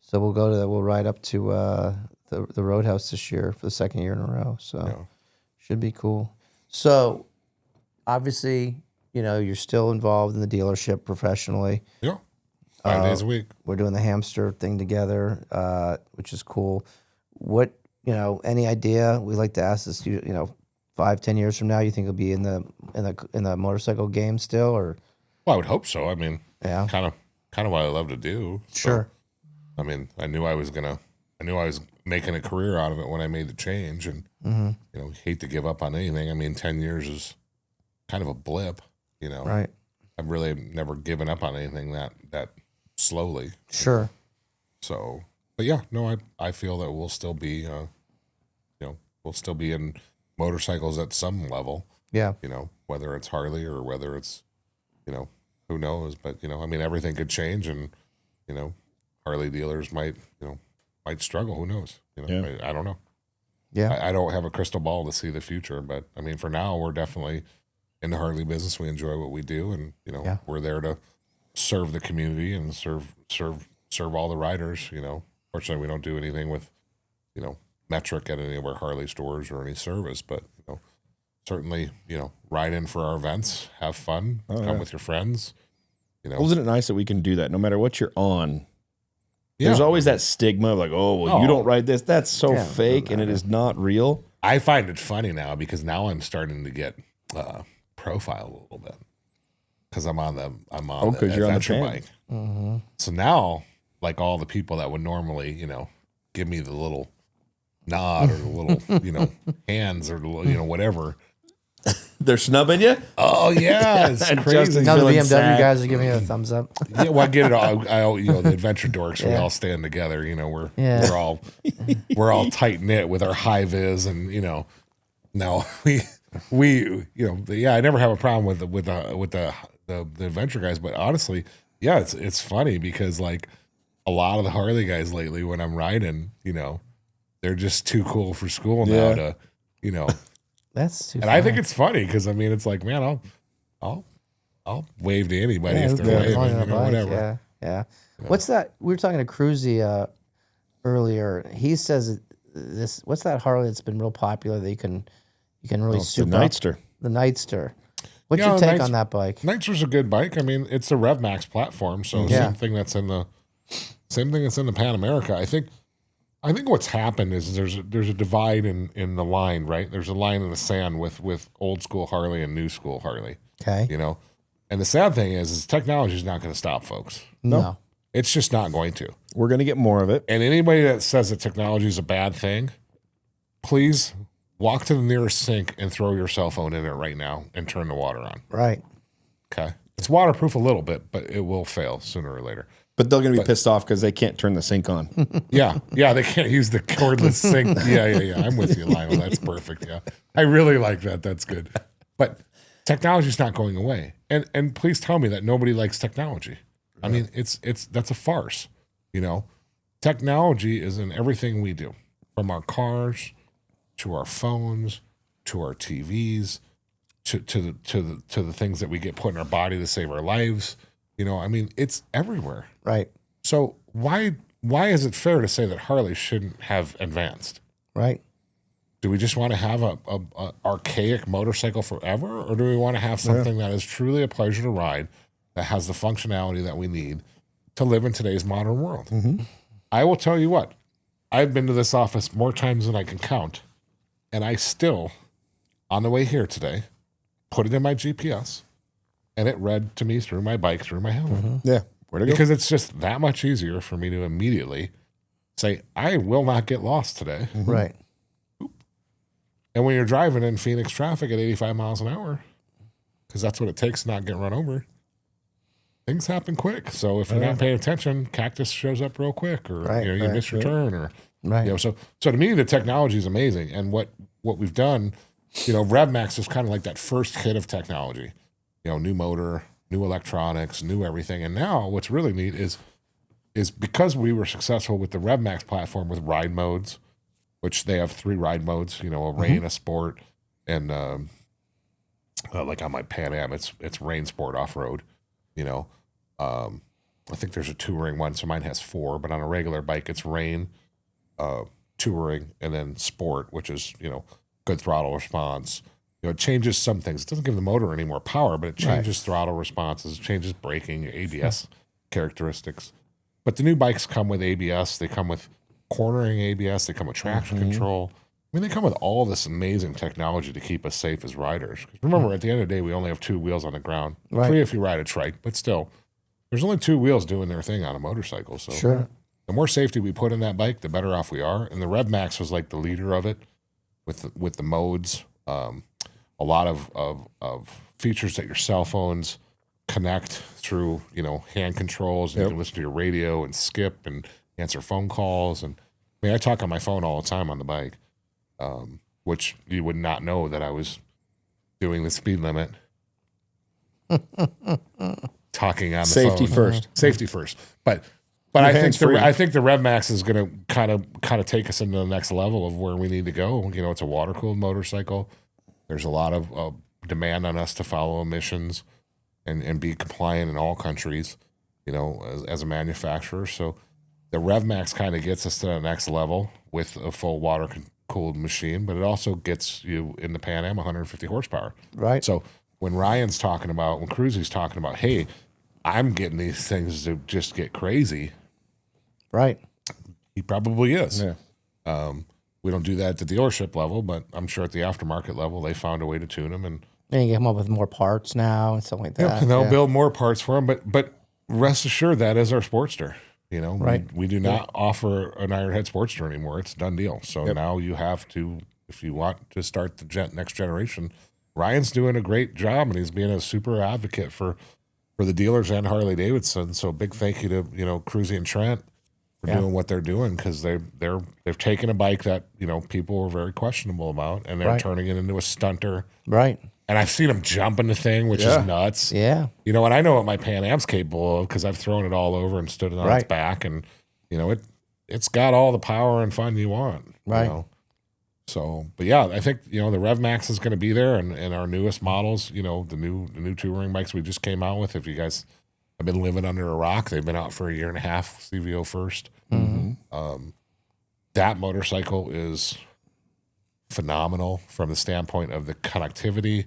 So we'll go to that. We'll ride up to the Roadhouse this year for the second year in a row. So should be cool. So obviously, you're still involved in the dealership professionally. Yeah. 5 days a week. We're doing the hamster thing together, which is cool. What, any idea? We like to ask this, 5-10 years from now, you think it'll be in the motorcycle game still, or? Well, I would hope so. I mean, Yeah. kind of what I love to do. So, Sure. I mean, I knew I was making a career out of it when I made the change, and hate to give up on anything. I mean, 10 years is kind of a blip, Right. I've really never given up on anything that slowly. Sure. So, but yeah, no, I feel that we'll still be, we'll still be in motorcycles at some level. Yeah. Whether it's Harley or whether it's, who knows? But I mean, everything could change, and Harley dealers might struggle. Who knows? I don't know. Yeah. I don't have a crystal ball to see the future, but I mean, for now, we're definitely in the Harley business. We enjoy what we do, and we're there to serve the community and serve all the riders. Fortunately, we don't do anything with metric at any of our Harley stores or any service, but certainly ride in for our events, have fun, come with your friends. Isn't it nice that we can do that no matter what you're on? Yeah. There's always that stigma of like, you don't ride this. That's so fake, and it is not real. I find it funny now because now I'm starting to get profiled a little bit because I'm on the you're on the adventure fan. bike. Mm-hmm. So now, like all the people that would normally, give me the little nod or the little, hands or the little, whatever. They're snubbing you. Oh yeah, it's crazy. Justin's Now the feeling BMW sad. guys are giving you a thumbs up. Yeah, well, I get it all. The adventure dorks, we all stand together. We're all tight knit with our high vis, and no, I never have a problem with the adventure guys, but honestly, yeah, it's funny because like a lot of the Harley guys lately, when I'm riding, they're just too cool for school now to, That's too and I think it's funny because I mean, it's like, man, I'll wave to anybody if they're waving, whatever. Yeah. What's that? We were talking to Cruzy earlier. He says this. What's that Harley that's been real popular that you can really The soup up? Nightster. The Nightster. What's Yeah, your take on that bike? Nightster's a good bike. I mean, it's a RevMax platform, so same thing that's in the Pan America. I think what's happened is there's a divide in the line, right? There's a line in the sand with old school Harley and new school Harley. Okay. And the sad thing is technology is not going to stop folks. No. It's just not going to. We're going to get more of it. And anybody that says that technology is a bad thing, please walk to the nearest sink and throw your cell phone in it right now and turn the water on. Right. Okay. It's waterproof a little bit, but it will fail sooner or later. But they're going to be pissed off because they can't turn the sink on. Yeah, they can't use the cordless sink. Yeah. I'm with you, Lionel. That's perfect. Yeah, I really like that. That's good. But technology's not going away. And please tell me that nobody likes technology. I mean, that's a farce. Technology is in everything we do, from our cars to our phones to our TVs to the things that we get put in our body to save our lives. I mean, it's everywhere. Right. So why is it fair to say that Harley shouldn't have advanced? Right. Do we just want to have a archaic motorcycle forever, or do we want to have something that is truly a pleasure to ride, that has the functionality that we need to live in today's modern world? Mm-hmm. I will tell you what, I've been to this office more times than I can count, and I still, on the way here today, put it in my GPS, and it read to me through my bike, through my helmet. Mm-hmm. Yeah. Where to go? Because it's just that much easier for me to immediately say, I will not get lost today. Mm-hmm. Right. And when you're driving in Phoenix traffic at 85 miles an hour, because that's what it takes to not get run over, things happen quick. So if you're not paying attention, cactus shows up real quick, or you miss your turn, or so to me the technology is amazing. And what we've done, RevMax is kind of like that first hit of technology. New motor, new electronics, new everything. And now what's really neat is is because we were successful with the RevMax platform with ride modes, which they have 3 ride modes, a rain, a sport, and like on my Pan Am, it's rain, sport, off-road, I think there's a touring one, so mine has 4, but on a regular bike, it's rain, touring, and then sport, which is, good throttle response. It changes some things. It doesn't give the motor any more power, but it changes throttle responses, it changes braking, ABS characteristics. But the new bikes come with ABS. They come with cornering ABS. They come with traction control. I mean, they come with all this amazing technology to keep us safe as riders. 'Cause remember, at the end of the day, we only have 2 wheels on the ground. Right. 3 if you ride a trike, but still, there's only 2 wheels doing their thing on a motorcycle. So Sure. the more safety we put in that bike, the better off we are. And the RevMax was like the leader of it with the modes. A lot of features that your cell phones connect through, hand controls. You can listen to your radio and skip and answer phone calls. And I mean, I talk on my phone all the time on the bike, which you would not know that I was doing the speed limit. Talking on the Safety phone. first. Safety first. But I think hands-free. I think the RevMax is going to kind of take us into the next level of where we need to go. It's a water cooled motorcycle. There's a lot of demand on us to follow emissions and be compliant in all countries, as a manufacturer. So the RevMax kind of gets us to the next level with a full water cooled machine, but it also gets you in the Pan Am 150 horsepower. Right. So when Ryan's talking about, when Cruzy's talking about, hey, I'm getting these things to just get crazy. Right. He probably is. Yeah. We don't do that at the dealership level, but I'm sure at the aftermarket level, they found a way to tune them. And you come up with more parts now and stuff like that. and they'll build more parts for them. But rest assured, that is our Sportster. Right. We do not offer an Ironhead Sportster anymore. It's a done deal. So now you have to, if you want to start the next generation, Ryan's doing a great job, and he's being a super advocate for the dealers and Harley Davidson. So big thank you to Cruzy and Trent for doing what they're doing, because they've taken a bike that people were very questionable about, and they're turning it into a stunter. Right. And I've seen them jumping the thing, which is nuts. Yeah. And I know what my Pan Am's capable of because I've thrown it all over and stood it on its back, and it's got all the power and fun you want. Right. So, but yeah, I think the RevMax is going to be there, and our newest models, the new touring bikes we just came out with. If you guys have been living under a rock, they've been out for a year and a half. CVO first. That motorcycle is phenomenal from the standpoint of the connectivity,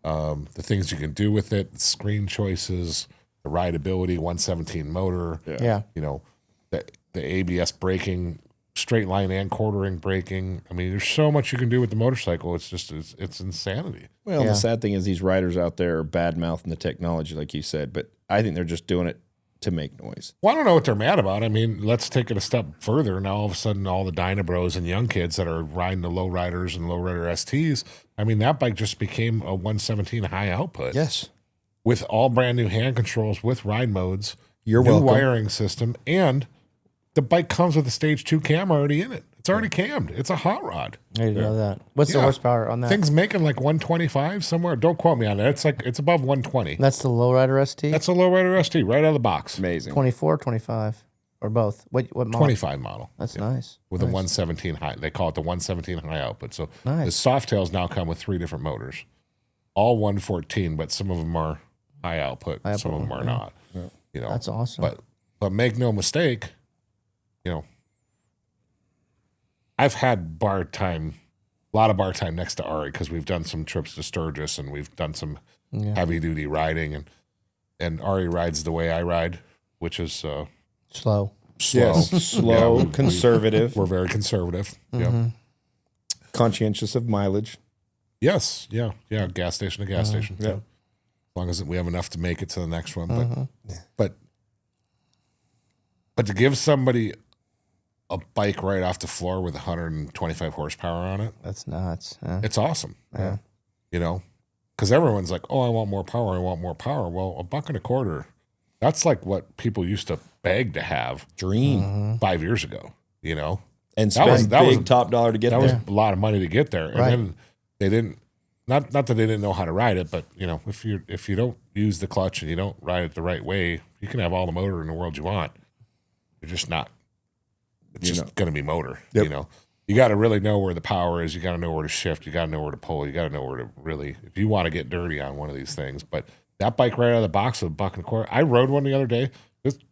the things you can do with it, the screen choices, the rideability, 117 motor. Yeah. The ABS braking, straight line and quartering braking. I mean, there's so much you can do with the motorcycle. It's just it's insanity. Well, the sad thing is these riders out there are bad mouthing the technology, like you said, but I think they're just doing it to make noise. Well, I don't know what they're mad about. I mean, let's take it a step further. Now, all of a sudden, all the Dynabros and young kids that are riding the lowriders and lowrider STs, I mean, that bike just became a 117 high output. Yes. With all brand new hand controls, with ride modes, You're new welcome. wiring system, and the bike comes with a stage 2 cam already in it. It's already cammed. It's a hot rod. I didn't know that. What's the horsepower on that? Thing's making like 125 somewhere. Don't quote me on that. It's above 120. That's the lowrider ST? That's a lowrider ST right out of the box. Amazing. 24, 25, or both? What model? 25 model. That's nice. With a 117 high. They call it the 117 high output. So Nice. the Softails now come with 3 different motors. All 114, but some of them are high output. Some of them are not. That's awesome. But make no mistake, I've had a lot of bar time next to Ari, because we've done some trips to Sturgis and we've done some heavy duty riding, and Ari rides the way I ride, which is Slow. Yes. Slow, conservative, we're very conservative. conscientious of mileage. Yes, yeah, gas station to gas station. Yeah, as long as we have enough to make it to the next one. But to give somebody a bike right off the floor with 125 horsepower on it, That's nuts. Huh? it's awesome. Yeah, because everyone's like, "Oh, I want more power. I want more power." Well, $1.25. That's like what people used to beg to have, Dream. 5 years ago. And spend big top dollar to get That there. was a lot of money to get there, and then they didn't. Not that they didn't know how to ride it, but if you don't use the clutch and you don't ride it the right way, you can have all the motor in the world you want. You're just not. It's just going to be motor. You know, you got to really know where the power is. You got to know where to shift. You got to know where to pull. You got to know where to really, if you want to get dirty on one of these things. But that bike right out of the box with $1.25. I rode one the other day. Just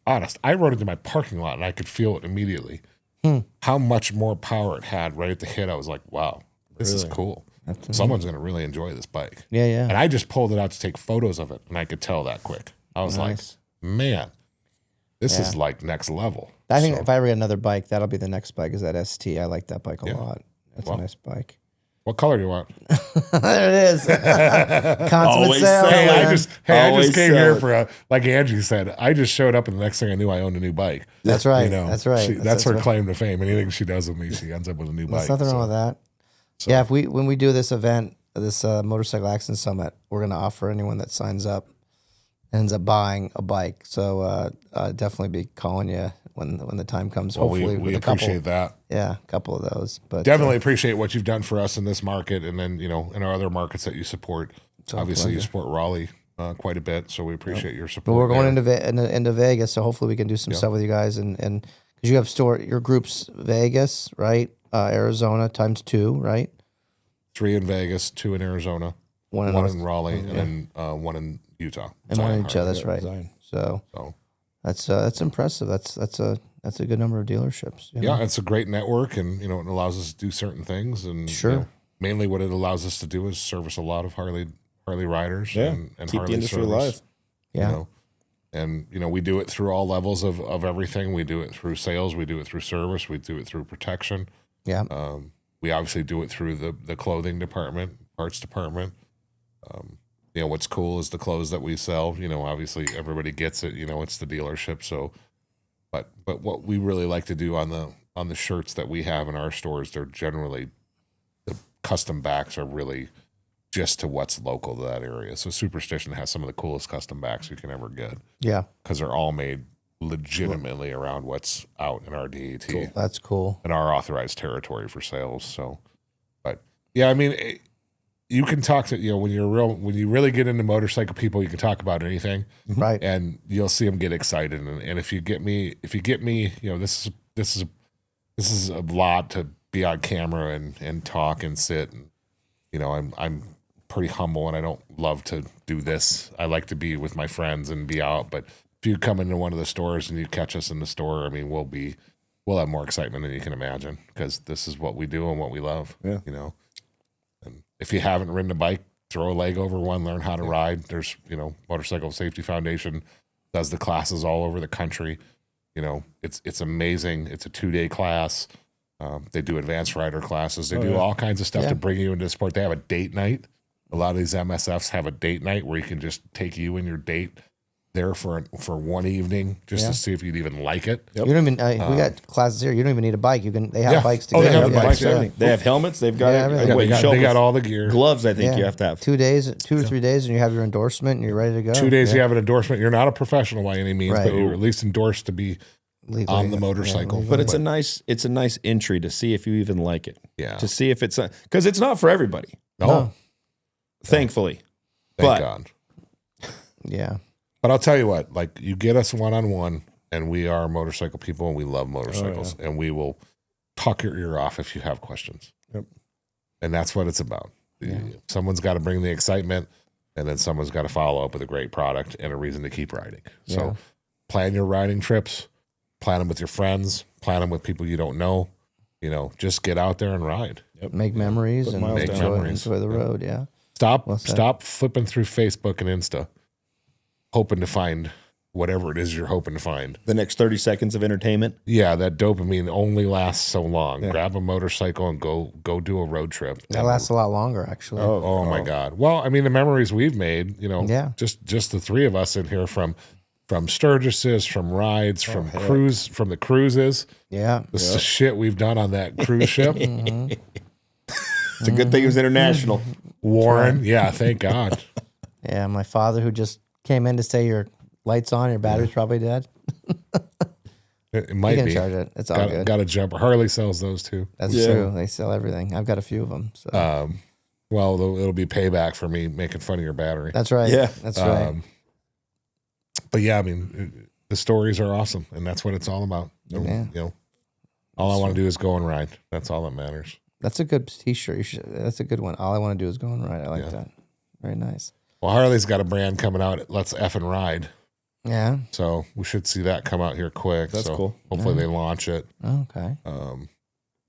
honest, I rode it in my parking lot and I could feel it immediately. How much more power it had right at the hit. I was like, wow, this is cool. Someone's going to really enjoy this bike. Yeah, yeah. And I just pulled it out to take photos of it, and I could tell that quick. I was like, man, this is like next level. I think if I ever get another bike, that'll be the next bike, is that ST. I like that bike a lot. That's a nice bike. What color do you want? There it is. Consummate sale. Hey, man. I just came here for like Angie said. I just showed up, and the next thing I knew, I owned a new bike. That's right. You know, that's right. That's her claim to fame. Anything she does with me, she ends up with a new bike. There's nothing wrong with that. So. Yeah, when we do this event, this Motorcycle Accident Summit, we're going to offer anyone that signs up ends up buying a bike. So definitely be calling you when the time comes. Well, hopefully we appreciate that. Yeah, a couple of those. But definitely appreciate what you've done for us in this market, and then in our other markets that you support. Obviously, you support Raleigh quite a bit, so we appreciate your support. But we're going into Vegas, so hopefully we can do some stuff with you guys, and because you have your group's Vegas, right? Arizona times 2, right? 3 in Vegas, 2 in Arizona, one in Raleigh, and then 1 in Utah. And one in Utah, that's right. So that's impressive. That's a good number of dealerships. Yeah, it's a great network, and it allows us to do certain things, and mainly what it allows us to do is service a lot of Harley riders and keep Harley the industry service, alive. Yeah. And we do it through all levels of everything. We do it through sales, we do it through service, we do it through protection. Yeah. We obviously do it through the clothing department, parts department. What's cool is the clothes that we sell. Obviously everybody gets it. It's the dealership. So, but what we really like to do on the shirts that we have in our stores, they're generally the custom backs are really just to what's local to that area. So Superstition has some of the coolest custom backs you can ever get. Yeah, because they're all made legitimately around what's out in our DAT. Cool. That's cool. In our authorized territory for sales. So, but yeah, I mean, you can talk to when you really get into motorcycle people, you can talk about anything, right? And you'll see them get excited. And if you get me, this is a lot to be on camera and talk and sit. And I'm pretty humble, and I don't love to do this. I like to be with my friends and be out, but if you come into one of the stores and you catch us in the store, I mean, we'll have more excitement than you can imagine, because this is what we do and what we love. Yeah. And if you haven't ridden a bike, throw a leg over one, learn how to ride. There's, Motorcycle Safety Foundation does the classes all over the country. It's amazing. It's a 2-day class. They do advanced rider classes. They do all kinds of stuff to bring you into the sport. They have a date night. A lot of these MSFs have a date night where you can just take you and your date there for one evening just to see if you'd even like it. Yep. You don't even we got classes here. You don't even need a bike. They have bikes to they get. have bikes. They have helmets. They've got everything. They got all the gear. Gloves. I think you have to have 2 or 3 days, and you have your endorsement, and you're ready to go. 2 days, you have an endorsement. You're not a professional by any means, Right. but you're at least endorsed to be legally on the motorcycle. But it's a nice entry to see if you even like it. Yeah. To see if it's because it's not for everybody. No. Thankfully. Thank God. Yeah. But I'll tell you what, like, you get us one-on-one, and we are motorcycle people, and we love motorcycles, and we will talk your ear off if you have questions. Yep. And that's what it's about. Yeah. Someone's got to bring the excitement, and then someone's got to follow up with a great product and a reason to keep riding. So plan your riding trips, plan them with your friends, plan them with people you don't know. Just get out there and ride. Yep. Make memories and enjoy the road. Yeah. Stop flipping through Facebook and Insta, hoping to find whatever it is you're hoping to find. The next 30 seconds of entertainment. Yeah, that dopamine only lasts so long. Yeah. Grab a motorcycle and go do a road trip. That lasts a lot longer, actually. Oh my God. Well, I mean, the memories we've made, just the three of us in here from Sturgises, from rides, from the cruises. Yeah. The shit we've done on that cruise ship. It's a good thing it was international. Warren, thank God. Yeah, my father, who just came in to say your light's on, your battery's probably dead. It might be. Charge it. It's all good. Got a jumper. Harley sells those too. That's true. They sell everything. I've got a few of them. So. Well, it'll be payback for me making fun of your battery. That's right. Yeah, that's right. But yeah, I mean, the stories are awesome, and that's what it's all about. Yeah. You know, all I want to do is go and ride. That's all that matters. That's a good T-shirt. That's a good one. All I want to do is go and ride. I like that. Very nice. Well, Harley's got a brand coming out. Let's effing ride. Yeah. So we should see that come out here quick. That's cool. Hopefully they launch it. Okay.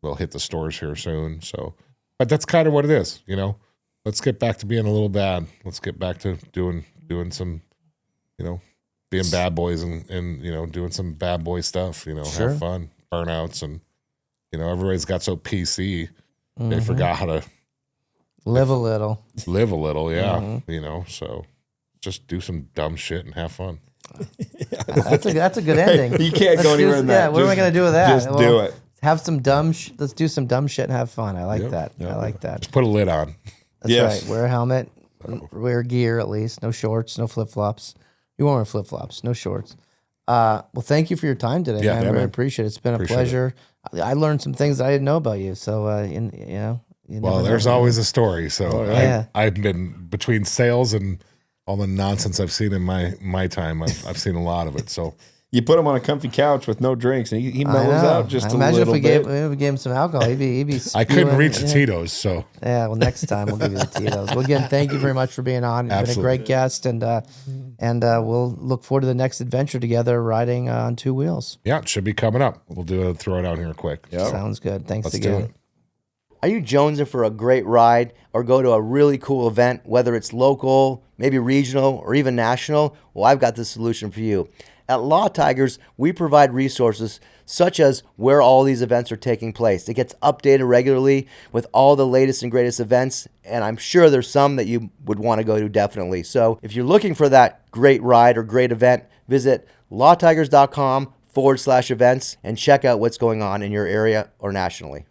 They'll hit the stores here soon. So, but that's kind of what it is. You know, let's get back to being a little bad. Let's get back to doing some, you know, being bad boys and you know, doing some bad boy stuff. You know, have fun, burnouts, and you know, everybody's got so PC. They forgot how to live a little. Live a little, yeah. You know, so just do some dumb shit and have fun. That's a good ending. You can't go anywhere in that. Yeah, what am I going to do with that? Just do it. Have some dumb. Let's do some dumb shit and have fun. I like that. I like that. Just put a lid on. That's right. Wear a helmet. Wear gear at least. No shorts. No flip flops. You won't wear flip flops. No shorts. Well, thank you for your time today, man. I really appreciate it. It's been a pleasure. I learned some things I didn't know about you. So, you know. Well, there's always a story. So I've been between sales and all the nonsense I've seen in my time. I've seen a lot of it. So you put him on a comfy couch with no drinks, and he mellows out just a little bit. Imagine if we gave him some alcohol. He'd be I couldn't reach the Tito's, so yeah. Well, next time we'll give you the Tito's. Well, again, thank you very much for being on. You've been a great guest, and we'll look forward to the next adventure together, riding on two wheels. Yeah, it should be coming up. We'll throw it out here quick. Yep. Sounds good. Thanks Let's again. do it. Are you jonesing for a great ride or go to a really cool event, whether it's local, maybe regional, or even national? Well, I've got the solution for you. At Law Tigers, we provide resources such as where all these events are taking place. It gets updated regularly with all the latest and greatest events, and I'm sure there's some that you would want to go to definitely. So if you're looking for that great ride or great event, visit lawtigers.com/events and check out what's going on in your area or nationally.